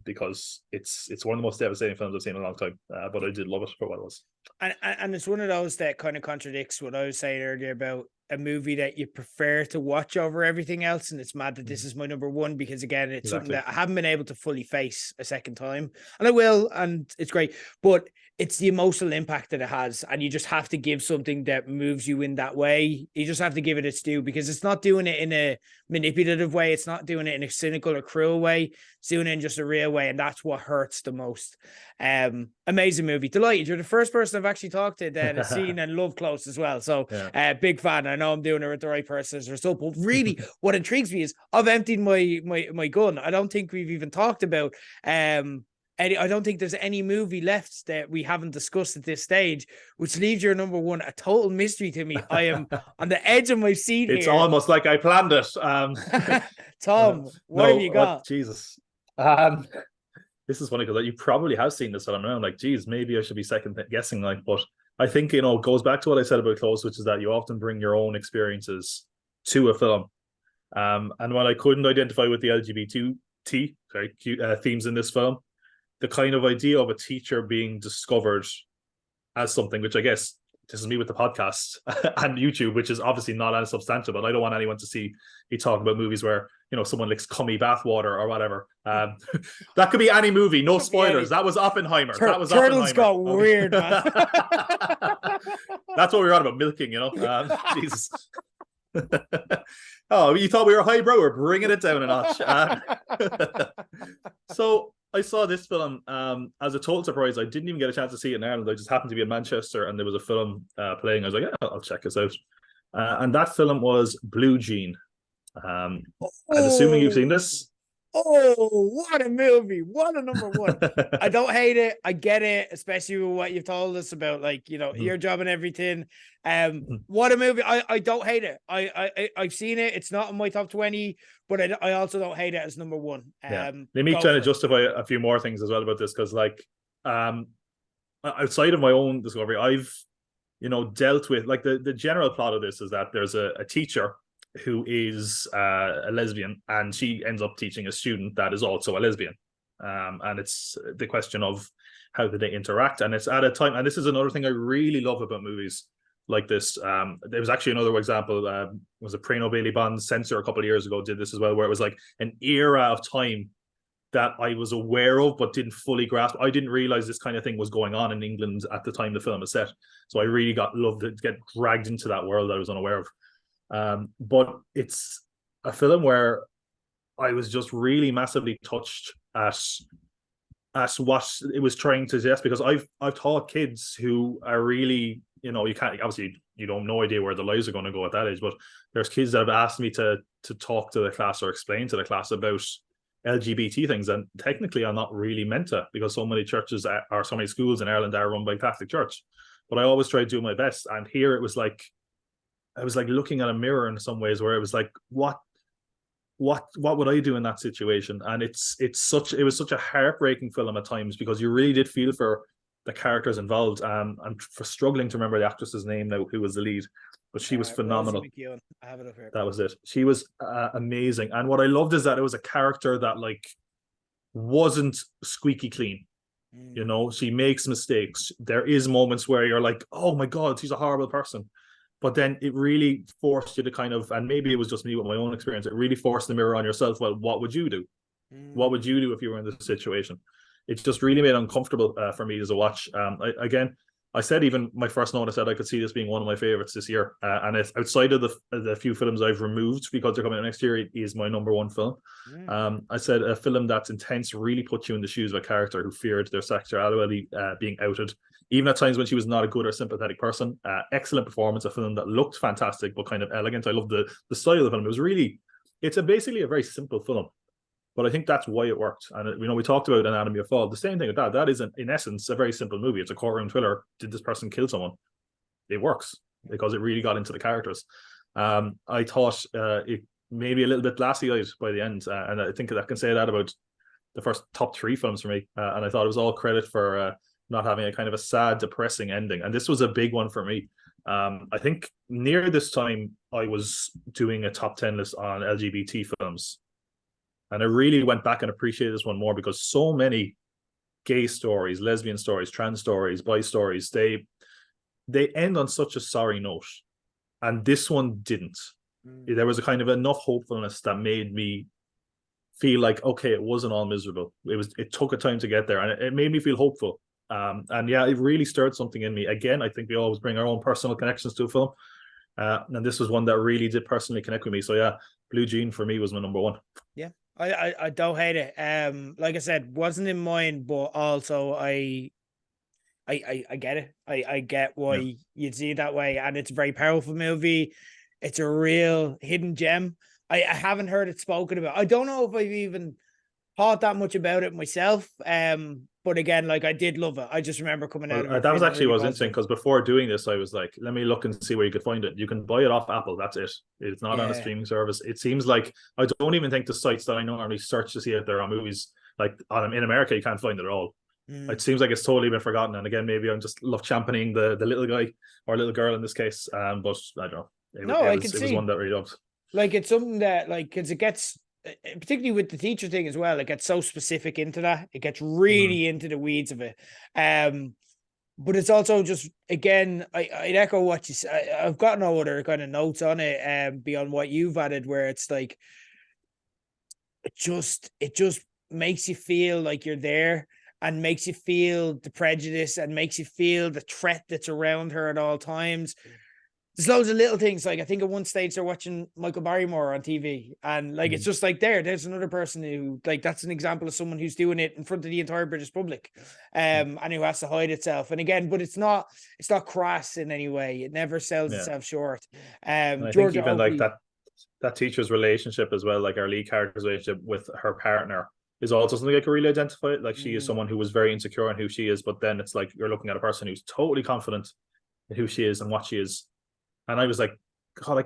because it's one of the most devastating films I've seen in a long time, but I did love it for what it was. And it's one of those that kind of contradicts what I was saying earlier about a movie that you prefer to watch over everything else. And it's mad that this is my number one, because again, it's something that I haven't been able to fully face a second time, and I will, and it's great, but it's the emotional impact that it has. And you just have to give something that moves you in that way. You just have to give it its due, because it's not doing it in a manipulative way. It's not doing it in a cynical or cruel way. It's doing it in just a real way. And that's what hurts the most. Amazing movie. Delighted. You're the first person I've actually talked to that has seen and loved Close as well. So big fan. I know I'm doing it with the right person as a result. But really, what intrigues me is I've emptied my gun. I don't think we've even talked about I don't think there's any movie left that we haven't discussed at this stage, which leaves your number one a total mystery to me. I am on the edge of my seat it's here. Almost like I planned it. Tom, what have you got? Jesus. This is funny because you probably have seen this film now. Like, geez, maybe I should be second guessing. Like, but I think, you know, it goes back to what I said about close, which is that you often bring your own experiences to a film. And while I couldn't identify with the LGBT themes in this film, the kind of idea of a teacher being discovered as something, which I guess this is me with the podcast and YouTube, which is obviously not as substantial, but I don't want anyone to see me talk about movies where, you know, someone licks cummy bathwater or whatever. That could be any movie, no spoilers. That was Oppenheimer. That was Turtles Oppenheimer. got weird, man. That's what we were on about, milking, you know. Jesus. Oh, you thought we were highbrow? We're bringing it down a notch. So I saw this film as a total surprise. I didn't even get a chance to see it in Ireland. I just happened to be in Manchester and there was a film playing. I was like, yeah, I'll check this out. And that film was Blue Jean. I'm assuming you've seen this. Oh, what a movie. What a number one. I don't hate it. I get it, especially with what you've told us about, like, you know, your job and everything. What a movie. I don't hate it. I've seen it. It's not in my top 20, but I also don't hate it as number one. Let me try to justify a few more things as well about this, because like outside of my own discovery, I've, you know, dealt with, like, the general plot of this is that there's a teacher who is a lesbian, and she ends up teaching a student that is also a lesbian. And it's the question of how do they interact. And it's at a time, and this is another thing I really love about movies like this. There was actually another example, was a Prano Bailey Bond censor a couple of years ago did this as well, where it was like an era of time that I was aware of but didn't fully grasp. I didn't realize this kind of thing was going on in England at the time the film was set. So I really loved to get dragged into that world that I was unaware of. But it's a film where I was just really massively touched at what it was trying to suggest, because I've taught kids who are really, you know, you can't, obviously you don't no idea where their lives are going to go at that age, but there's kids that have asked me to talk to the class or explain to the class about LGBT things, and technically I'm not really meant to, because so many churches or so many schools in Ireland are run by Catholic Church. But I always try to do my best, and here it was like I was like looking at a mirror in some ways, where it was like, what would I do in that situation? And it was such a heartbreaking film at times, because you really did feel for the characters involved. I'm for struggling to remember the actress's name now, who was the lead, but she was phenomenal. I have it up here. That was it. She was amazing. And what I loved is that it was a character that, like, wasn't squeaky clean. You know, she makes mistakes. There is moments where you're like, oh my God, she's a horrible person. But then it really forced you to kind of, and maybe it was just me with my own experience, it really forced the mirror on yourself. Well, what would you do? What would you do if you were in this situation? It just really made it uncomfortable for me as a watch. I said, even my first note, I said I could see this being one of my favorites this year. And it's outside of the few films I've removed because they're coming out next year, it is my number one film. I said a film that's intense, really puts you in the shoes of a character who feared their sexuality being outed, even at times when she was not a good or sympathetic person. Excellent performance, a film that looked fantastic but kind of elegant. I love the style of the film. It was really, basically a very simple film, but I think that's why it worked. And, you know, we talked about Anatomy of Fall. The same thing with that. That is, in essence, a very simple movie. It's a courtroom thriller. Did this person kill someone? It works because it really got into the characters. I thought it maybe a little bit glassy-eyed by the end, and I think I can say that about the first top three films for me. And I thought it was all credit for not having a kind of a sad, depressing ending. And this was a big one for me. I think near this time, I was doing a top 10 list on LGBT films. And I really went back and appreciated this one more, because so many gay stories, lesbian stories, trans stories, bi stories, they end on such a sorry note. And this one didn't. There was a kind of enough hopefulness that made me feel like, okay, it wasn't all miserable. It took a time to get there, and it made me feel hopeful. And yeah, it really stirred something in me. Again, I think we always bring our own personal connections to a film. And this was one that really did personally connect with me. So yeah, Blue Jean for me was my number one. Yeah. I don't hate it. Like I said, wasn't in mine, but also I get it. I get why you'd see it that way, and it's a very powerful movie. It's a real hidden gem. I haven't heard it spoken about. I don't know if I've even thought that much about it myself. But again, like, I did love it. I just remember coming out of it. That was actually what was interesting, because before doing this, I was like, let me look and see where you could find it. You can buy it off Apple. That's it. It's not on a streaming service. It seems like, I don't even think the sites that I normally search to see if there are movies, like in America, you can't find it at all. It seems like it's totally been forgotten. And again, maybe I'm just love championing the little guy or little girl in this case. But I don't know. It was one that I really loved. Like, it's something that, like, because it gets, particularly with the teacher thing as well, it gets so specific into that. It gets really into the weeds of it. But it's also just, again, I'd echo what you said. I've got no other kind of notes on it beyond what you've added, where it's like, it just makes you feel like you're there, and makes you feel the prejudice, and makes you feel the threat that's around her at all times. There's loads of little things. Like, I think at one stage they're watching Michael Barrymore on TV, and like, it's just like, there's another person who, like, that's an example of someone who's doing it in front of the entire British public, and who has to hide itself. And again, but it's not crass in any way. It never sells itself short. And I think even like that teacher's relationship as well, like our lead character's relationship with her partner, is also something I could really identify. Like, she is someone who was very insecure in who she is, but then it's like you're looking at a person who's totally confident in who she is and what she is. And I was like, God,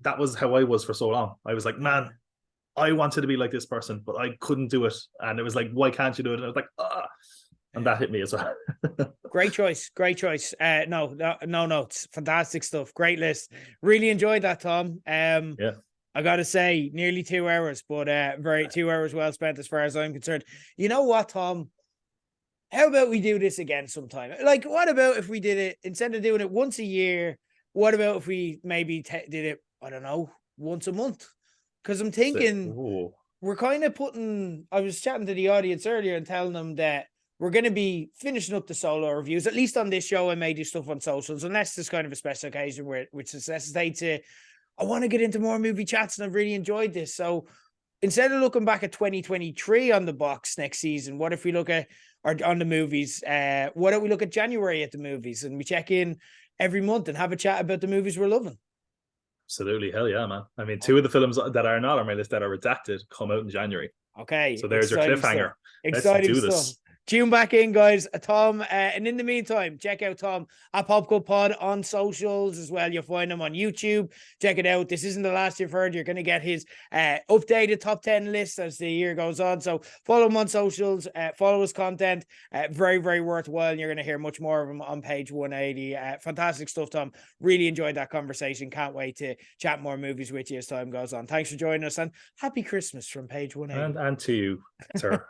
that was how I was for so long. I was like, man, I wanted to be like this person, but I couldn't do it. And it was like, why can't you do it? And I was like, ah. And that hit me as well. Great choice. No notes. Fantastic stuff. Great list. Really enjoyed that, Tom. Yeah. I gotta say, nearly 2 hours, but 2 hours well spent as far as I'm concerned. You know what, Tom? How about we do this again sometime? Like, what about if we did it, instead of doing it once a year, what about if we maybe did it, I don't know, once a month? Because I'm thinking we're kind of I was chatting to the audience earlier and telling them that we're going to be finishing up the solo reviews, at least on this show. I may do stuff on socials, unless there's kind of a special occasion which necessitates it. I want to get into more movie chats, and I've really enjoyed this. So instead of looking back at 2023 on the box next season, what if we look at, or on the movies, why don't we look at January at the movies, and we check in every month and have a chat about the movies we're loving? Absolutely. Hell yeah, man. I mean, 2 of the films that are not on my list that are redacted come out in January. Okay. So there's your cliffhanger. Exciting Let's do stuff. this. Tune back in, guys. Tom, and in the meantime, check out Tom at Pop Good Pod on socials as well. You'll find him on YouTube. Check it out. This isn't the last you've heard. You're going to get his updated top 10 list as the year goes on. So follow him on socials, follow his content. Very, very worthwhile. And you're going to hear much more of him on page 180. Fantastic stuff, Tom. Really enjoyed that conversation. Can't wait to chat more movies with you as time goes on. Thanks for joining us, and happy Christmas from page 180. And to you, sir.